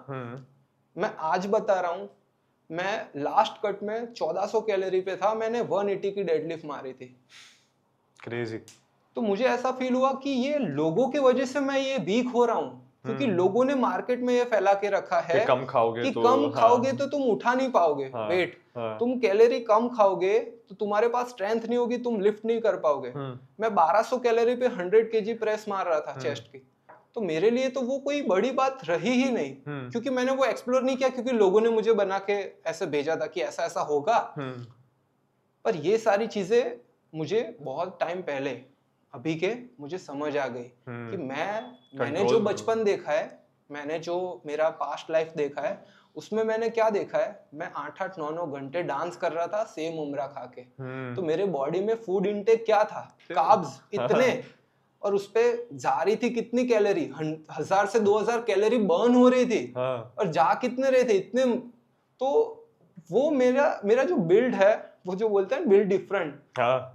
मैं आज बता रहा हूं, मैं लास्ट कट में 1400 कैलोरी पे था, मैंने 180 की डेडलिफ्ट मारी थी। क्रेजी। तो मुझे ऐसा फील हुआ कि ये लोगों की वजह से मैं ये वीक हो रहा हूँ, क्योंकि लोगों ने मार्केट में ये फैला के रखा है कि कम खाओगे कि तो कम खाओगे तो तुम उठा नहीं पाओगे वेट, तुम कैलोरी कम खाओगे तो तुम्हारे पास स्ट्रेंथ नहीं होगी, तुम लिफ्ट नहीं कर पाओगे। मैं 1200 कैलोरी पे 100 केजी प्रेस मार रहा था चेस्ट की, तो मेरे लिए तो वो कोई बड़ी बात रही ही नहीं, क्योंकि मैंने वो एक्सप्लोर नहीं किया, क्योंकि लोगों ने मुझे बना के ऐसे भेजा था कि ऐसा ऐसा होगा। पर ये सारी चीजें मुझे बहुत टाइम पहले, अभी के, मुझे समझ आ गई कि मैंने जो बचपन देखा है, मैंने जो मेरा पास्ट लाइफ देखा है, उसमें मैंने क्या देखा है, मैं 8-8 9-9 घंटे डांस कर रहा था सेम उम्रा खा के। तो मेरे बॉडी में फूड इनटेक क्या था, कार्ब्स इतने, और उस पे जा रही थी कितनी कैलोरी, 1000 से 2000 कैलोरी बर्न हो रही थी, और जा कितने रहे थे इतने। तो वो मेरा जो बिल्ड है, वो जो बोलते हैं बिल्ड डिफरेंट,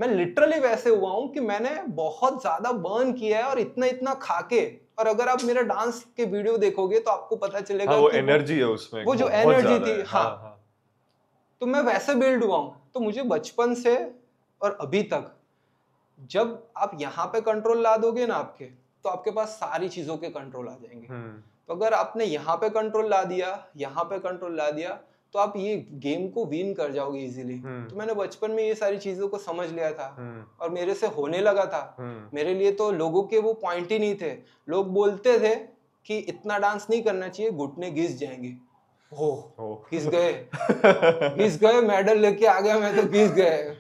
मैं लिटरली वैसे हुआ हूँ कि मैंने बहुत ज्यादा बर्न किया है, और इतना इतना खा के। और अगर आप मेरा डांस के वीडियो देखोगे तो आपको पता चलेगा वो कि एनर्जी है उसमें, वो जो एनर्जी थी, हाँ, तो मैं वैसे बिल्ड हुआ हूँ। तो मुझे बचपन से और अभी तक, जब आप यहाँ पे कंट्रोल ला दोगे ना आपके, तो आपके पास सारी चीजों के कंट्रोल आ जाएंगे। तो अगर आपने यहाँ पे कंट्रोल ला दिया, यहाँ पे कंट्रोल ला दिया, तो आप ये गेम को विन कर जाओगे इजीली। तो मैंने बचपन में ये सारी चीजों को समझ लिया था, और मेरे से होने लगा था। मेरे लिए तो लोगों के वो पॉइंट ही नहीं थे। लोग बोलते थे कि इतना डांस नहीं करना चाहिए, घुटने घिस जाएंगे। घिस गए, मेडल लेके आ गया मैं तो, घिस गए।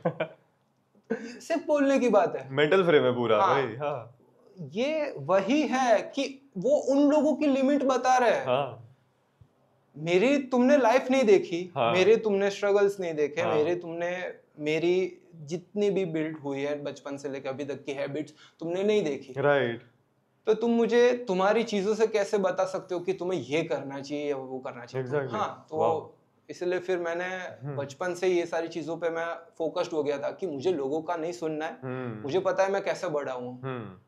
सिर्फ बोलने की बात है, मेंटल फ्रेम है पूरा। हाँ, भाई हाँ, ये वही है कि वो उन लोगों की लिमिट बता रहे हैं। मेरी तुमने लाइफ नहीं देखी, मेरे तुमने स्ट्रगल्स नहीं देखे, मेरी जितनी भी बिल्ड हुई है बचपन से लेकर अभी तक की हैबिट्स तुमने नहीं देखी, राइट। तो तुम मुझे तुम्हारी चीजों से कैसे बता सकते हो कि तुम्हें ये करना चाहिए या वो करना चाहिए। Exactly. हाँ, तो इसलिए फिर मैंने बचपन से ये सारी चीजों पे मैं फोकस्ड हो गया था कि मुझे लोगों का नहीं सुनना है। मुझे पता है मैं कैसे बड़ा हूँ,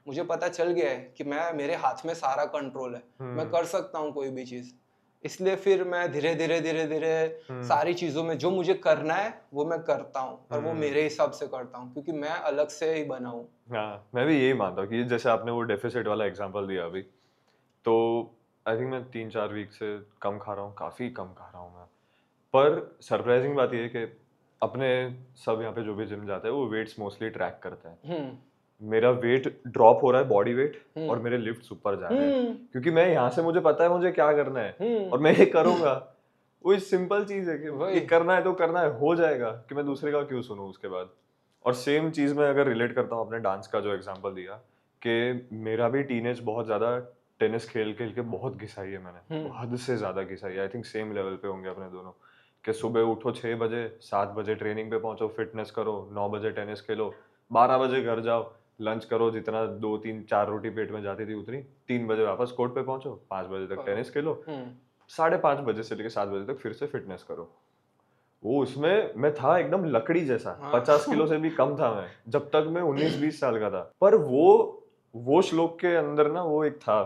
मुझे पता चल गया है कि मेरे हाथ में सारा कंट्रोल है, मैं कर सकता हूँ कोई भी चीज। इसलिए फिर मैं धीरे धीरे सारी चीजों में जो मुझे करना है वो मैं करता हूँ, और वो मेरे हिसाब से करता हूँ, क्योंकि मैं अलग से ही बना हूँ। हाँ, मैं भी यही मानता हूँ कि जैसे आपने वो डेफिसिट वाला एग्जांपल दिया अभी, तो आई थिंक मैं 3-4 वीक से कम खा रहा हूँ, काफ़ी कम खा रहा हूँ मैं। पर सरप्राइजिंग बात ये है कि अपने सब यहाँ पे जो भी जिम जाते हैं वो वेट्स मोस्टली ट्रैक करते हैं। मेरा वेट ड्रॉप हो रहा है, बॉडी वेट, और मेरे लिफ्ट्स ऊपर जा रहे हैं, क्योंकि मैं यहाँ से मुझे पता है मुझे क्या करना है और मैं ये करूंगा। वो इस सिंपल चीज है कि वही। ये करना है तो करना है, हो जाएगा, कि मैं दूसरे का क्यों सुनूं उसके बाद। और सेम चीज मैं अगर रिलेट करता हूँ अपने डांस का जो एग्जांपल दिया, कि मेरा भी टीनेज बहुत ज्यादा टेनिस खेल खेल के बहुत घिसाई है मैंने, हद से ज्यादा घिसाई है। आई थिंक सेम लेवल पे होंगे अपने दोनों, कि सुबह उठो 6 बजे, 7 बजे ट्रेनिंग पे पहुंचो, फिटनेस करो, 9 बजे टेनिस खेलो, 12 बजे घर जाओ, लंच करो, जितना 2-3-4 रोटी पेट में जाती थी उतनी, 3 बजे वापस कोर्ट पे पहुंचो, 5 बजे तक टेनिस खेलो, 5:30 बजे से लेकर 7 बजे तक फिर से फिटनेस करो। वो उसमें मैं था एकदम लकड़ी जैसा, 50 किलो से भी कम था मैं, जब तक मैं 19-20 साल का था। पर वो श्लोक के अंदर ना वो एक था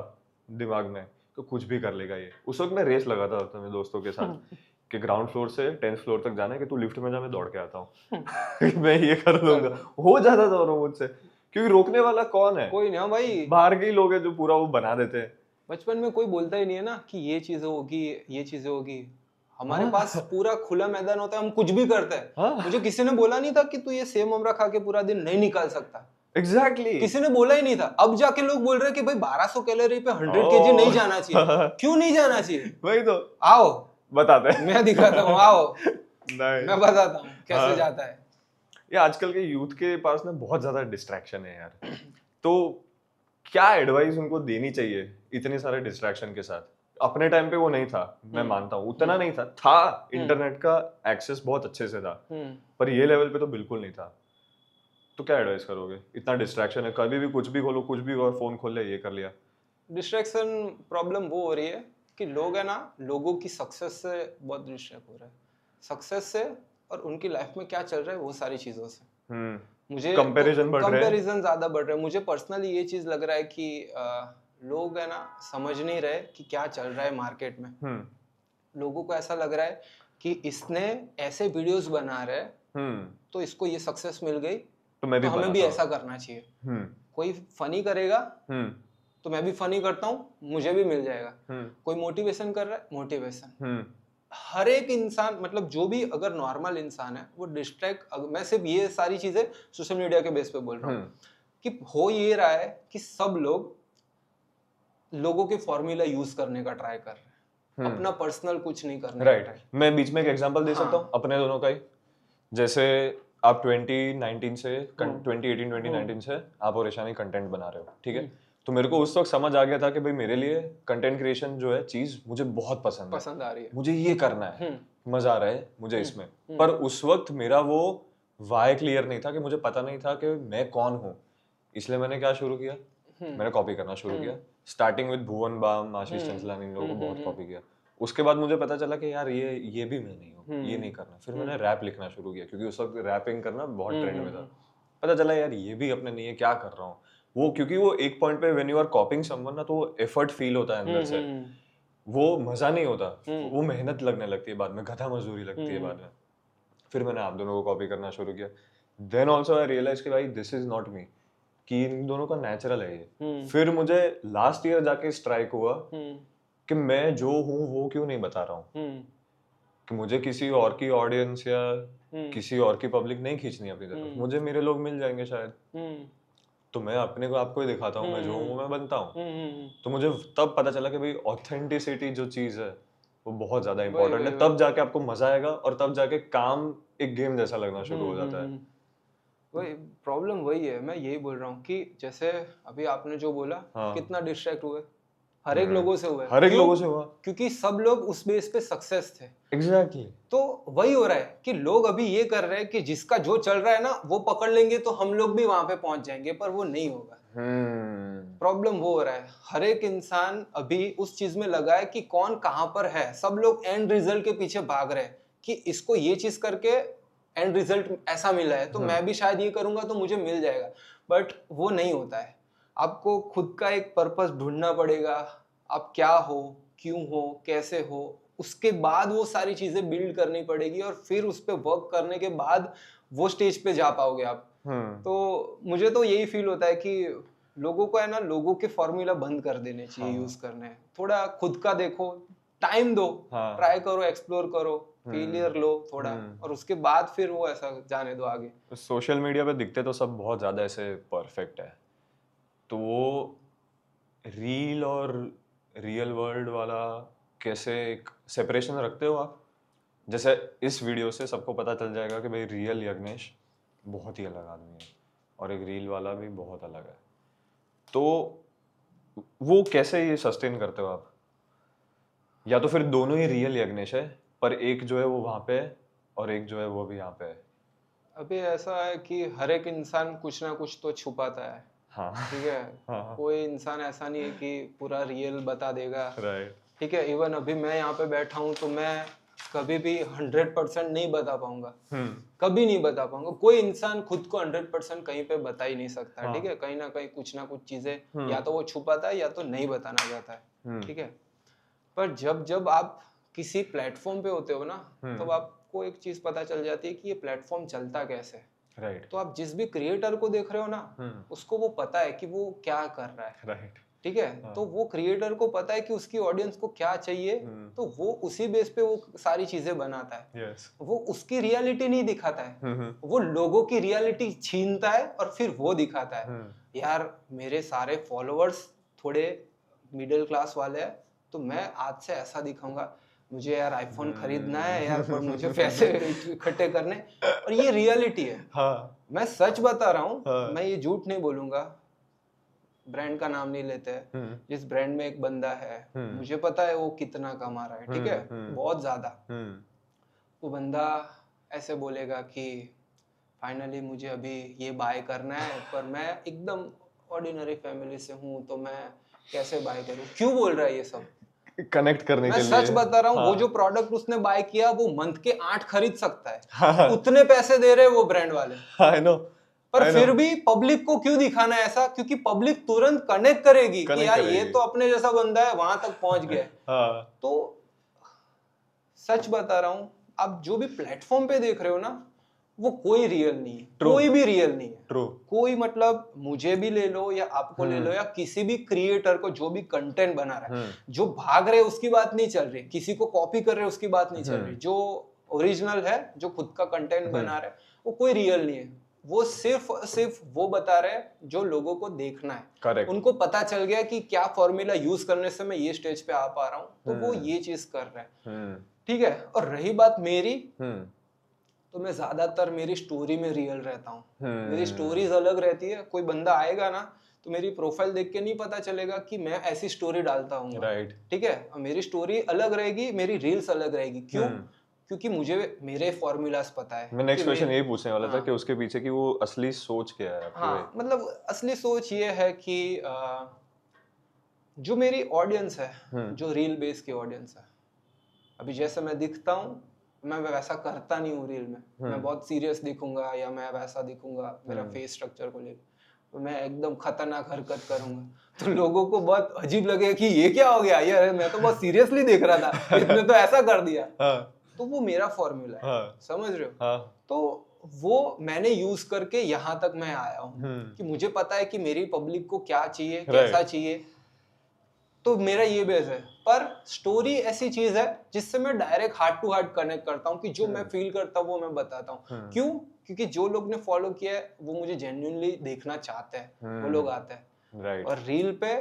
दिमाग में, तो कुछ भी कर लेगा ये। उस वक्त मैं रेस लगाता था अपने दोस्तों के साथ कि ग्राउंड फ्लोर से 10th फ्लोर तक जाना है, कि तू लिफ्ट में जा, मैं दौड़ के आता हूँ। मैं ये कर लूंगा, हो जाता था और मुझसे, क्योंकि रोकने वाला कौन है? कोई नहीं। हाँ भाई, बाहर के ही लोग हैं जो पूरा वो बना देते हैं। बचपन में कोई बोलता ही नहीं है ना कि ये चीजें होगी, ये चीजें होगी। हमारे हाँ। पास पूरा खुला मैदान होता है, हम कुछ भी करते हैं। हाँ। मुझे किसी ने बोला नहीं था कि तू ये सेव ममरा खा के पूरा दिन नहीं निकाल सकता। एग्जैक्टली। किसी ने बोला ही नहीं था। अब जाके लोग बोल रहे हैं कि भाई 1200 कैलोरी पे 100 केजी नहीं जाना चाहिए। क्यों नहीं जाना चाहिए? वही तो आओ बताते हैं। मैं दिखाता हूँ, आओ नहीं। मैं बताता हूँ कैसे हाँ। जाता है। ये आजकल के यूथ के पास ना बहुत ज्यादा डिस्ट्रैक्शन है यार। तो क्या एडवाइस उनको देनी चाहिए इतने सारे डिस्ट्रैक्शन के साथ? अपने टाइम पे वो नहीं था, मैं मानता हूँ, उतना नहीं था इंटरनेट का एक्सेस बहुत अच्छे से था, पर ये लेवल पे तो बिल्कुल नहीं था। तो क्या एडवाइस करोगे? इतना डिस्ट्रैक्शन है, कभी भी कुछ भी खोलो, कुछ भी और फोन खोल ले, ये कर लिया। डिस्ट्रैक्शन प्रॉब्लम वो हो रही है कि लोग है ना, लोगों की सक्सेस से बहुत डिस्ट्रैक्ट हो रहे हैं, सक्सेस से, और उनकी लाइफ में क्या चल रहा है वो सारी चीजों से। मुझे कंपैरिजन बढ़ रहे हैं। कंपैरिजन ज्यादा बढ़ रहा है। मुझे पर्सनली ये चीज लग रहा है कि लोग है ना समझ नहीं रहे कि क्या चल रहा है मार्केट में। लोगों को ऐसा लग रहा है कि इसने ऐसे वीडियोस बना रहे तो इसको ये सक्सेस मिल गई, तो मैं भी हमें भी बनाता ऐसा करना चाहिए। कोई फनी करेगा तो मैं भी फनी करता हूँ, मुझे भी मिल जाएगा। कोई मोटिवेशन कर रहा है, मोटिवेशन। हर एक इंसान, मतलब जो भी अगर नॉर्मल इंसान है वो डिस्ट्रैक्ट, मैं सिर्फ ये सारी चीजें सोशल मीडिया के बेस पे बोल रहा हूँ कि हो ये रहा है कि सब लोग लोगों के फॉर्मूला यूज करने का ट्राई कर रहे हैं, अपना पर्सनल कुछ नहीं करने का राइट। मैं बीच में एक एग्जांपल दे सकता हूँ अपने दोनों का ही। जैसे आप 2019 से 2018-2019 से आप और ईशानी कंटेंट बना रहे हो, ठीक है? तो मेरे को उस वक्त समझ आ गया था कि भाई मेरे लिए कंटेंट क्रिएशन जो है चीज मुझे बहुत पसंद आ रही है, मुझे ये करना है, मजा आ रहा है मुझे इसमें। पर उस वक्त मेरा वो वाई क्लियर नहीं था, कि मुझे पता नहीं था कि मैं कौन हूँ। इसलिए मैंने क्या शुरू किया, मैंने कॉपी करना शुरू किया। स्टार्टिंग विद भुवन बाम, आशीष चंचलानी, इन लोगों को बहुत कॉपी किया। उसके बाद मुझे पता चला कि यार ये भी मैं नहीं हूँ, ये नहीं करना। फिर मैंने रैप लिखना शुरू किया, क्योंकि उस वक्त रैपिंग करना बहुत ट्रेंड में था। पता चला यार ये भी अपने नहीं है, क्या कर रहा हूँ वो, क्योंकि वो एक पॉइंट पे when you are copying someone ना, तो वो एफर्ट फील होता है अंदर से, वो मजा नहीं होता, वो मेहनत लगने लगती है बाद में, गधा मजदूरी लगती है बाद में। फिर मैंने आप दोनों को कॉपी करना शुरू किया। देन ऑल्सो आई रियलाइज कि भाई दिस इज नॉट मी, कि इन दोनों का नेचुरल है ये। फिर मुझे लास्ट ईयर जाके स्ट्राइक हुआ कि मैं जो हूँ वो क्यों नहीं बता रहा हूँ, कि मुझे किसी और की ऑडियंस या किसी और की पब्लिक नहीं खींचनी अपनी तरफ, मुझे मेरे लोग मिल जाएंगे शायद। तो मैं अपने को आपको ही दिखाता हूँ, मैं जो हूँ मैं बनता हूँ। तो मुझे तब पता चला कि भाई ऑथेंटिसिटी जो चीज है वो बहुत ज्यादा इंपॉर्टेंट है। तब जाके आपको मजा आएगा, और तब जाके काम एक गेम जैसा लगना शुरू हो जाता है। वही प्रॉब्लम वही है, मैं यही बोल रहा हूँ कि जैसे अभी आपने जो बोला, कितना डिस्ट्रैक्ट हुए, हर एक लोगों से हुए। हर एक लोगों से हुआ, क्योंकि सब लोग उस बेस पे सक्सेस थे। एग्जैक्टली। तो वही हो रहा है कि लोग अभी ये कर रहे हैं कि जिसका जो चल रहा है ना वो पकड़ लेंगे तो हम लोग भी वहां पे पहुंच जाएंगे, पर वो नहीं होगा। प्रॉब्लम वो हो रहा है, हर एक इंसान अभी उस चीज में लगा है कि कौन कहां पर है। सब लोग एंड रिजल्ट के पीछे भाग रहे हैं कि इसको ये चीज करके एंड रिजल्ट ऐसा मिला है, तो मैं भी शायद ये करूंगा तो मुझे मिल जाएगा। बट वो नहीं होता है। आपको खुद का एक पर्पस ढूंढना पड़ेगा, आप क्या हो, क्यों हो, कैसे हो, उसके बाद वो सारी चीजें बिल्ड करनी पड़ेगी और फिर उस पे वर्क करने के बाद वो स्टेज पे जा पाओगे आप। तो मुझे तो यही फील होता है कि लोगों को है ना, लोगों के फॉर्मूला बंद कर देने चाहिए यूज करने। थोड़ा खुद का देखो, टाइम दो, ट्राई करो, एक्सप्लोर करो, फेलियर लो थोड़ा, और उसके बाद फिर वो ऐसा जाने दो आगे। सोशल मीडिया पे दिखते तो सब बहुत ज़्यादा ऐसे परफेक्ट है, तो वो रील और रियल वर्ल्ड वाला कैसे एक सेपरेशन रखते हो आप? जैसे इस वीडियो से सबको पता चल जाएगा कि भाई रियल यज्ञेश बहुत ही अलग आदमी है और एक रील वाला भी बहुत अलग है, तो वो कैसे ये सस्टेन करते हो आप? या तो फिर दोनों ही रियल यज्ञेश है पर एक जो है वो वहाँ पे है और एक जो है वो भी यहाँ पे है? अभी ऐसा है कि हर एक इंसान कुछ ना कुछ तो छुपाता है, हाँ ठीक है। हाँ कोई इंसान ऐसा नहीं है कि पूरा रियल बता देगा, राइट। ठीक है। इवन अभी मैं यहाँ पे बैठा हूँ तो मैं कभी भी 100% नहीं बता पाऊंगा, कभी नहीं बता पाऊंगा। कोई इंसान खुद को 100% कहीं पे बता ही नहीं सकता, ठीक है। कहीं ना कहीं कुछ ना कुछ चीजें या तो वो छुपाता है या तो नहीं बताना चाहता है, ठीक है। पर जब जब आप किसी प्लेटफॉर्म पे होते हो ना, तो आपको एक चीज पता चल जाती है कि ये प्लेटफॉर्म चलता कैसे है। राइट तो आप जिस भी क्रिएटर को देख रहे हो ना, उसको वो पता है कि वो क्या कर रहा है, राइट। ठीक है। तो वो क्रिएटर को पता है कि उसकी ऑडियंस को क्या चाहिए, तो वो उसी बेस पे वो सारी चीजें बनाता है। यस। वो उसकी रियलिटी नहीं दिखाता है, वो लोगों की रियलिटी छीनता है और फिर वो दिखाता है। यार मेरे सारे फॉलोअर्स थोड़े मिडिल क्लास वाले हैं, तो मैं आज से ऐसा दिखाऊंगा, मुझे यार आईफोन खरीदना है यार, पर मुझे पैसे इकट्ठे करने, और ये रियलिटी है। हाँ मैं सच बता रहा हूँ, मैं ये झूठ नहीं बोलूंगा। ब्रांड का नाम नहीं लेते हैं, जिस ब्रांड में एक बंदा है, मुझे पता है वो कितना कमा रहा है, ठीक है, बहुत ज्यादा। वो बंदा ऐसे बोलेगा कि फाइनली मुझे अभी ये बाय करना है, पर मैं एकदम ऑर्डिनरी फैमिली से हूँ, तो मैं कैसे बाय करूँ? क्यों बोल रहा है ये सब? कनेक्ट करने मैं के सच लिए। बता रहा हूँ, वो जो प्रोडक्ट उसने बाय किया वो मंथ के 8 खरीद सकता है, उतने पैसे दे रहे हैं वो ब्रांड वाले। I know. पर फिर भी पब्लिक को क्यों दिखाना है ऐसा? क्योंकि पब्लिक तुरंत कनेक्ट करेगी कि यार ये तो अपने जैसा बंदा है, वहां तक पहुंच गया है। तो सच बता रहा हूँ, आप जो भी प्लेटफॉर्म पे देख रहे हो ना, वो कोई रियल नहीं है, कोई भी रियल नहीं है। ट्रू। कोई मतलब मुझे भी ले लो या आपको ले लो या किसी भी क्रिएटर को जो भी कंटेंट बना रहा है, जो भाग रहे उसकी बात नहीं चल रही, किसी को कॉपी कर रहे उसकी बात नहीं चल रही। जो ओरिजिनल है, जो खुद का कंटेंट बना रहा है, वो कोई रियल नहीं है। वो सिर्फ वो बता रहे हैं जो लोगों को देखना है। करेक्ट। उनको पता चल गया कि क्या फॉर्मूला यूज करने से मैं ये स्टेज पे आ पा रहा हूँ, तो वो ये चीज कर रहे हैं, ठीक है। और रही बात मेरी, तो मैं ज्यादातर मेरी स्टोरी में रियल रहता हूँ। मेरी स्टोरीज अलग रहती है। कोई बंदा आएगा ना, तो मेरी प्रोफाइल देख के नहीं पता चलेगा कि मैं ऐसी स्टोरी डालता हूँ, राइट। ठीक है। और मेरी स्टोरी अलग रहेगी, मेरी रील्स अलग रहेगी। क्यों? क्योंकि मुझे मेरे फॉर्मूलाज पता है। मैं नेक्स्ट क्वेश्चन यही पूछने वाला था कि उसके पीछे की वो असली सोच क्या है आपकी? हाँ, मतलब असली सोच ये है कि जो मेरी ऑडियंस है, जो रील बेस की ऑडियंस है, अभी जैसे मैं दिखता हूँ, मैं वैसा करता नहीं हूँ रील में। मैं बहुत सीरियस दिखूंगा या मैं वैसा दिखूंगा मेरा फेस स्ट्रक्चर को लेकर, तो मैं एकदम खतरनाक हरकत करूंगा, तो लोगों को बहुत अजीब लगेगा कि ये क्या हो गया यार, मैं तो बहुत सीरियसली देख रहा था, इसने तो ऐसा कर दिया। तो वो मेरा फॉर्मूला है, समझ रहे हो? तो वो मैंने यूज करके यहाँ तक मैं आया हूँ कि मुझे पता है कि मेरी पब्लिक को क्या चाहिए, कैसा चाहिए। तो मेरा ये बेस है। पर स्टोरी ऐसी चीज है जिससे मैं direct heart to heart connect करता हूँ कि जो मैं फील करता हूँ वो मैं बताता हूँ। क्यों? क्योंकि जो लोग ने फॉलो किया है वो मुझे जेन्युइनली देखना चाहते हैं, वो लोग आते हैं। राइट। और रील पे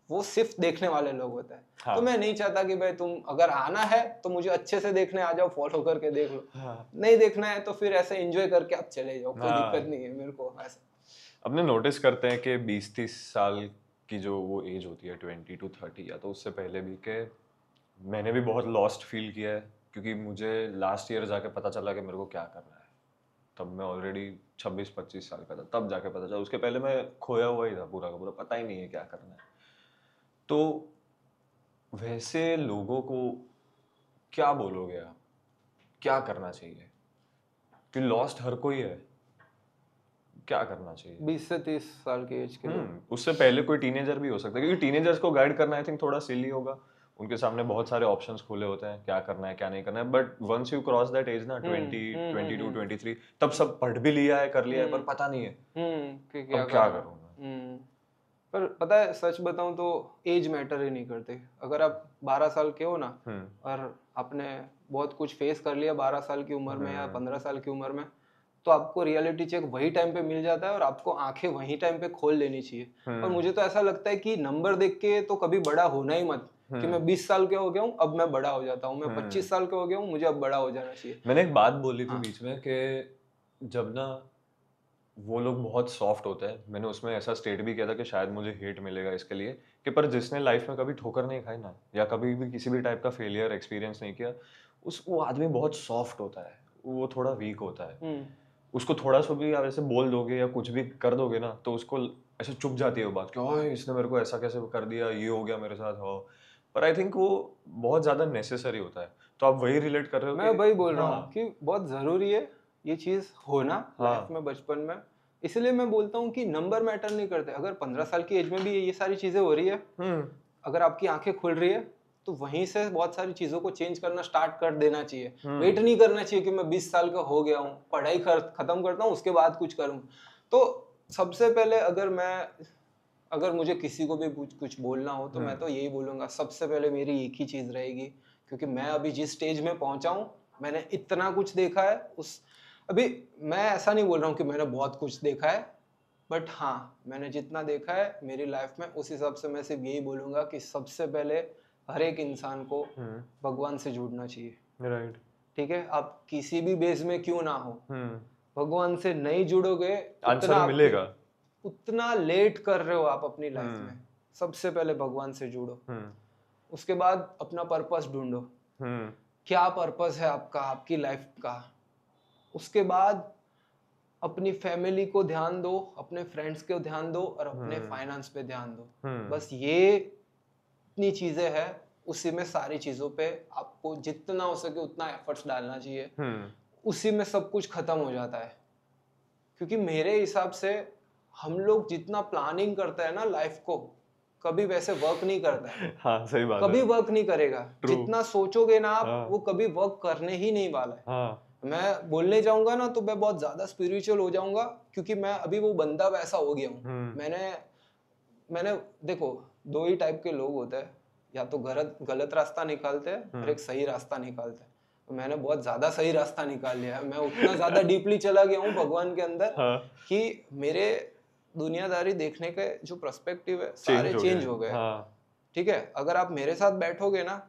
वो सिर्फ देखने वाले लोग होते हैं। तो मैं नहीं चाहता कि भाई तुम अगर आना है तो मुझे अच्छे से देखने आ जाओ, फॉलो करके देख लो। नहीं देखना है तो फिर ऐसे एंजॉय करके आप चले जाओ, कोई दिक्कत नहीं है मेरे को। ऐसा अपने नोटिस करते हैं कि 20-30 साल की जो वो एज होती है 20 to 30 या तो उससे पहले भी, के मैंने भी बहुत लॉस्ट फील किया है, क्योंकि मुझे लास्ट ईयर जाके पता चला कि मेरे को क्या करना है। तब मैं ऑलरेडी 26-25 साल का था, तब जाके पता चला। उसके पहले मैं खोया हुआ ही था, पूरा का पूरा पता ही नहीं है क्या करना है। तो वैसे लोगों को क्या बोलोगे आप, क्या करना चाहिए? कि लॉस्ट हर कोई है, क्या करना चाहिए? 20 से 30 साल की एज के लोग। उससे पहले कोई टीनेजर भी हो सकता है, क्योंकि टीनेजर्स को गाइड करना आई थिंक थोड़ा सिली होगा। उनके सामने बहुत सारे ऑप्शंस खुले होते हैं, क्या करना है क्या नहीं करना है, but once you cross that age ना 20, 22, 23, तब सब पढ़ भी लिया है, कर लिया है, पर पता नहीं है कि क्या अब क्या करना है। करूँगा। पर पता है सच बताऊं तो एज मैटर ही नहीं करती। अगर आप 12 साल के हो ना और आपने बहुत कुछ फेस कर लिया 12 साल की उम्र में या 15 साल की उम्र में, तो आपको रियलिटी चेक वही टाइम पे मिल जाता है और आपको आंखें वही टाइम पे खोल लेनी चाहिए। और मुझे तो ऐसा लगता है कि नंबर देख के तो कभी बड़ा होना ही मत, कि मैं 20 साल के हो गया हूँ अब मैं बड़ा हो जाता हूँ, मैं 25 साल के हो गया हूँ मुझे अब बड़ा हो जाना चाहिए। मैंने एक बात बोली थी बीच में कि जब ना वो लोग बहुत सॉफ्ट होते हैं, मैंने उसमें ऐसा स्टेट भी किया था कि शायद मुझे हेट मिलेगा इसके लिए, कि पर जिसने लाइफ में कभी ठोकर नहीं खाई ना, या कभी भी किसी भी टाइप का फेलियर एक्सपीरियंस नहीं किया, उस वो आदमी बहुत सॉफ्ट होता है, वो थोड़ा वीक होता है। उसको थोड़ा सा भी आप ऐसे बोल दोगे या कुछ भी कर दोगे ना, तो उसको ऐसे चुप जाती है वो बात कि ओए इसने मेरे को ऐसा कैसे कर दिया, ये हो गया मेरे साथ हो। पर आई थिंक वो बहुत ज्यादा नेसेसरी होता है। तो आप वही रिलेट कर रहे हो मैं कि वही बोल रहा हूँ हाँ कि बहुत जरूरी है ये चीज होना लाइफ में बचपन में। इसलिए मैं बोलता हूँ कि नंबर मैटर नहीं करते। अगर 15 साल की एज में भी ये सारी चीजें हो रही है, अगर आपकी आंखें खुल रही है, तो वहीं से बहुत सारी चीजों को चेंज करना स्टार्ट कर देना चाहिए। वेट नहीं करना चाहिए कि मैं 20 साल का हो गया हूँ, पढ़ाई खत्म करता हूँ उसके बाद कुछ करूँ। तो सबसे पहले अगर मुझे किसी को भी कुछ बोलना हो तो मैं तो यही बोलूंगा, सबसे पहले मेरी एक ही चीज रहेगी, क्योंकि मैं अभी जिस स्टेज में पहुंचा हूँ, मैंने इतना कुछ देखा है। अभी मैं ऐसा नहीं बोल रहा हूँ कि मैंने बहुत कुछ देखा है, बट हाँ मैंने जितना देखा है मेरी लाइफ में, उस हिसाब से मैं सिर्फ यही बोलूंगा कि सबसे पहले हर एक इंसान को भगवान से जुड़ना चाहिए। राइट। ठीक है, आप किसी भी बेस में क्यों ना हो, भगवान से नहीं जुड़ोगे आंसर मिलेगा। उतना लेट कर रहे हो आप अपनी लाइफ में। सबसे पहले भगवान से जुड़ो, उसके बाद अपना पर्पस ढूंढो, क्या पर्पस है आपका, आपकी लाइफ का। उसके बाद अपनी फैमिली को ध्यान दो, अपने फ्रेंड्स को ध्यान दो और अपने फाइनेंस पे ध्यान दो। बस ये इतनी चीजें हैं, उसी में सारी चीजों पे आपको जितना हो सके उतना एफर्ट्स डालना चाहिए। उसी में सब कुछ खत्म हो जाता है। क्योंकि मेरे हिसाब से हम लोग जितना प्लानिंग करते हैं ना लाइफ को, कभी वैसे वर्क नहीं करता है। हाँ सही बात कभी है। वर्क नहीं करेगा। जितना सोचोगे ना आप, हाँ। वो कभी वर्क करने ही नहीं वाला है। हाँ। मैं बोलने जाऊंगा ना तो मैं बहुत ज्यादा स्पिरिचुअल हो जाऊंगा, क्योंकि मैं अभी वो बंदा वैसा हो गया हूँ। मैंने देखो, दो ही टाइप के लोग होते हैं, या तो गलत रास्ता निकालते हैं और एक सही रास्ता निकालते हैं। तो मैंने बहुत ज्यादा सही रास्ता निकाल लिया है। मैं उतना ज्यादा डीपली चला गया हूँ भगवान के अंदर कि मेरे दुनियादारी देखने के जो पर्सपेक्टिव है सारे चेंज हो गए। ठीक है, अगर आप मेरे साथ बैठोगे ना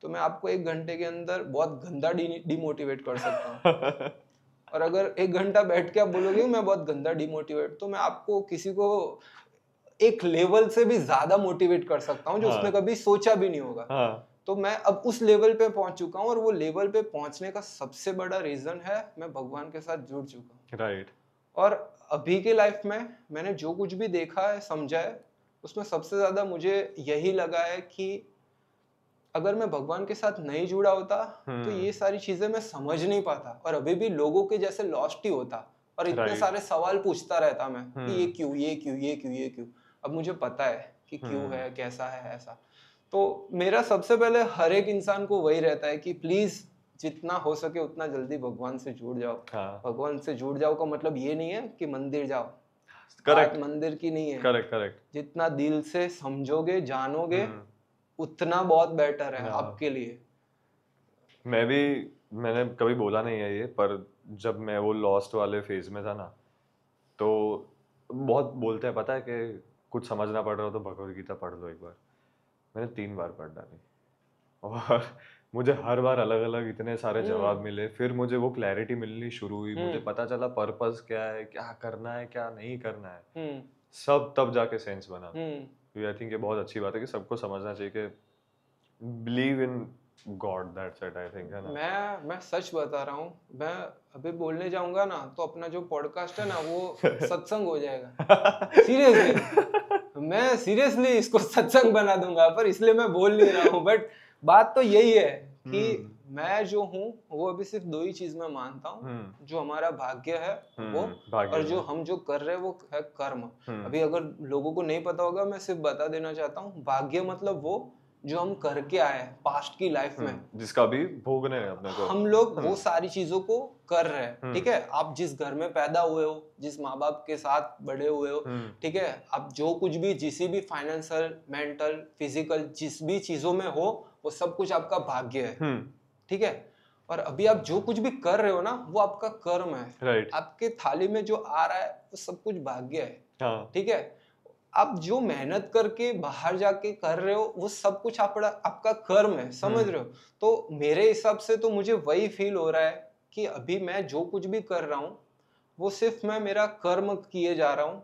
तो मैं आपको 1 घंटे के अंदर बहुत गंदा डिमोटिवेट कर सकता हूँ। और अगर 1 घंटा बैठ के आप बोलोगे मैं बहुत गंदा डिमोटिवेट, तो मैं आपको किसी को एक लेवल से भी ज्यादा मोटिवेट कर सकता हूँ जो उसने कभी सोचा भी नहीं होगा। तो मैं अब उस लेवल पे पहुंच चुका हूँ, और वो लेवल पे पहुंचने का सबसे बड़ा रीजन है मैं भगवान के साथ जुड़ चुका हूँ। राइट। और अभी के लाइफ में मैंने जो कुछ भी देखा है, समझा है, उसमें सबसे ज्यादा मुझे यही लगा है कि अगर मैं भगवान के साथ नहीं जुड़ा होता तो ये सारी चीजें मैं समझ नहीं पाता, और अभी भी लोगों के जैसे लॉस्ट ही होता और इतने सारे सवाल पूछता रहता मैं कि ये क्यों, ये क्यों, ये क्यों, ये क्यों। अब मुझे पता है कि क्यों है, कैसा है, ऐसा। तो मेरा सबसे पहले हर एक इंसान को वही रहता है कि प्लीज जितना हो सके उतना जल्दी भगवान से जुड़ जाओ। भगवान से जुड़ जाओ का मतलब ये नहीं है कि मंदिर जाओ, बात मंदिर की नहीं है। करेक्ट। जितना दिल से समझोगे, जानोगे, उतना बहुत बेटर है आपके लिए। मैंने कभी बोला नहीं है ये, पर जब मैं वो लॉस्ट वाले फेज में था ना, तो बहुत बोलते हैं पता है कि कुछ समझना पड़ रहा हो तो भगवद गीता पढ़ लो एक बार। मैंने 3 बार पढ़ डाली और मुझे हर बार अलग अलग इतने सारे जवाब मिले। फिर मुझे वो क्लैरिटी मिलनी शुरू हुई, मुझे पता चला पर्पस क्या है, क्या करना है, क्या नहीं करना है, सब तब जाके सेंस बना। तो आई थिंक ये बहुत अच्छी बात है कि सबको समझना चाहिए कि believe in God, that's it I think, है ना। मैं सच बता रहा हूँ, मैं अभी बोलने जाऊंगा ना तो अपना जो पॉडकास्ट है ना वो सत्संग हो जाएगा। सीरियसली, मैं सीरियसली इसको सत्संग बना दूंगा, पर इसलिए मैं बोल नहीं रहा हूँ। बट बात तो यही है कि मैं जो हूँ वो अभी सिर्फ 2 ही चीज में मानता हूँ, जो हमारा भाग्य है वो, और जो हम जो कर रहे हैं वो है कर्म। अभी अगर लोगों को नहीं पता होगा, मैं सिर्फ बता देना चाहता हूँ, भाग्य मतलब वो जो हम करके आए हैं पास्ट की लाइफ में, जिसका भी भोगने हैं अपने को। हम लोग वो सारी चीजों को कर रहे हैं। ठीक है, आप जिस घर में पैदा हुए हो, जिस माँ बाप के साथ बड़े हुए हो, ठीक है, आप जो कुछ भी जिस भी फाइनेंशियल, मेंटल, फिजिकल जिस भी चीजों में हो, वो सब कुछ आपका भाग्य है। ठीक है, और अभी आप जो कुछ भी कर रहे हो ना, वो आपका कर्म है। राइट। आपके थाली में जो आ रहा है वो सब कुछ भाग्य है। हाँ। ठीक है, आप जो मेहनत करके बाहर जाके कर रहे हो वो सब कुछ आपका कर्म है, समझ रहे हो? तो मेरे हिसाब से तो मुझे वही फील हो रहा है कि अभी मैं जो कुछ भी कर रहा हूँ वो सिर्फ मैं मेरा कर्म किए जा रहा हूँ।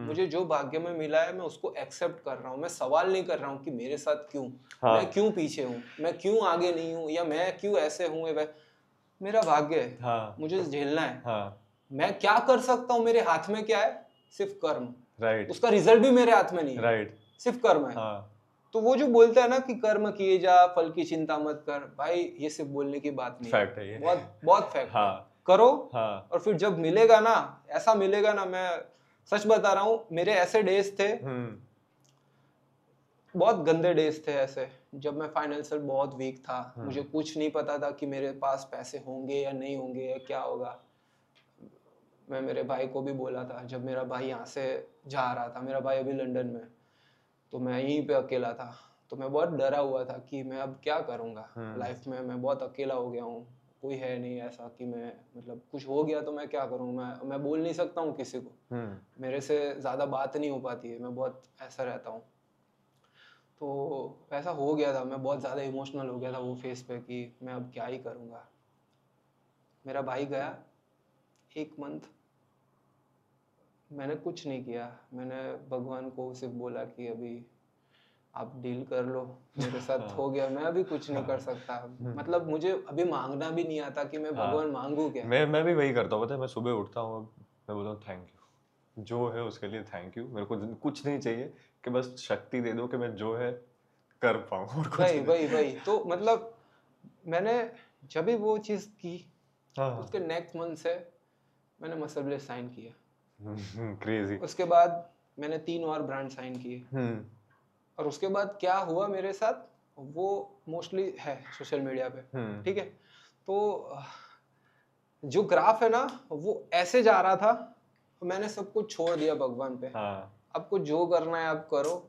मुझे जो भाग्य में मिला है मैं उसको एक्सेप्ट कर रहा हूँ। मैं सवाल नहीं कर रहा हूँ कि मेरे साथ क्यों, मैं क्यों पीछे हूँ, मैं क्यों आगे नहीं हूँ, या मैं क्यों ऐसे हूँ। मेरा भाग्य है, मुझे झेलना है। मैं क्या कर सकता हूँ, मेरे हाथ में क्या है? सिर्फ कर्म। राइट। उसका रिजल्ट भी मेरे हाथ में नहीं है। राइट। सिर्फ कर्म है। तो वो जो बोलता है ना कि कर्म किए जा, फल की चिंता मत कर, भाई ये सिर्फ बोलने की बात नहीं फैक्ट है ये। बहुत बहुत फैक्ट है। करो, और फिर जब मिलेगा ना, ऐसा मिलेगा ना, मैं सच बता रहा हूँ, मेरे ऐसे डेज थे, बहुत गंदे डेज थे ऐसे, जब मैं फाइनेंशियल बहुत वीक था, मुझे कुछ नहीं पता था कि मेरे पास पैसे होंगे या नहीं होंगे या क्या होगा। मैं मेरे भाई को भी बोला था, जब मेरा भाई यहाँ से जा रहा था, मेरा भाई अभी लंदन में, तो मैं यहीं पे अकेला था, तो मैं बहुत डरा हुआ था कि मैं अब क्या करूँगा लाइफ में। मैं बहुत अकेला हो गया हूँ, कोई है नहीं ऐसा कि मैं, मतलब कुछ हो गया तो मैं क्या करूँ, मैं बोल नहीं सकता हूँ किसी को, मेरे से ज़्यादा बात नहीं हो पाती है, मैं बहुत ऐसा रहता हूँ। तो ऐसा हो गया था, मैं बहुत ज़्यादा इमोशनल हो गया था वो फेस पे कि मैं अब क्या ही करूँगा। मेरा भाई गया 1 मंथ, मैंने कुछ नहीं किया। मैंने भगवान को सिर्फ बोला कि अभी आप डील कर लो, मेरे साथ हो गया, मैं अभी कुछ नहीं कर सकता। मतलब मुझे अभी मांगना भी नहीं आता कि मैं भगवान मांगू क्या। मैं भी वही करता हूँ, पता है, मैं सुबह उठता हूँ, मैं बोलता हूँ थैंक यू, जो है उसके लिए थैंक यू, मेरे को कुछ नहीं चाहिए, कि बस शक्ति दे दो कि मैं जो है कर पाऊँ और कुछ वही नहीं। वही वही तो मतलब मैंने जब भी वो चीज़ की, उसके नेक्स्ट मंथ से मैंने मसल ब्लेस साइन किया। क्रेजी। उसके बाद मैंने 3 और ब्रांड साइन किए, और उसके बाद क्या हुआ मेरे साथ वो मोस्टली है सोशल मीडिया पे। ठीक है, तो जो ग्राफ है ना वो ऐसे जा रहा था, मैंने सब कुछ छोड़ दिया भगवान पे। आपको जो करना है आप करो,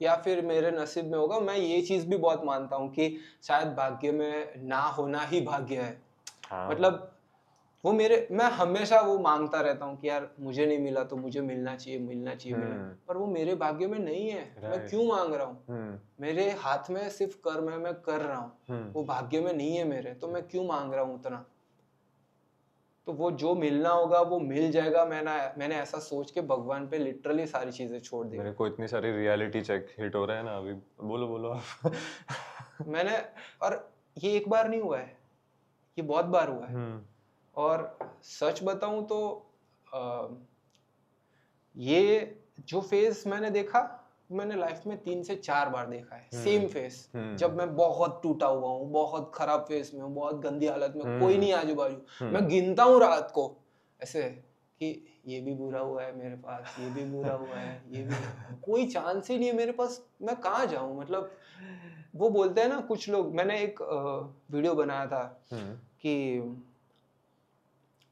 या फिर मेरे नसीब में होगा। मैं ये चीज़ भी बहुत मानता हूँ कि शायद भाग्य में ना होना ही भाग्य है। मतलब वो मैं हमेशा वो मांगता रहता हूँ कि यार मुझे नहीं मिला तो मुझे मिलना चाहिए, मिलना चाहिए, मिलना, पर वो मेरे भाग्य में नहीं है। मैं क्यों मांग रहा हूँ? मेरे हाथ में सिर्फ कर्म है, मैं कर रहा हूँ, वो भाग्य में नहीं है मेरे, तो मैं क्यों मांग रहा हूँ उतना? तो वो जो मिलना होगा वो मिल जाएगा। मैंने ऐसा सोच के भगवान पे लिटरली सारी चीजें छोड़ दी। मेरे को इतनी सारी रियलिटी चेक हिट हो रहे हैं ना अभी, बोलो बोलो आप। मैंने, और ये एक बार नहीं हुआ है, ये बहुत बार हुआ है। और सच बताऊं तो ये जो फेज मैंने देखा, मैंने लाइफ में 3 से 4 बार देखा है सेम फेस। जब मैं बहुत टूटा हुआ हूँ, बहुत खराब फेस में हूँ, बहुत गंदी हालत में, कोई नहीं आजू बाजू, मैं गिनता हूँ रात को ऐसे कि ये भी बुरा हुआ है मेरे पास, ये भी बुरा हुआ है, ये भी कोई चांस ही नहीं है मेरे पास, मैं कहाँ जाऊँ? मतलब वो बोलते हैं ना कुछ लोग, मैंने एक वीडियो बनाया था कि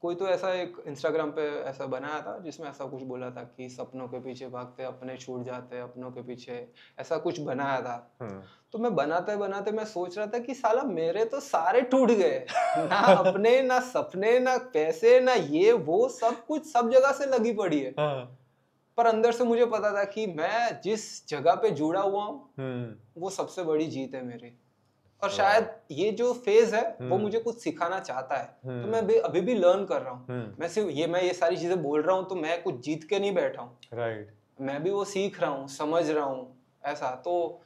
कोई तो ऐसा एक इंस्टाग्राम पे ऐसा बनाया था जिसमें ऐसा कुछ बोला था कि सपनों के पीछे भागते अपने छूट जाते, अपनों के पीछे, ऐसा कुछ बनाया था। तो मैं बनाते बनाते मैं सोच रहा था कि साला मेरे तो सारे टूट गए, ना अपने, ना सपने, ना पैसे, ना ये वो, सब कुछ सब जगह से लगी पड़ी है। पर अंदर से मुझे पता था कि मैं जिस जगह पे जुड़ा हुआ हूँ वो सबसे बड़ी जीत है मेरी। और शायद ये जो फेज है वो मुझे कुछ सिखाना चाहता है, तो मैं अभी भी लर्न कर रहा हूँ। मैं ये सारी चीजें बोल रहा हूँ तो मैं कुछ जीत के नहीं बैठा हूँ, राइट। मैं भी वो सीख रहा हूँ, समझ रहा हूँ ऐसा। तो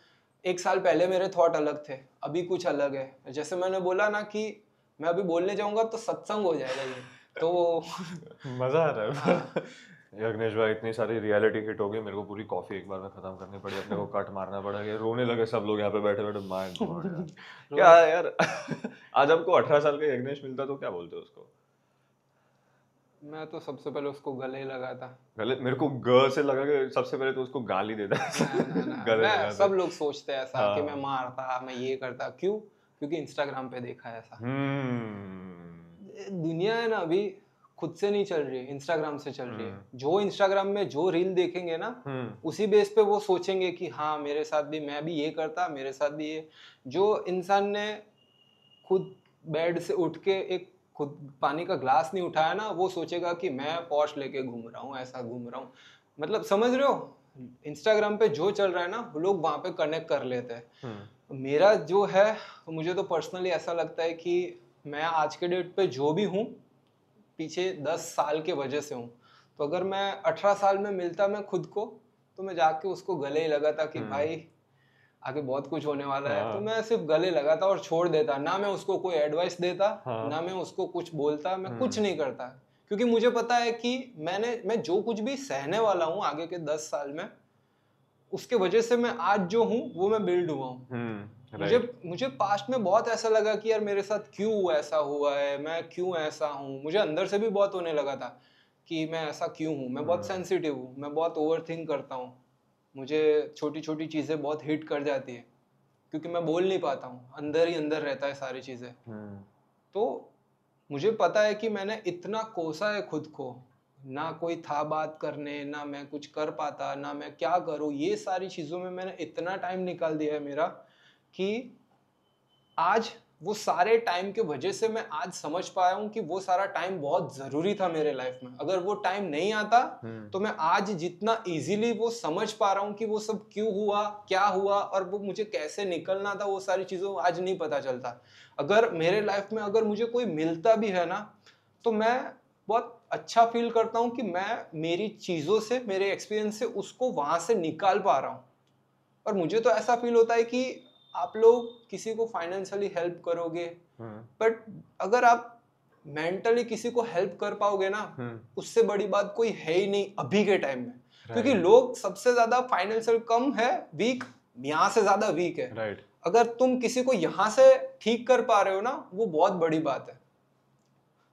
1 साल पहले मेरे थॉट अलग थे, अभी कुछ अलग है। जैसे मैंने बोला ना कि मैं अभी बोलने जाऊंगा तो सत्संग हो जाएगा ये, तो मजा आ रहा है। यज्ञेश भाई, इतनी सारी रियलिटी हिट हो गई, मेरे को पूरी कॉफी एक बार में खत्म करनी पड़ी, अपने को कट मारना पड़ा, कि रोने लगे सब लोग यहाँ पे बैठे बैठे। माइंड यार क्या यार। आज हमको 18 साल का यज्ञेश मिलता तो क्या बोलते उसको? मैं तो सबसे पहले उसको गले ही लगाता। गले मेरे को ग से लगा कि सबसे पहले तो उसको गाल ही देता ना ना, गले मैं लगाते। सब लोग सोचते हैं ऐसा कि मैं हाँ। मारता, मैं ये करता, क्यों? क्योंकि इंस्टाग्राम पे देखा है ऐसा। हम्म। ये दुनिया है ना अभी खुद से नहीं चल रही है, इंस्टाग्राम से चल रही है। हम्म। जो इंस्टाग्राम में जो रील देखेंगे ना, हम्म। उसी बेस पे वो सोचेंगे कि हाँ मेरे साथ भी, मैं भी ये करता, मेरे साथ भी ये। जो इंसान ने खुद बेड से उठ के एक खुद पानी का ग्लास नहीं उठाया ना, वो सोचेगा कि मैं पॉश लेके घूम रहा हूँ, ऐसा घूम रहा हूँ। मतलब समझ रहे हो, इंस्टाग्राम पे जो चल रहा है ना, लोग वहां पे कनेक्ट कर लेते हैं। हम्म। मेरा जो है, मुझे तो पर्सनली ऐसा लगता है कि मैं आज के डेट पे जो भी हूँ, पीछे 10 साल के वजह से हूँ। तो अगर मैं 18 साल में मिलता मैं खुद को, तो मैं जाके उसको गले ही लगाता कि हम्म। भाई आगे बहुत कुछ होने वाला है। तो हाँ। मैं सिर्फ गले लगाता और छोड़ देता, ना मैं उसको कोई एडवाइस देता, हाँ। ना मैं उसको कुछ बोलता, मैं कुछ हम्म। नहीं करता। क्योंकि मुझे पता है कि मैं जो कुछ भी सहने वाला हूँ आगे के 10 साल में, उसके वजह से मैं आज जो हूँ वो मैं बिल्ड हुआ हूँ। मुझे राइट। मुझे पास्ट में बहुत ऐसा लगा कि यार मेरे साथ क्यों ऐसा हुआ है, मैं क्यों ऐसा हूँ। मुझे अंदर से भी बहुत होने लगा था कि मैं ऐसा क्यों हूँ। मैं बहुत सेंसिटिव हूँ, मैं बहुत ओवर थिंक करता हूँ, मुझे छोटी छोटी चीज़ें बहुत हिट कर जाती है, क्योंकि मैं बोल नहीं पाता हूँ, अंदर ही अंदर रहता है सारी चीज़ें। हम्म। तो मुझे पता है कि मैंने इतना कोसा है खुद को, ना कोई था बात करने, ना मैं कुछ कर पाता, ना मैं क्या करूँ। ये सारी चीज़ों में मैंने इतना टाइम निकाल दिया है मेरा कि आज वो सारे टाइम के वजह से मैं आज समझ पाया हूँ कि वो सारा टाइम बहुत ज़रूरी था मेरे लाइफ में। अगर वो टाइम नहीं आता, तो मैं आज जितना इजीली वो समझ पा रहा हूँ कि वो सब क्यों हुआ, क्या हुआ और वो मुझे कैसे निकलना था, वो सारी चीज़ों आज नहीं पता चलता। अगर मेरे लाइफ में अगर मुझे कोई मिलता भी है ना, तो मैं बहुत अच्छा फील करता हूँ कि मैं मेरी चीज़ों से, मेरे एक्सपीरियंस से उसको वहाँ से निकाल पा रहा हूँ। और मुझे तो ऐसा फील होता है कि आप लोग किसी को फाइनेंशियली हेल्प करोगे, बट अगर आप मेंटली किसी को हेल्प कर पाओगे ना, उससे बड़ी बात कोई है ही नहीं अभी के टाइम में। क्योंकि राइट। लोग सबसे ज्यादा फाइनेंशियल कम है, वीक, यहाँ से ज्यादा वीक है। राइट। अगर तुम किसी को यहाँ से ठीक कर पा रहे हो ना, वो बहुत बड़ी बात है।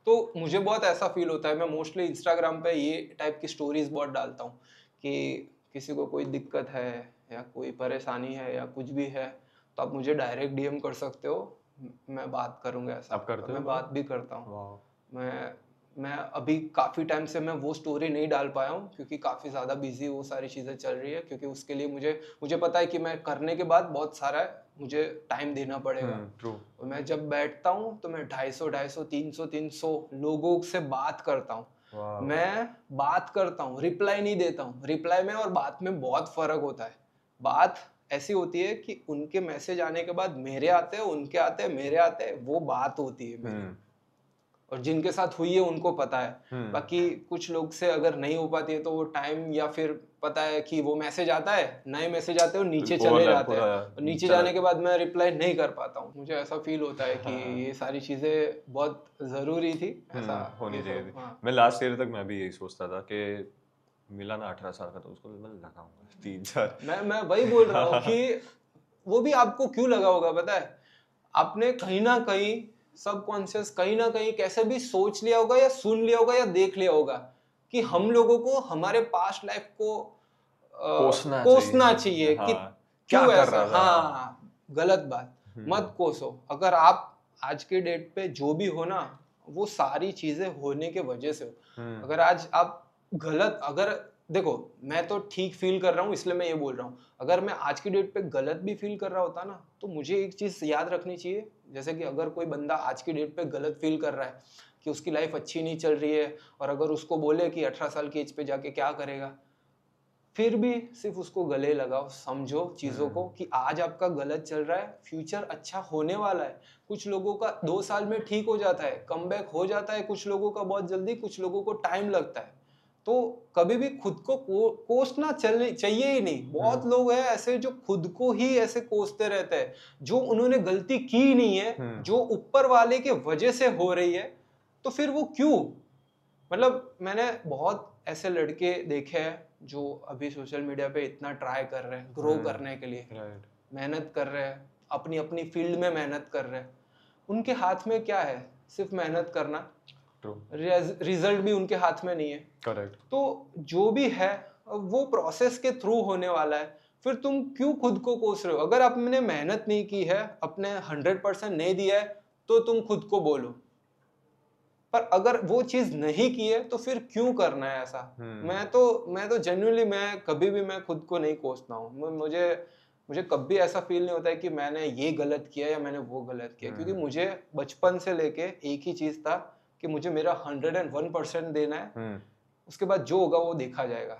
तो मुझे बहुत ऐसा फील होता है, मैं मोस्टली इंस्टाग्राम पे ये टाइप की स्टोरीज बहुत डालता हूँ कि किसी को कोई दिक्कत है या कोई परेशानी है या कुछ भी है, तो आप मुझे डायरेक्ट डीएम कर सकते हो, मैं बात करूँगा ऐसा। आप और करते हो मैं बात भी करता हूँ। वाह। मैं अभी काफ़ी टाइम से मैं वो स्टोरी नहीं डाल पाया हूँ, क्योंकि काफ़ी ज़्यादा बिजी वो सारी चीज़ें चल रही है। क्योंकि उसके लिए मुझे मुझे पता है कि मैं करने के बाद बहुत सारा मुझे टाइम देना पड़ेगा। ट्रू। और मैं जब बैठता हूँ तो मैं 250 300 लोगों से बात करता हूँ। वाह। मैं बात करता हूँ, रिप्लाई नहीं देता हूँ। रिप्लाई में और बात में बहुत फर्क होता है। बात ऐसी होती है कि उनके मैसेज आने के बाद मेरे आते हैं, उनके आते हैं, मेरे आते हैं, वो बात होती है मेरी। और जिनके साथ हुई है उनको पता है। बाकी कुछ लोग से अगर नहीं हो पाती है तो वो टाइम, या फिर पता है कि वो मैसेज आता है, नए मैसेज आते हैं और नीचे चले ओवरलैप जाते हैं, पूरा और नीचे चला। जाने के बाद मैं रिप्लाई नहीं कर पाता हूँ। मुझे ऐसा फील होता है कि हाँ। ये सारी चीजें बहुत जरूरी थी, ऐसा होनी ये चाहिए सब। थी। हाँ, मैं लास्ट ईयर तक मैं भी यही सोचता था कि मिला ना 18 साल का, तो उसको मैं लगाऊंगा 3 4। मैं वही बोल रहा हूँ कि वो भी आपको क्यों लगा होगा पता है, आपने कहीं ना कहीं सबकॉन्शियस कहीं ना कहीं कैसे भी सोच लिया होगा या सुन लिया होगा या देख लिया होगा कि हम लोगों को हमारे पास्ट लाइफ को कोसना कोसना चाहिए। चाहिए कि हाँ। क्या क्यों कर ऐसा। रहा था। हाँ, गलत बात, मत कोसो। अगर आप आज के डेट पे जो भी हो ना, वो सारी चीजें होने के वजह से हो। अगर आज आप गलत, अगर देखो, मैं तो ठीक फील कर रहा हूँ इसलिए मैं ये बोल रहा हूँ। अगर मैं आज की डेट पे गलत भी फील कर रहा होता ना, तो मुझे एक चीज याद रखनी चाहिए, जैसे कि अगर कोई बंदा आज की डेट पे गलत फील कर रहा है कि उसकी लाइफ अच्छी नहीं चल रही है, और अगर उसको बोले कि 18 साल की एज पे जाके क्या करेगा, फिर भी सिर्फ उसको गले लगाओ, समझो चीजों को कि आज आपका गलत चल रहा है, फ्यूचर अच्छा होने वाला है। कुछ लोगों का 2 साल में ठीक हो जाता है, कमबैक हो जाता है, कुछ लोगों का बहुत जल्दी, कुछ लोगों को टाइम लगता है। तो कभी भी खुद को कोसना चाहिए ही नहीं। बहुत लोग हैं ऐसे जो खुद को ही ऐसे कोसते रहते हैं, जो उन्होंने गलती की नहीं है, जो ऊपर वाले के वजह से हो रही है। तो फिर वो क्यों, मतलब मैंने बहुत ऐसे लड़के देखे हैं जो अभी सोशल मीडिया पे इतना ट्राई कर रहे हैं ग्रो करने के लिए, राइट। मेहनत कर रहे हैं, अपनी अपनी फील्ड में मेहनत कर रहे हैं। उनके हाथ में क्या है, सिर्फ मेहनत करना, ट्रू, रिजल्ट भी उनके हाथ में नहीं है। करेक्ट। तो जो भी है वो प्रोसेस के थ्रू होने वाला है, फिर तुम क्यों खुद को कोस रहे हो? अगर आपने मेहनत नहीं की है, अपने 100% नहीं दिया है, तो तुम खुद को बोलो। पर अगर वो चीज नहीं की है तो फिर क्यों करना है ऐसा? मैं तो जेन्युइनली मैं कभी भी मैं खुद को नहीं कोसता हूँ। मुझे मुझे कभी ऐसा फील नहीं होता है कि मैंने ये गलत किया या मैंने वो गलत किया, क्योंकि मुझे बचपन से लेके एक ही चीज था कि मुझे मेरा 101% देना है। उसके बाद जो होगा वो देखा जाएगा।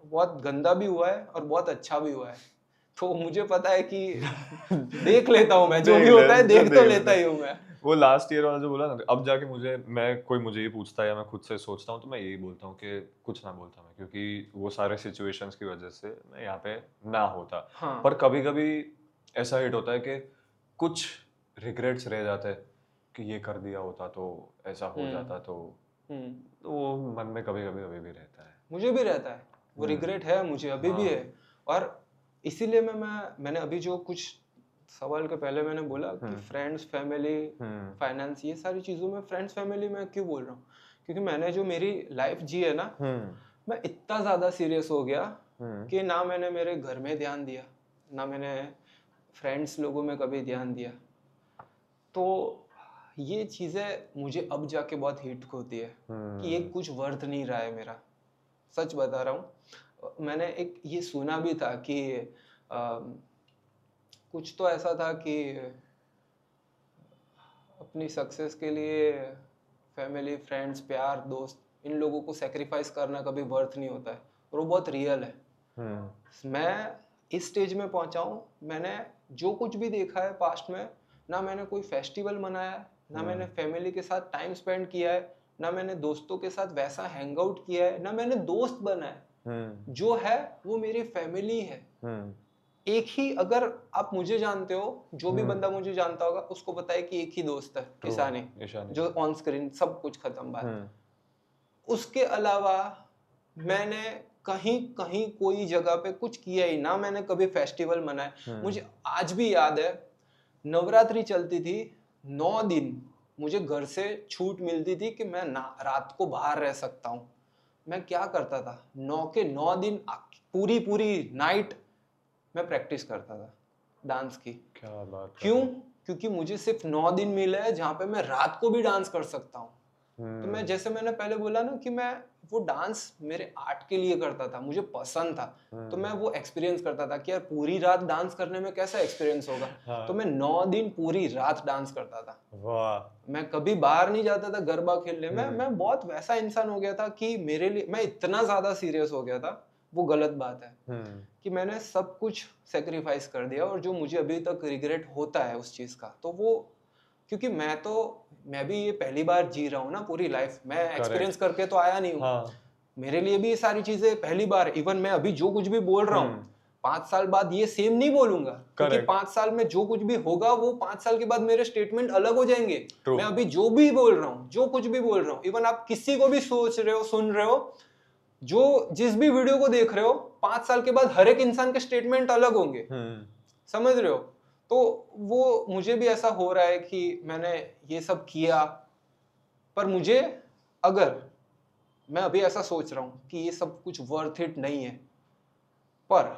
बहुत गंदा भी हुआ है और बहुत अच्छा भी हुआ है, तो मुझे पता है कि देख लेता हूँ मैं, जो भी होता है देख तो लेता ही हूँ मैं। वो लास्ट ईयर वाला जो बोला ना, अब जाके मुझे ये पूछता है या मैं खुद से सोचता हूँ तो मैं यही बोलता हूँ कि कुछ ना बोलता मैं, क्योंकि वो सारे सिचुएशंस की वजह से मैं यहाँ पे ना होता। हाँ। पर कभी कभी ऐसा हिट होता है कि कुछ रिग्रेट्स रह जाते हैं कि ये कर दिया होता तो ऐसा हो जाता, तो वो मन में कभी कभी अभी भी रहता है। मुझे भी रहता है, वो रिग्रेट है, मुझे अभी भी है। और इसीलिए मैंने अभी जो कुछ सवाल के पहले मैंने बोला कि फ्रेंड्स, फैमिली, फाइनेंस, ये सारी चीज़ों में फ्रेंड्स, फैमिली मैं क्यों बोल रहा हूँ? क्योंकि मैंने जो मेरी लाइफ जी है ना, मैं इतना ज़्यादा सीरियस हो गया कि ना मैंने मेरे घर में ध्यान दिया, ना मैंने फ्रेंड्स लोगों में कभी ध्यान दिया। तो ये चीज़ें मुझे अब जाके बहुत हिट होती है कि ये कुछ वर्थ नहीं रहा है मेरा। सच बता रहा हूँ। मैंने एक ये सुना भी था कि कुछ तो ऐसा था कि अपनी सक्सेस के लिए फैमिली, फ्रेंड्स, प्यार, दोस्त, इन लोगों को सेक्रीफाइस करना कभी वर्थ नहीं होता है, और वो बहुत रियल है। मैं इस स्टेज में पहुंचा हूँ, मैंने जो कुछ भी देखा है पास्ट में, ना मैंने कोई फेस्टिवल मनाया है, ना मैंने फैमिली के साथ टाइम स्पेंड किया है, ना मैंने दोस्तों के साथ वैसा हैंग आउट किया है, ना मैंने दोस्त बना है। जो है वो मेरी फैमिली है। एक ही, अगर आप मुझे जानते हो, जो भी बंदा मुझे जानता होगा उसको पता है कि एक ही दोस्त है, ईशानी, जो ऑन स्क्रीन सब कुछ खत्म बात। उसके अलावा मैंने कहीं कहीं कोई जगह पे कुछ किया ही ना, मैंने कभी फेस्टिवल मनाया। मुझे आज भी याद है, नवरात्रि चलती थी, 9 दिन मुझे घर से छूट मिलती थी कि मैं ना रात को बाहर रह सकता हूँ। मैं क्या करता था, 9 के 9 दिन पूरी पूरी नाइट मैं प्रैक्टिस करता था डांस की। क्या बात कर क्यों? रहे हो? क्योंकि मुझे सिर्फ 9 दिन मिले हैं जहाँ पे मैं रात को भी डांस कर सकता हूँ। तो मैं, जैसे मैंने पहले बोला ना कि मैं वो डांस मेरे आर्ट के लिए करता था, मुझे पसंद था, तो मैं वो एक्सपीरियंस करता था कि यार पूरी रात डांस करने में कैसा एक्सपीरियंस होगा। तो मैं 9 दिन पूरी रात डांस करता था। वाह। मैं कभी बाहर नहीं जाता था गरबा खेलने में। मैं बहुत वैसा इंसान हो गया था कि मेरे लिए मैं इतना ज्यादा सीरियस हो गया था, वो गलत बात है कि मैंने सब कुछ सेक्रीफाइस कर दिया। और जो मुझे अभी तक रिग्रेट होता है उस चीज का, तो वो, क्योंकि मैं भी ये पहली बार जी रहा हूँ ना पूरी लाइफ, मैं एक्सपीरियंस करके तो आया नहीं हूँ। मेरे लिए भी ये सारी चीजें पहली बार। इवन मैं अभी जो कुछ भी बोल रहा हूँ, 5 साल बाद ये सेम नहीं बोलूंगा, क्योंकि 5 साल में जो कुछ भी होगा वो 5 साल के बाद मेरे स्टेटमेंट अलग हो जाएंगे। मैं अभी जो भी बोल रहा हूँ, जो कुछ भी बोल रहा हूँ, इवन आप किसी को भी सोच रहे हो, सुन रहे हो, जो जिस भी वीडियो को देख रहे हो, 5 साल के बाद हर एक इंसान के स्टेटमेंट अलग होंगे। समझ रहे हो? तो वो मुझे भी ऐसा हो रहा है कि मैंने ये सब किया, पर मुझे, अगर मैं अभी ऐसा सोच रहा हूं कि ये सब कुछ वर्थ इट नहीं है, पर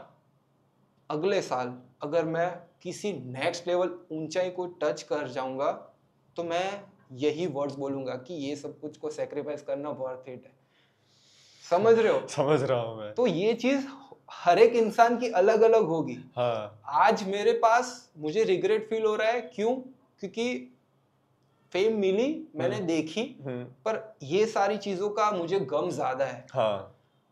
अगले साल अगर मैं किसी नेक्स्ट लेवल ऊंचाई को टच कर जाऊंगा, तो मैं यही वर्ड्स बोलूंगा कि ये सब कुछ को सेक्रीफाइस करना वर्थ इट है। समझ रहे हो? समझ रहा हूँ मैं। तो ये चीज हर एक इंसान की अलग अलग होगी। आज मेरे पास मुझे रिग्रेट फील हो रहा है, क्यों? क्योंकि फेम मिली, मैंने देखी, पर ये सारी चीजों का मुझे गम ज्यादा है।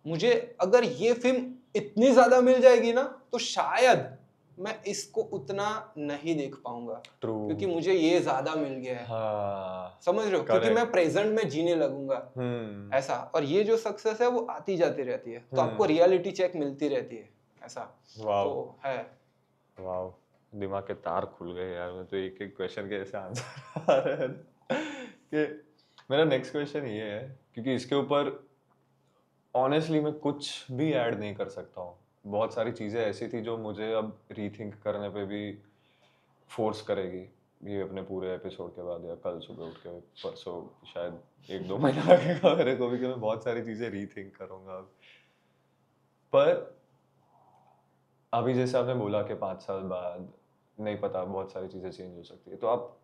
मुझे अगर ये फिल्म इतनी ज्यादा मिल जाएगी ना, तो शायद मैं इसको उतना नहीं देख पाऊंगा, क्योंकि मुझे ये ज्यादा मिल गया है। समझ रहे हो? क्योंकि मैं प्रेजेंट में जीने लगूंगा ऐसा। और ये जो सक्सेस है वो आती जाती रहती है, तो आपको रियलिटी चेक मिलती रहती है ऐसा। तो है। वाओ, दिमाग के तार खुल गए यार। मैं तो एक एक क्वेश्चन के ऐसे आंसर आ रहे हैं कि मेरा नेक्स्ट क्वेश्चन ये है, क्योंकि इसके ऊपर ऑनेस्टली मैं कुछ भी ऐड नहीं कर सकता हूँ। बहुत सारी चीज़ें ऐसी थी जो मुझे अब रीथिंक करने पे भी फोर्स करेगी ये अपने पूरे एपिसोड के बाद या कल सुबह उठ के परसों शायद 1-2 महीना लगेगा मेरे को भी कि मैं बहुत सारी चीज़ें रीथिंक करूँगा अब। पर अभी जैसे आपने बोला कि 5 साल बाद नहीं पता, बहुत सारी चीज़ें चेंज हो सकती है, तो आप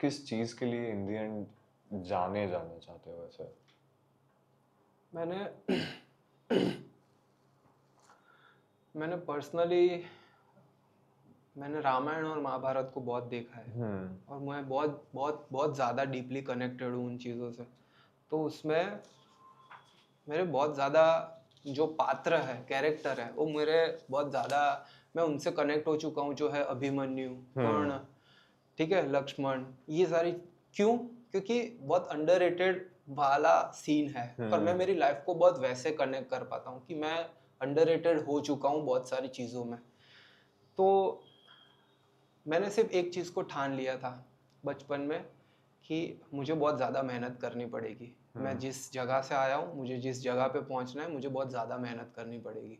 किस चीज़ के लिए इन द एंड जाना चाहते हो वैसे? मैंने मैंने पर्सनली मैंने रामायण और महाभारत को बहुत देखा है और मैं बहुत बहुत बहुत ज़्यादा डीपली कनेक्टेड हूँ उन चीज़ों से। तो उसमें मेरे बहुत ज़्यादा जो पात्र है, कैरेक्टर है, वो मेरे बहुत ज़्यादा, मैं उनसे कनेक्ट हो चुका हूँ, जो है अभिमन्यु, कर्ण, ठीक है, लक्ष्मण, ये सारी। क्यों? क्योंकि बहुत अंडररेटेड वाला सीन है, पर मैं मेरी लाइफ को बहुत वैसे कनेक्ट कर पाता हूँ कि मैं अंडररेटेड हो चुका हूँ बहुत सारी चीज़ों में। तो मैंने सिर्फ एक चीज़ को ठान लिया था बचपन में कि मुझे बहुत ज़्यादा मेहनत करनी पड़ेगी। मैं जिस जगह से आया हूँ, मुझे जिस जगह पे पहुँचना है, मुझे बहुत ज़्यादा मेहनत करनी पड़ेगी।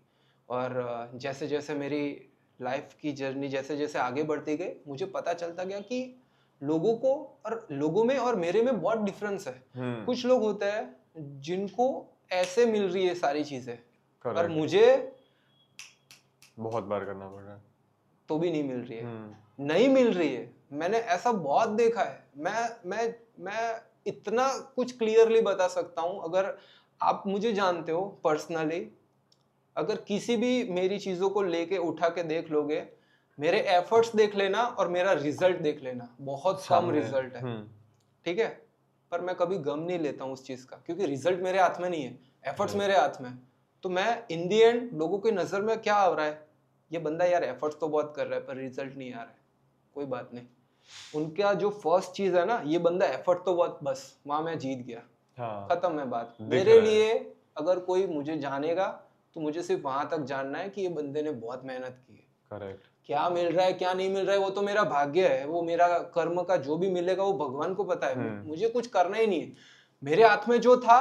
और जैसे जैसे मेरी लाइफ की जर्नी जैसे जैसे आगे बढ़ती गई, मुझे पता चलता गया कि लोगों में और मेरे में बहुत डिफरेंस है। कुछ लोग होते हैं जिनको ऐसे मिल रही है सारी चीज़ें, और मुझे बहुत बार करना पड़ रहा है तो भी नहीं मिल रही है, नहीं मिल रही है। मैंने ऐसा बहुत देखा है। मैं इतना कुछ क्लियरली बता सकता हूँ, अगर आप मुझे जानते हो पर्सनली, अगर किसी भी मेरी चीज़ों को लेके उठा के देख लोगे, मेरे एफर्ट्स देख लेना और मेरा रिजल्ट देख लेना, बहुत कम रिजल्ट है, ठीक है। पर मैं कभी गम नहीं लेता हूँ उस चीज़ का, क्योंकि रिजल्ट मेरे हाथ में नहीं है, एफर्ट्स मेरे हाथ में है। तो मैं इन दी एंड लोगों की नज़र में क्या आ रहा है, ये बंदा यार एफर्ट्स तो बहुत कर रहा है पर रिजल्ट नहीं आ रहा है, कोई बात नहीं। उनका जो फर्स्ट चीज़ है ना, ये बंदा एफर्ट तो बहुत, बस वहाँ मैं जीत गया, खत्म है बात। मेरे लिए अगर कोई मुझे जानेगा तो मुझे सिर्फ वहां तक जानना है कि ये बंदे ने बहुत मेहनत की है। करेक्ट। क्या मिल रहा है क्या नहीं मिल रहा है वो तो मेरा भाग्य है, वो मेरा कर्म का जो भी मिलेगा वो भगवान को पता है। मुझे कुछ करना ही नहीं है। मेरे हाथ में जो था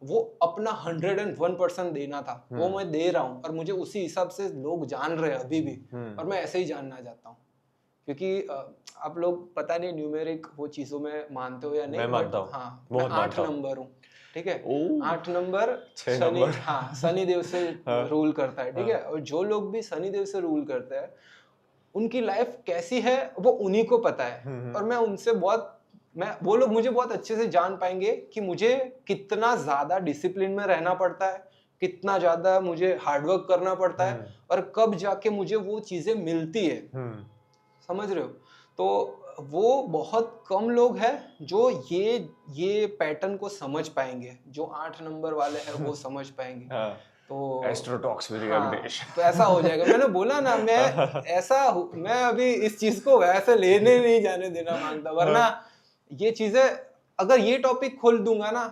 वो अपना 101% देना था, वो मैं दे रहा हूँ, और मुझे उसी हिसाब से लोग जान रहे हैं अभी भी, और मैं ऐसे ही जानना चाहता हूँ। क्योंकि आप लोग पता नहीं न्यूमेरिक वो चीजों में मानते हो या नहीं, मैं मानता हूँ। हाँ, मैं 8 नंबर हूँ, ठीक है। 8 नंबर 6 शनि, नंबर। हाँ, शनि देव से रूल करता है, ठीक है। और जो लोग भी शनि देव से रूल करते हैं, उनकी लाइफ कैसी है वो उन्हीं को पता है। और मैं उनसे बहुत, वो लोग मुझे बहुत अच्छे से जान पाएंगे कि मुझे कितना ज्यादा डिसिप्लिन में रहना पड़ता है, कितना ज्यादा मुझे हार्डवर्क करना पड़ता है, और कब जाके मुझे वो चीजें मिलती है। समझ रहे हो? तो वो बहुत कम लोग हैं जो ये पैटर्न को समझ पाएंगे, जो 8 नंबर वाले हैं वो समझ पाएंगे। तो एस्ट्रो टॉक्स विद अगदेश, तो ऐसा हो जाएगा। मैंने बोला ना, मैं अभी इस चीज को वैसे लेने नहीं जाने देना मांगता, वरना ये चीजें अगर ये टॉपिक खोल दूंगा ना,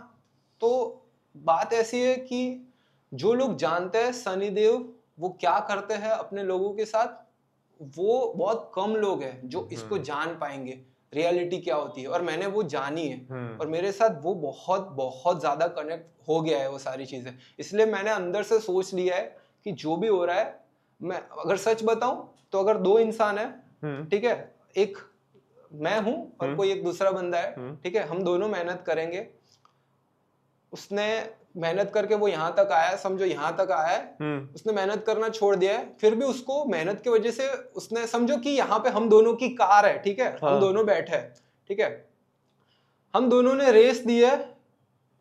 तो बात ऐसी है कि जो लोग जानते हैं शनिदेव वो क्या करते हैं अपने लोगों के साथ, वो बहुत कम लोग हैं जो इसको जान पाएंगे, रियलिटी क्या होती है। और मैंने वो जानी है, और मेरे साथ वो बहुत बहुत ज्यादा कनेक्ट हो गया है वो सारी चीजें। इसलिए मैंने अंदर से सोच लिया है कि जो भी हो रहा है, मैं अगर सच बताऊं तो अगर 2 इंसान है, ठीक है, एक मैं हूं और कोई एक दूसरा बंदा है, ठीक है, हम दोनों मेहनत करेंगे। उसने मेहनत करके वो यहाँ तक आया, समझो यहाँ तक आया है, उसने मेहनत करना छोड़ दिया है, फिर भी उसको मेहनत की वजह से उसने, समझो कि यहाँ पे हम दोनों की कार है, ठीक है, हम दोनों बैठे हैं, ठीक है, हम दोनों ने रेस दी है,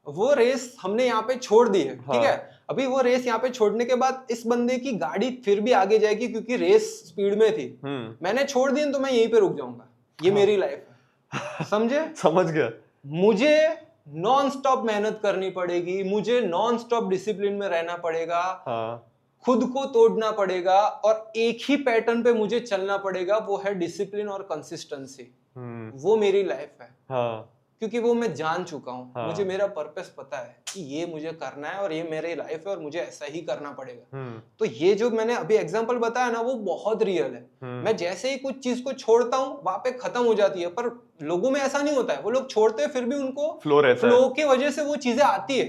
वो रेस हमने यहाँ पे छोड़ दी है, ठीक है। अभी वो रेस यहाँ पे छोड़ने के बाद इस बंदे की गाड़ी फिर भी आगे जाएगी क्योंकि रेस स्पीड में थी। मैंने छोड़ दी तो मैं यहीं पे रुक जाऊंगा, ये मेरी लाइफ है, समझे? समझ गया। मुझे नॉन स्टॉप मेहनत करनी पड़ेगी, मुझे नॉन स्टॉप डिसिप्लिन में रहना पड़ेगा, खुद को तोड़ना पड़ेगा, और एक ही पैटर्न पे मुझे चलना पड़ेगा, वो है डिसिप्लिन और कंसिस्टेंसी। वो मेरी लाइफ है, क्योंकि वो मैं जान चुका हूँ। मुझे मेरा पर्पस पता है कि ये मुझे करना है और ये मेरी लाइफ है और मुझे ऐसा ही करना पड़ेगा। तो ये जो मैंने अभी एग्जांपल बताया ना, वो बहुत रियल है। मैं जैसे ही कुछ चीज को छोड़ता हूँ वहां पे खत्म हो जाती है, पर लोगों में ऐसा नहीं होता है। वो लोग छोड़ते हैं फिर भी उनको फ्लो की वजह से वो चीजें आती है।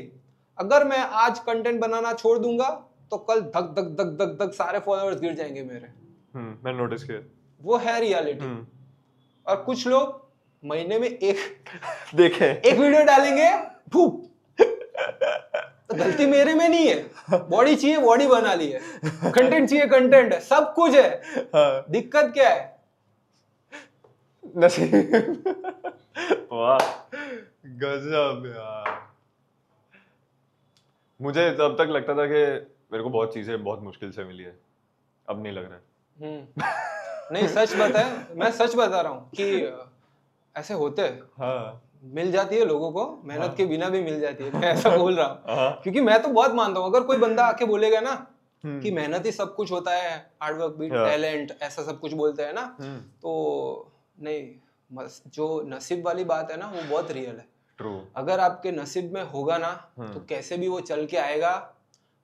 अगर मैं आज कंटेंट बनाना छोड़ दूंगा तो कल धक धक धक धक धक सारे फॉलोअर्स गिर जाएंगे मेरे। मैं नोटिस किया। वो है रियलिटी। और कुछ लोग महीने में देखे एक वीडियो डालेंगे, फूक। तो गलती मेरे में नहीं है, बॉडी चाहिए बॉडी बना ली है, कंटेंट चाहिए कंटेंट है, सब कुछ है, हाँ दिक्कत क्या है? नसीब वाह गजब यार। मुझे तब तक लगता था कि मेरे को बहुत चीजें बहुत मुश्किल से मिली है, अब नहीं लग रहा है। नहीं सच बताए, मैं सच बता रहा हूँ कि ऐसे होते हैं, हाँ मिल जाती है लोगों को, मेहनत के बिना भी मिल जाती है, मैं ऐसा बोल रहा हूँ। हाँ क्योंकि मैं तो बहुत मानता हूँ, अगर कोई बंदा आके बोलेगा ना कि हम्म मेहनत ही सब कुछ होता है, हार्डवर्क भी हाँ टैलेंट, ऐसा सब कुछ बोलते हैं ना, तो नहीं, जो नसीब वाली बात है ना वो बहुत रियल है। ट्रू अगर आपके नसीब में होगा ना तो कैसे भी वो चल के आएगा,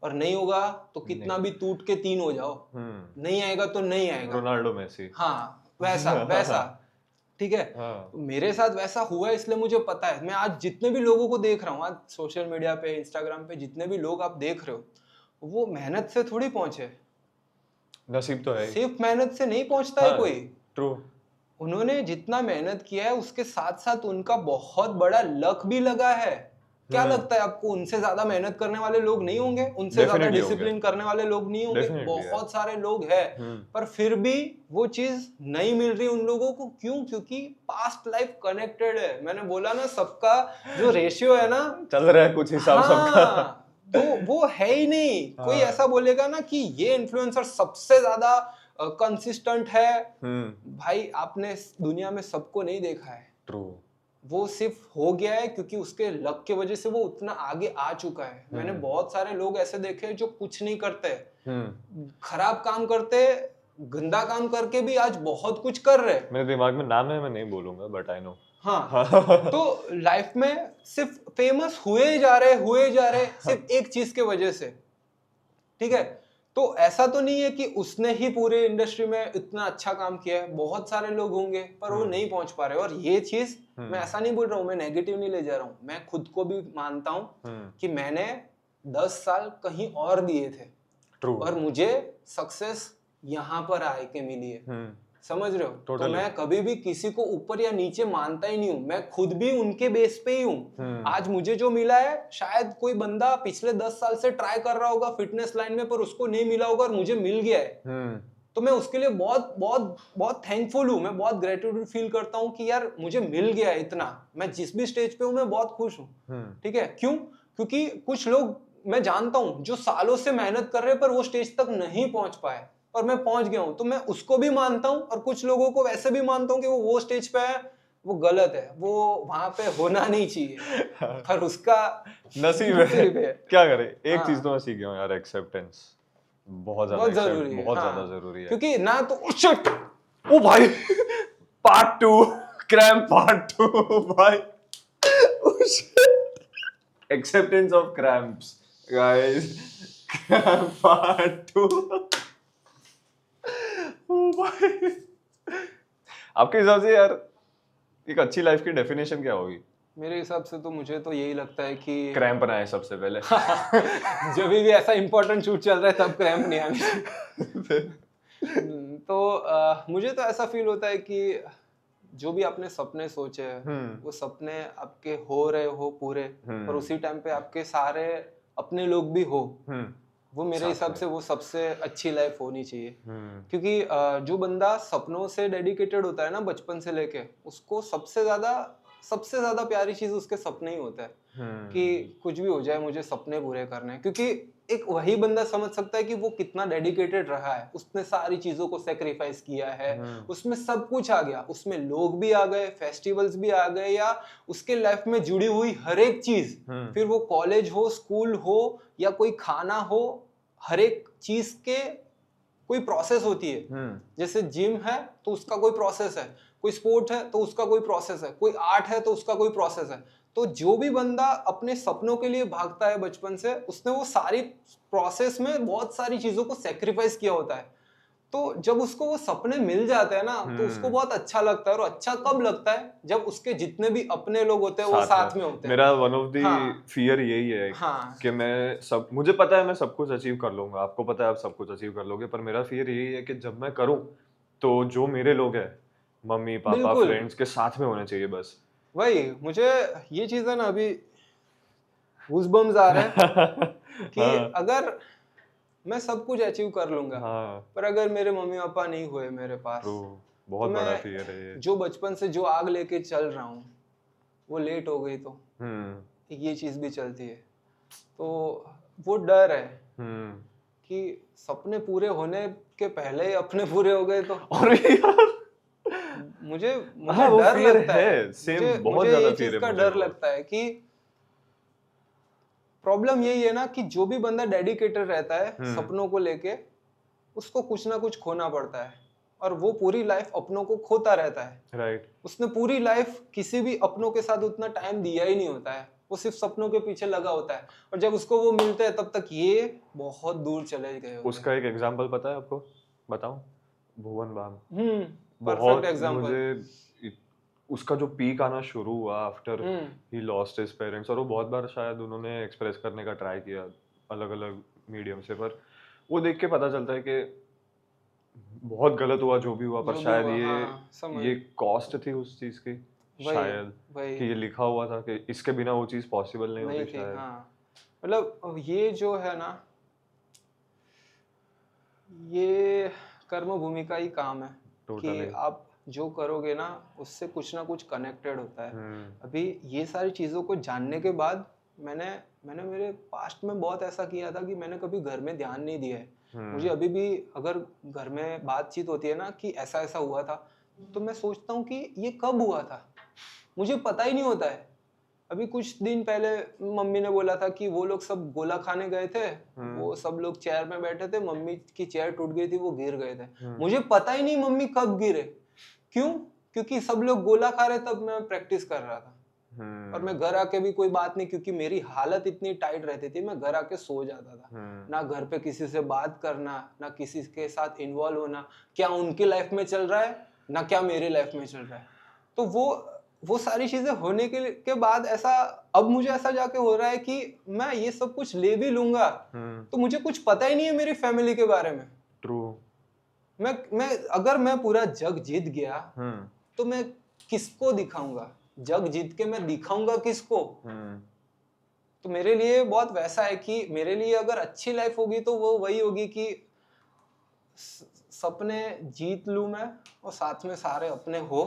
और नहीं होगा तो कितना भी टूट के तीन हो जाओ, नहीं आएगा तो नहीं आएगा। रोनाल्डो मेसी हाँ वैसा वैसा, ठीक है। हाँ तो मेरे साथ वैसा हुआ है, इसलिए मुझे पता है। मैं आज जितने भी लोगों को देख रहा हूँ, आज सोशल मीडिया पे, इंस्टाग्राम पे जितने भी लोग आप देख रहे हो, वो मेहनत से थोड़ी पहुंचे, नसीब तो है ही। सिर्फ मेहनत से नहीं पहुंचता है हाँ कोई। ट्रू उन्होंने जितना मेहनत किया है उसके साथ साथ उनका बहुत बड़ा लक भी लगा है। क्या लगता है आपको, उनसे ज्यादा मेहनत करने वाले लोग नहीं होंगे, उनसे ज्यादा डेफिनेटली डिसिप्लिन होंगे, करने वाले लोग नहीं होंगे? डेफिनेटली है। बहुत सारे लोग हैं, पर फिर भी वो चीज नहीं मिल रही उन लोगों को। क्यों? क्योंकि पास्ट लाइफ कनेक्टेड है। मैंने बोला ना, सबका जो रेशियो है ना, चल रहा है कुछ हिसाब सबका। हाँ, तो वो है ही नहीं। कोई हाँ। ऐसा बोलेगा ना कि ये इन्फ्लुएंसर सबसे ज्यादा कंसिस्टेंट है, भाई आपने इस दुनिया में सबको नहीं देखा है। ट्रू वो सिर्फ हो गया है क्योंकि उसके लक के वजह से वो उतना आगे आ चुका है। मैंने बहुत सारे लोग ऐसे देखे जो कुछ नहीं करते, खराब काम करते, गंदा काम करके भी आज बहुत कुछ कर रहे। मेरे दिमाग में नाम है, मैं नहीं बोलूंगा, बट आई नो। हाँ तो लाइफ में सिर्फ फेमस हुए जा रहे सिर्फ एक चीज के वजह से, ठीक है। तो ऐसा तो नहीं है कि उसने ही पूरे इंडस्ट्री में इतना अच्छा काम किया है, बहुत सारे लोग होंगे पर वो नहीं पहुंच पा रहे। और ये चीज मैं ऐसा नहीं बोल रहा हूँ, मैं नेगेटिव नहीं ले जा रहा हूँ, मैं खुद को भी मानता हूँ कि मैंने 10 साल कहीं और दिए थे, ट्रू और मुझे सक्सेस यहाँ पर आके मिली है। समझ रहे हो? तो मैं कभी भी किसी को ऊपर या नीचे मानता ही नहीं हूँ, मैं खुद भी उनके बेस पे ही हूँ। आज मुझे जो मिला है, शायद कोई बंदा पिछले 10 साल से ट्राई कर रहा होगा फिटनेस लाइन में, पर उसको नहीं मिला होगा और मुझे मिल गया है। तो मैं उसके लिए बहुत बहुत बहुत थैंकफुल हूँ, मैं बहुत ग्रेटिट्यूड फील करता हूँ कि यार मुझे मिल गया है इतना। मैं जिस भी स्टेज पे हूँ मैं बहुत खुश हूँ, ठीक है। क्यों? क्योंकि कुछ लोग मैं जानता हूँ जो सालों से मेहनत कर रहे हैं पर वो स्टेज तक नहीं पहुंच पाए, और मैं पहुंच गया हूं। तो मैं उसको भी मानता हूं, और कुछ लोगों को वैसे भी मानता हूं कि वो स्टेज पे है, वो गलत है, वो वहां पे होना नहीं चाहिए, पर उसका नसीब है। क्या करे, एक चीज तो मैं सीख गया हूं यार, एक्सेप्टेंस बहुत जरूरी है, बहुत ज्यादा जरूरी है। क्योंकि ना तो ओ भाई पार्ट 2 क्रैम्प पार्ट 2 भाई, acceptance of cramps guys, cramp part 2। ओ भाई, आपके हिसाब से यार एक अच्छी लाइफ की डेफिनेशन क्या होगी? मेरे हिसाब से तो मुझे तो यही लगता है कि क्रैम्प ना आए सबसे पहले। जब भी ऐसा इंपॉर्टेंट शूट चल रहा है तब क्रैम्प नहीं आने। तो मुझे तो ऐसा फील होता है कि जो भी आपने सपने सोचे हैं वो सपने आपके हो रहे हो पूरे, और उसी टाइम पे आपके सारे अपने लोग भी हो, वो मेरे हिसाब से वो सबसे अच्छी लाइफ होनी चाहिए। क्योंकि जो बंदा सपनों से डेडिकेटेड होता है ना बचपन से लेके, उसको सबसे ज्यादा प्यारी चीज उसके सपने ही होता है। कि कुछ भी हो जाए मुझे सपने पूरे करने हैं। क्योंकि एक वही बंदा समझ सकता है कि वो कितना डेडिकेटेड रहा है, उसने सारी चीजों को सेक्रीफाइस किया है, उसमें सब कुछ आ गया, उसमें लोग भी आ गए, फेस्टिवल्स भी आ गए, या उसके लाइफ में जुड़ी हुई हर एक चीज, फिर वो कॉलेज हो, स्कूल हो, या कोई खाना हो, हर एक चीज के कोई प्रोसेस होती है। जैसे जिम है तो उसका कोई प्रोसेस है, कोई स्पोर्ट है तो उसका कोई प्रोसेस है, कोई आर्ट है तो उसका कोई प्रोसेस है। तो जो भी बंदा अपने सपनों के लिए भागता है बचपन से, उसने वो सारी प्रोसेस में बहुत सारी चीजों को सेक्रीफाइस किया होता है। तो जब उसको वो सपने मिल जाते हैं ना, तो उसको बहुत अच्छा लगता है। और अच्छा कब लगता है? जब उसके जितने भी अपने लोग होते हैं वो साथ में होते हैं। मेरा वन ऑफ दी फियर यही है कि मुझे पता है मैं सब कुछ अचीव कर लूंगा, आपको पता है आप सब कुछ अचीव कर लोगे, पर मेरा फियर यही है कि जब मैं करूं तो जो मेरे लोग हैं मम्मी पापा बिल्कुल फ्रेंड्स के साथ में होने चाहिए बस। वही मुझे ये चीज है ना, अभी गूज़बम्स आ रहे हैं कि हाँ अगर मैं सब कुछ अचीव कर लूंगा, हाँ पर अगर मेरे मम्मी पापा नहीं हुए मेरे ट्रू, पास, तो बहुत बड़ा मैं फियर है ये। जो बचपन से जो आग लेके चल रहा हूँ वो लेट हो गई तो ये चीज भी चलती है। तो वो डर है हम्म। कि सपने पूरे होने के पहले ही अपने पूरे हो गए तो और यार मुझे हाँ मुझे वो डर फियर लगता है, है, सेम मुझे बहुत मुझे ज्यादा ये फियर चीज है का मुझे डर वो। लगता है कि प्रॉब्लम यही है ना कि जो भी बंदा डेडिकेटेड रहता है सपनों को लेके, उसको कुछ ना कुछ खोना पड़ता है, और वो पूरी लाइफ अपनों को खोता रहता है। राइट। उसने पूरी लाइफ किसी भी अपनों के साथ उतना टाइम दिया ही नहीं होता है, वो सिर्फ सपनों के पीछे लगा होता है, और जब उसको वो मिलते हैं तब तक ये बहुत दूर चले गए होते उसका एक एग्जांपल पता है आपको, बताऊं? भुवन बाम। हैं। परफेक्ट बहुत एग्जांपल। मुझे इ- उसका जो पीक आना शुरू हुआ after hmm he lost his parents, और वो बहुत बार शायद उन्होंने एक्सप्रेस करने का ट्राई किया अलग अलग मीडियम से, पर वो देख के पता चलता है कि बहुत गलत हुआ जो भी हुआ, पर जो भी शायद हुआ, हाँ समझ, ये कॉस्ट थी उस चीज की, वही शायद वही कि ये लिखा हुआ था कि इसके बिना वो चीज पॉसिबल नहीं नहीं होती थी, शायद। हाँ। मतलब ये जो है ना, ये कर्म भूमि का ही काम है कि टोटली। आप जो करोगे ना उससे कुछ ना कुछ कनेक्टेड होता है। हम्म अभी ये सारी चीज़ों को जानने के बाद मैंने मैंने मेरे पास्ट में बहुत ऐसा किया था कि मैंने कभी घर में ध्यान नहीं दिया है। मुझे अभी भी अगर घर में बातचीत होती है ना कि ऐसा ऐसा हुआ था, तो मैं सोचता हूँ कि ये कब हुआ था, मुझे पता ही नहीं होता है। अभी कुछ दिन पहले मम्मी ने बोला था कि वो लोग सब गोला खाने गए थे, वो सब लोग चेयर में बैठे थे, मम्मी की चेयर टूट गई थी, वो गिर गए थे। मुझे पता ही नहीं मम्मी कब गिरे। क्यों? क्योंकि सब लोग गोला खा रहे तब मैं प्रैक्टिस कर रहा था, और मैं घर आके भी कोई बात नहीं, क्योंकि मेरी हालत इतनी टाइट रहती थी, मैं घर आके सो जाता था। ना घर पे किसी से बात करना, ना किसी के साथ इन्वॉल्व होना, क्या उनकी लाइफ में चल रहा है ना क्या मेरी लाइफ में चल रहा है। तो वो सारी चीजें होने के बाद ऐसा, अब मुझे ऐसा जाके हो रहा है कि मैं ये सब कुछ ले भी लूंगा तो मुझे कुछ पता ही नहीं है मेरी फैमिली के बारे में। ट्रू। मैं अगर मैं पूरा जग जीत गया तो मैं किसको दिखाऊंगा, जग जीत के मैं दिखाऊंगा किसको। तो मेरे लिए बहुत वैसा है कि मेरे लिए अगर अच्छी लाइफ होगी तो वो वही होगी कि सपने जीत लूं मैं और साथ में सारे अपने हो,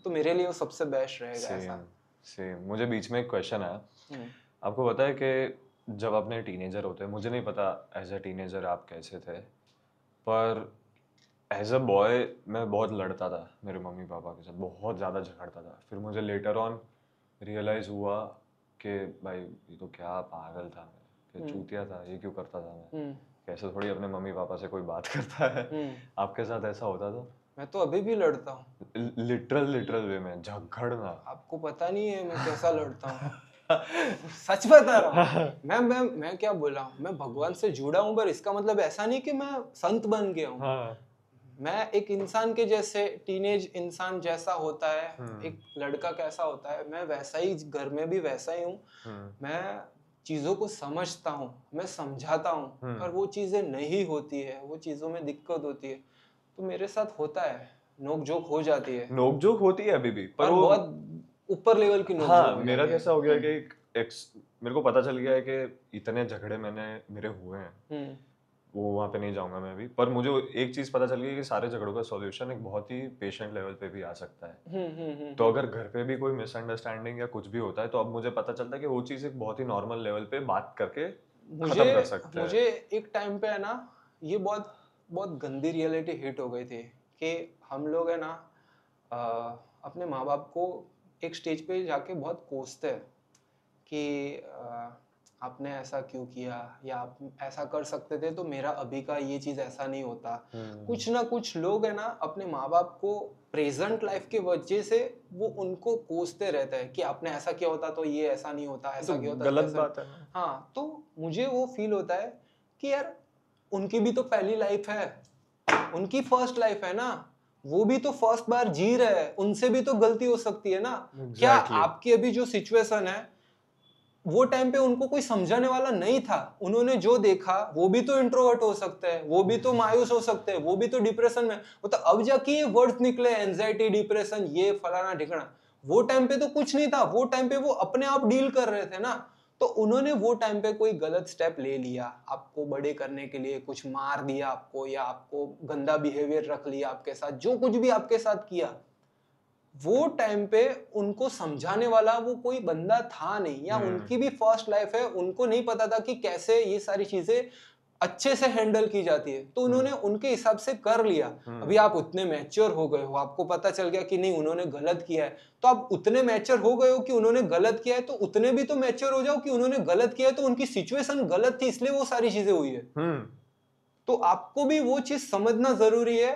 तो मेरे लिए वो सबसे बेस्ट रहेगा। ऐसा सेम सेम। मुझे बीच में एक क्वेश्चन आया, हम्म, आपको पता है कि जब अपने टीनेजर होते हैं, मुझे नहीं पता एज अ टीनेजर आप कैसे थे, पर एज अ बॉय मैं बहुत लड़ता था मेरे मम्मी पापा के साथ, बहुत ज़्यादा झगड़ता था। फिर मुझे लेटर ऑन रियलाइज़ हुआ कि भाई ये तो क्या पागल था मैं, कि चूतिया था, ये क्यों करता था मैं, कैसे थोड़ी अपने मम्मी पापा से कोई बात करता है। आपके साथ ऐसा होता था? मैं तो अभी भी लड़ता हूँ। लिटरल वे में झगड़ना। आपको पता नहीं है मैं कैसा लड़ता हूँ। सच बता रहा हूँ। मैं क्या बोला हूँ, मैं भगवान से जुड़ा हूँ, पर इसका मतलब ऐसा नहीं कि मैं संत बन गया हूँ। हाँ मैं एक इंसान के जैसे, टीनेज इंसान जैसा होता है, एक लड़का कैसा होता है, मैं वैसा ही घर में भी वैसा ही हूँ। मैं चीज़ों को समझता हूँ, मैं समझाता हूँ, और वो चीज़ें नहीं होती है, वो चीज़ों में दिक्कत होती है, तो मेरे साथ होता है, नोक झोंक हो जाती है, नोकझोंक होती है अभी भी, पर और वो बहुत ऊपर लेवल की नोक झोंक हाँ हो मेरा जाती है। कैसा हो गया कि मेरे को पता चल गया है कि इतने झगड़े मेरे हुए हैं, वो वहाँ पे नहीं जाऊंगा मैं अभी, पर मुझे एक चीज पता चल गई कि सारे झगड़ों का सॉल्यूशन एक बहुत ही पेशेंट लेवल पे भी आ सकता है। तो अगर घर पे भी कोई मिसअंडरस्टैंडिंग या कुछ भी होता है, तो अब मुझे पता चलता है कि वो चीज एक बहुत ही नॉर्मल लेवल पे बात करके खत्म कर सकते हैं। मुझे एक टाइम पे है ना, ये बहुत बहुत गंदी रियलिटी हिट हो गई थी कि हम लोग है ना, अ, अपने माँ बाप को एक स्टेज पे जाके बहुत कोसते हैं कि आपने ऐसा क्यों किया, या आप ऐसा कर सकते थे तो मेरा अभी का ये चीज़ ऐसा नहीं होता। कुछ ना कुछ लोग है ना अपने माँ बाप को प्रेजेंट लाइफ के वजह से वो उनको कोसते रहते हैं कि आपने ऐसा किया होता तो ये ऐसा नहीं होता, ऐसा तो किया होता गलत ऐसा। बात है ना। हाँ, तो मुझे वो फील होता है कि यार उनकी भी तो पहली लाइफ है, उनकी फर्स्ट लाइफ है ना, वो भी तो फर्स्ट बार जी रहे हैं, उनसे भी तो गलती हो सकती है ना। क्या एग्जैक्टली आपकी अभी जो सिचुएशन है, वो टाइम पे उनको कोई समझाने वाला नहीं था। उन्होंने जो देखा, वो भी तो इंट्रोवर्ट हो सकते हैं, वो भी तो मायूस हो सकते हैं, वो भी तो डिप्रेशन में, वो तो अब जाके ये वर्ड्स निकले, एंजाइटी, डिप्रेशन, ये फलाना ढिकना। वो टाइम पे तो कुछ नहीं था, वो टाइम पे वो अपने आप डील कर रहे थे ना। तो उन्होंने वो टाइम पे कोई गलत स्टेप ले लिया, आपको बड़े करने के लिए कुछ मार दिया आपको, या आपको गंदा बिहेवियर रख लिया आपके साथ, जो कुछ भी आपके साथ किया, वो टाइम पे उनको समझाने वाला वो कोई बंदा था नहीं, या उनकी भी फर्स्ट लाइफ है, उनको नहीं पता था कि कैसे ये सारी चीजें अच्छे से हैंडल की जाती है। तो उन्होंने उनके हिसाब से कर लिया। अभी आप उतने मैच्योर हो गए हो, आपको पता चल गया कि नहीं उन्होंने गलत किया है, तो आप उतने मैच्योर हो गए हो कि उन्होंने गलत किया है, तो उतने भी तो मैच्योर हो जाओ कि उन्होंने गलत किया है तो उनकी सिचुएशन गलत थी, इसलिए वो सारी चीजें हुई है। तो आपको भी वो चीज समझना जरूरी है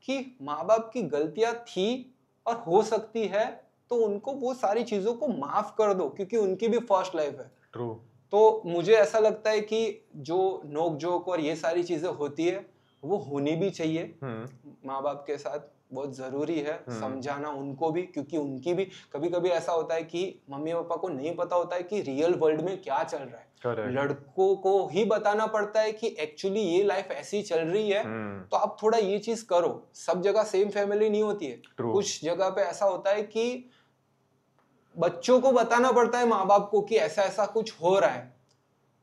कि माँ बाप की गलतियां थी और हो सकती है, तो उनको वो सारी चीजों को माफ कर दो, क्योंकि उनकी भी फर्स्ट लाइफ है। ट्रू। तो मुझे ऐसा लगता है कि जो नोक जोक और ये सारी चीजें होती है, वो होनी भी चाहिए माँ बाप के साथ, बहुत जरूरी है समझाना उनको भी, क्योंकि उनकी भी कभी कभी ऐसा होता है कि मम्मी पापा को नहीं पता होता है कि रियल वर्ल्ड में क्या चल रहा है। Correct. लड़कों को ही बताना पड़ता है कि एक्चुअली ये लाइफ ऐसी चल रही है, तो आप थोड़ा ये चीज करो। सब जगह सेम फैमिली नहीं होती है। True. कुछ जगह पे ऐसा होता है कि बच्चों को बताना पड़ता है माँ बाप को कि ऐसा ऐसा कुछ हो रहा है,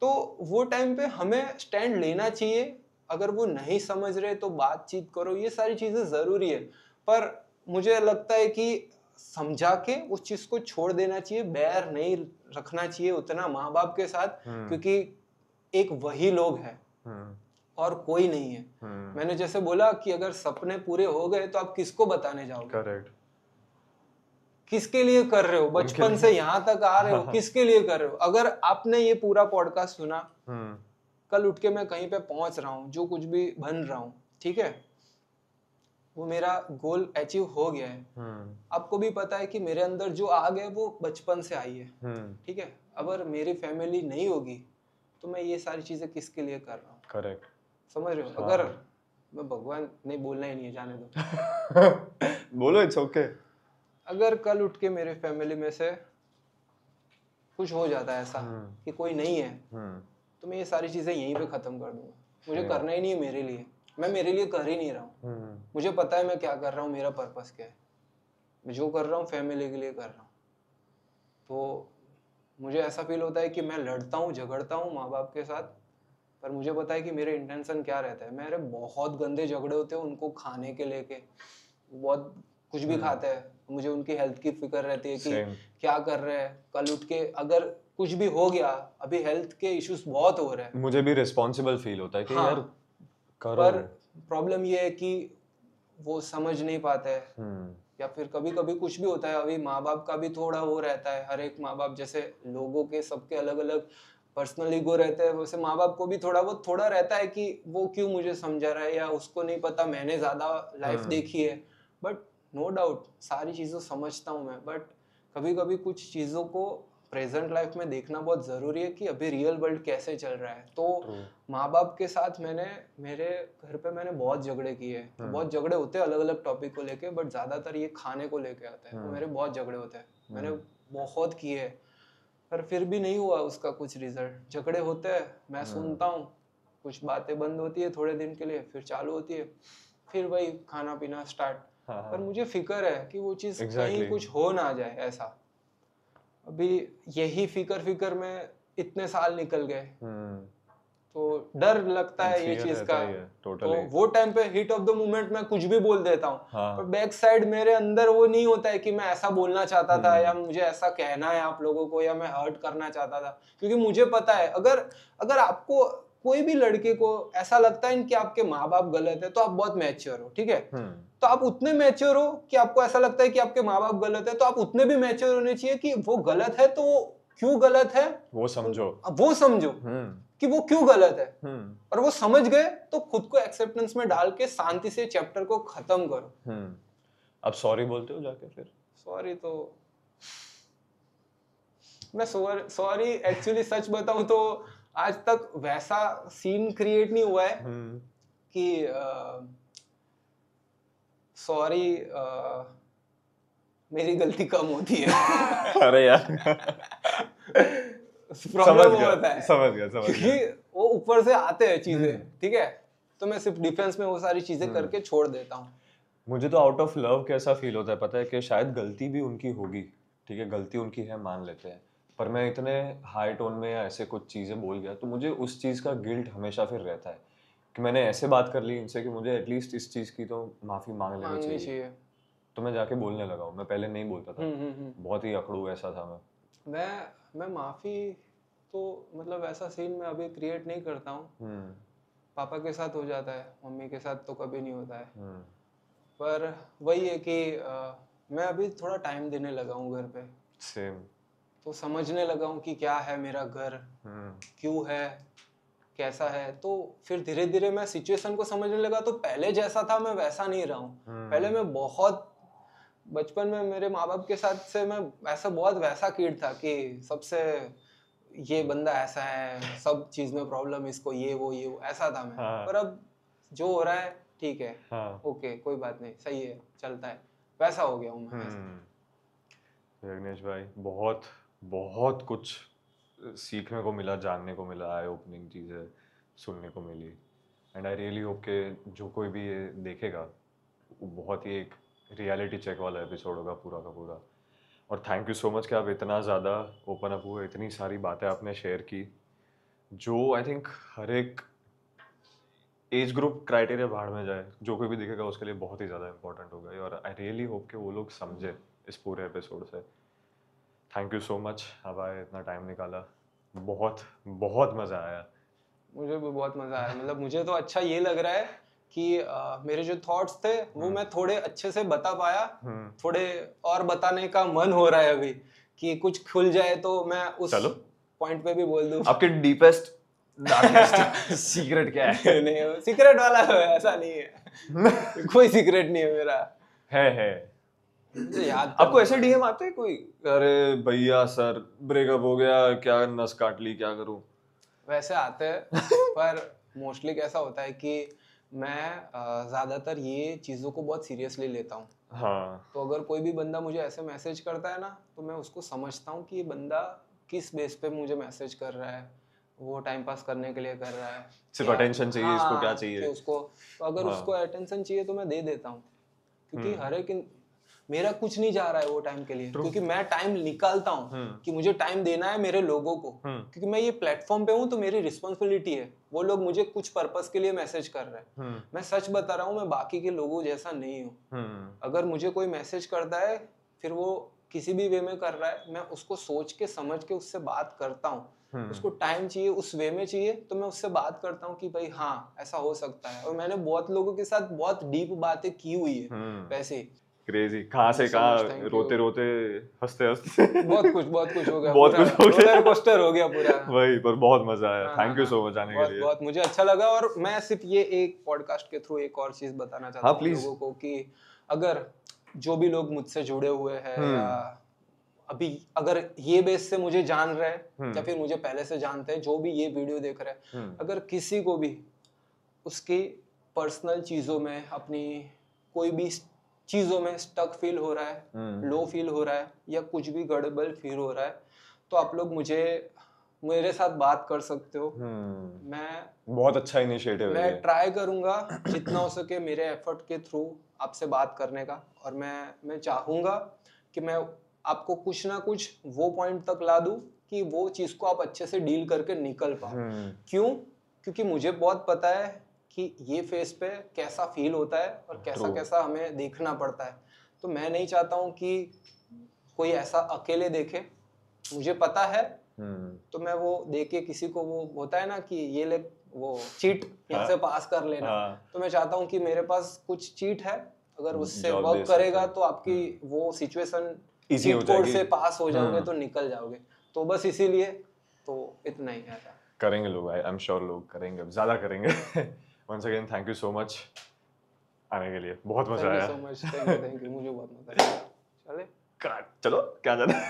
तो वो टाइम पे हमें स्टैंड लेना चाहिए। अगर वो नहीं समझ रहे तो बातचीत करो, ये सारी चीजें जरूरी है। पर मुझे लगता है कि समझा के उस चीज को छोड़ देना चाहिए, बैर नहीं रखना चाहिए उतना माँ बाप के साथ, क्योंकि एक वही लोग है और कोई नहीं है। मैंने जैसे बोला कि अगर सपने पूरे हो गए तो आप किसको बताने जाओगे? करेक्ट। किसके लिए कर रहे हो? बचपन से यहाँ तक आ रहे हो, किसके लिए कर रहे हो? अगर आपने ये पूरा पॉडकास्ट सुना, कल उठ के मैं कहीं पे पहुंच रहा हूँ, जो कुछ भी बन रहा हूँ, ठीक है, वो मेरा गोल अचीव हो गया है। आपको भी पता है कि मेरे अंदर जो आग है वो बचपन से आई है, ठीक है। अगर मेरी फैमिली नहीं होगी तो मैं ये सारी चीजें किसके लिए कर रहा हूँ? करेक्ट। समझ रहे हो? अगर मैं भगवान नहीं, बोलना ही नहीं है, जाने दो। बोलो, इट्स ओके। अगर कल उठ के मेरे फैमिली में से कुछ हो जाता है ऐसा कि कोई नहीं है, तो मैं ये सारी चीजें यहीं पे खत्म कर दूंगा। मुझे करना ही नहीं है मेरे लिए, मैं मेरे लिए कर ही नहीं रहा हूँ। मुझे पता है मैं क्या कर रहा हूँ, मेरा पर्पस क्या है। मैं जो कर रहा हूँ फैमिली के लिए कर रहा हूँ। तो मुझे ऐसा फील होता है कि मैं लड़ता हूँ, झगड़ता हूँ माँ बाप के साथ, पर मुझे पता है कि मेरे इंटेंशन क्या रहता है। मेरे बहुत गंदे झगड़े होते हैं उनको खाने के लेके, बहुत कुछ भी खाते हैं, मुझे उनकी हेल्थ की फिक्र रहती है कि क्या कर रहे हैं, कल उठ के अगर कुछ भी हो गया। अभी हेल्थ के इश्यूज बहुत हो रहे हैं, मुझे भी रिस्पॉन्सिबल फील होता है कि यार करो। पर प्रॉब्लम ये है कि वो समझ नहीं पाते हैं, या फिर कभी कभी कुछ भी होता है। अभी माँ बाप का भी थोड़ा वो रहता है, हर एक माँ बाप जैसे लोगों के सबके अलग अलग पर्सनल ईगो रहते हैं, वैसे माँ बाप को भी थोड़ा रहता है कि वो क्यों मुझे समझा रहा है, या उसको नहीं पता, मैंने ज्यादा लाइफ देखी है। बट नो डाउट सारी चीज़ों समझता हूँ मैं, बट कभी कभी कुछ चीज़ों को प्रेजेंट लाइफ में देखना बहुत ज़रूरी है कि अभी रियल वर्ल्ड कैसे चल रहा है। तो माँ बाप के साथ मेरे घर पे मैंने बहुत झगड़े किए हैं। बहुत झगड़े होते हैं अलग अलग टॉपिक को लेके, बट ज़्यादातर ये खाने को लेके आता है, तो मेरे बहुत झगड़े होते हैं, मैंने बहुत किए हैं, पर फिर भी नहीं हुआ उसका कुछ रिजल्ट। झगड़े होते हैं, मैं सुनता हूँ, कुछ बातें बंद होती है थोड़े दिन के लिए, फिर चालू होती है, फिर वही खाना पीना स्टार्ट। पर मुझे फिक्र है कि वो चीज़ कहीं कुछ हो ना जाए ऐसा। अभी यही फिक्र में इतने साल निकल गए, तो डर लगता है ये चीज का। तो वो टाइम पे हीट ऑफ द मोमेंट में कुछ भी बोल देता हूँ, पर बैक साइड मेरे अंदर वो नहीं होता है कि मैं ऐसा बोलना चाहता था, या मुझे ऐसा कहना है आप लोगों को, या मैं हर्ट करना चाहता था। क्योंकि मुझे पता है अगर आपको कोई भी लड़के को ऐसा लगता है कि आपके माँ बाप गलत है, तो आप बहुत मैच्योर हो, ठीक है। तो आप उतने मैच्योर हो कि आपको ऐसा लगता है कि आपके माँ बाप गलत है, तो आप उतने भी मैच्योर होने चाहिए कि वो गलत है तो क्यों गलत है वो समझो कि वो क्यों गलत है। और वो समझ गए तो खुद को एक्सेप्टेंस में डाल के शांति से चैप्टर को खत्म करो। अब सॉरी बोलते हो जाके? फिर सॉरी तो मैं सॉरी एक्चुअली सच बताऊं तो आज तक वैसा सीन क्रिएट नहीं हुआ है कि सॉरी मेरी गलती कम होती है। अरे यार प्रॉब्लम वो होता है समझ गया क्योंकि वो ऊपर से आते हैं चीजें, ठीक है, तो मैं सिर्फ डिफेंस में वो सारी चीजें करके छोड़ देता हूँ। मुझे तो आउट ऑफ लव कैसा फील होता है पता है, कि शायद गलती भी उनकी होगी, ठीक है, गलती उनकी है मान लेते हैं, पर मैं इतने हाई टोन में या ऐसे कुछ चीज़ें बोल गया तो मुझे उस चीज़ का गिल्ट हमेशा फिर रहता है कि मैंने ऐसे बात कर ली इनसे कि मुझे एटलीस्ट इस चीज़ की तो माफ़ी मांग लेनी मांगनी चाहिए। चाहिए। तो मैं जाके बोलने लगा हूँ, मैं पहले नहीं बोलता था, बहुत ही अकड़ू ऐसा था मैं। मैं माफी तो मतलब ऐसा सीन मैं अभी क्रिएट नहीं करता हूँ। हम्म पापा के साथ हो जाता है, मम्मी के साथ तो कभी नहीं होता है। हम्म पर वही है कि मैं अभी थोड़ा टाइम देने लगा हूँ घर पे, सेम। तो समझने लगा हूँ कि क्या है मेरा घर, क्यों है, कैसा है। तो फिर धीरे धीरे मैं सिचुएशन को समझने लगा, तो पहले जैसा था मैं वैसा नहीं रहा हूँ। पहले मैं बहुत बचपन में मेरे माँ बाप के साथ से मैं ऐसा बहुत वैसा किड था कि सबसे ये बंदा ऐसा है, सब चीज में प्रॉब्लम इसको, ये वो ऐसा था मैं। हाँ पर अब जो हो रहा है ठीक है, हाँ। ओके कोई बात नहीं, सही है, चलता है, वैसा हो गया हूँ मैं ऐसा। विघ्नेश भाई, बहुत बहुत कुछ सीखने को मिला, जानने को मिला, आई ओपनिंग चीज़ें सुनने को मिली। एंड आई रियली होप कि जो कोई भी ये देखेगा वो बहुत ही एक रियलिटी चेक वाला एपिसोड होगा पूरा का पूरा। और थैंक यू सो मच कि आप इतना ज़्यादा ओपन अप हुए, इतनी सारी बातें आपने शेयर की, जो आई थिंक हर एक एज ग्रुप क्राइटेरिया बाहर में जाए, जो कोई भी दिखेगा उसके लिए बहुत ही ज़्यादा इंपॉर्टेंट होगा। और आई रियली होप कि वो लोग समझे इस पूरे एपिसोड से। थैंक यू सो मच, अब आए इतना टाइम निकाला, बहुत बहुत मज़ा आया। मुझे भी बहुत मजा आया। मतलब मुझे तो अच्छा ये लग रहा है कि मेरे जो थॉट्स थे वो मैं थोड़े अच्छे से बता पाया। थोड़े और बताने का मन हो रहा है अभी कि कुछ खुल जाए तो मैं उस चलो पॉइंट पे भी बोल दूं। आपके डीपेस्ट डार्केस्ट सीक्रेट क्या है? नहीं, सीक्रेट वाला तो ऐसा नहीं है, कोई सीक्रेट नहीं है मेरा। है मुझे याद आपको करना ऐसे पड़ेगा। डीएम आते हैं कोई, अरे भैया सर ब्रेकअप हो गया, क्या नस काट ली, क्या करूं? वैसे आते हैं पर मोस्टली कैसा होता है कि मैं ज़्यादातर ये चीज़ों को बहुत सीरियसली लेता हूँ। हाँ, तो अगर कोई भी बंदा मुझे ऐसे मैसेज करता है ना, तो मैं उसको समझता हूँ कि ये बंदा किस बेस पे मुझे मैसेज कर रहा है। वो टाइम पास करने के लिए कर रहा है सिर्फ या अटेंशन चाहिए, इसको क्या हाँ, कि चाहिए? उसको, तो अगर हाँ। उसको अटेंशन चाहिए तो मैं दे देता हूँ। क्योंकि हर एक मेरा कुछ नहीं जा रहा है वो टाइम के लिए, क्योंकि मैं टाइम निकालता हूँ कि मुझे टाइम देना है मेरे लोगों को। क्योंकि मैं ये प्लेटफॉर्म पे हूँ तो मेरी रिस्पॉन्सिबिलिटी है। वो लोग मुझे कुछ पर्पस के लिए मैसेज कर रहे हैं। मैं सच बता रहा हूँ, मैं बाकी के लोगों जैसा नहीं हूँ। अगर मुझे कोई मैसेज करता है, फिर वो किसी भी वे में कर रहा है, मैं उसको सोच के समझ के उससे बात करता हूँ। उसको टाइम चाहिए, उस वे में चाहिए, तो मैं उससे बात करता हूँ कि भाई हाँ ऐसा हो सकता है। और मैंने बहुत लोगों के साथ बहुत डीप बातें की हुई है वैसे ही। क्रेजी, कहाँ थैंक यू से सो मच, कहाँ, थैंक यू। रोते रोते, हंसते हंसते बहुत कुछ हो गया, बहुत पूरा कुछ हो गया। रोलर कोस्टर हो गया पूरा। वही, पर बहुत मजा आया, ना ना थैंक यू ना, सो मच आने के बहुत लिए। बहुत मुझे अच्छा लगा। और मैं सिर्फ ये एक पॉडकास्ट के थ्रू एक और चीज बताना हाँ चाहता हूँ प्लीज। लोगों को कि अगर जो भी लोग मुझसे जुड़े हुए हैं या अभी अगर ये बेस से मुझे जान रहे हैं या फिर मुझे पहले से जानते हैं, जो भी ये वीडियो देख रहे हैं, अगर किसी को भी उसकी पर्सनल चीज़ों में, अपनी कोई भी चीज़ों में स्टक फील हो रहा है, लो फील हो रहा है या कुछ भी गड़बड़ फील हो रहा है, तो आप लोग मेरे साथ बात कर सकते हो। मैं बहुत अच्छा इनिशिएटिव है मैं ये। ट्राई करूंगा जितना हो सके मेरे एफर्ट के थ्रू आपसे बात करने का। और मैं चाहूँगा कि मैं आपको कुछ ना कुछ वो पॉइंट तक ला दूँ कि वो चीज़ को आप अच्छे से डील करके निकल पाओ। क्यों? क्योंकि मुझे बहुत पता है कि ये फेस पे कैसा फील होता है और कैसा True. कैसा हमें देखना पड़ता है। तो मैं नहीं चाहता हूँ कि कोई ऐसा अकेले देखे। मुझे पता है, तो मैं वो देके किसी को, वो होता है ना कि ये ले वो चीट यहाँ से पास कर लेना, तो मैं चाहता हूँ कि मेरे पास कुछ चीट है, अगर उससे Job वर्क दे सकते करेगा हैं। तो आपकी वो सिचुएशन Easy हो चीट कोड जाएगी। से पास हो जाओगे तो निकल जाओगे। तो बस इसीलिए, तो इतना ही ऐसा करेंगे लोग, आई एम श्योर लोग करेंगे, ज्यादा करेंगे। Once again thank you so much आने के लिए, बहुत मजा थैंक यू आया। सो मच, थैंक यू, मुझे बहुत मजा आया। चले चलो क्या जाना।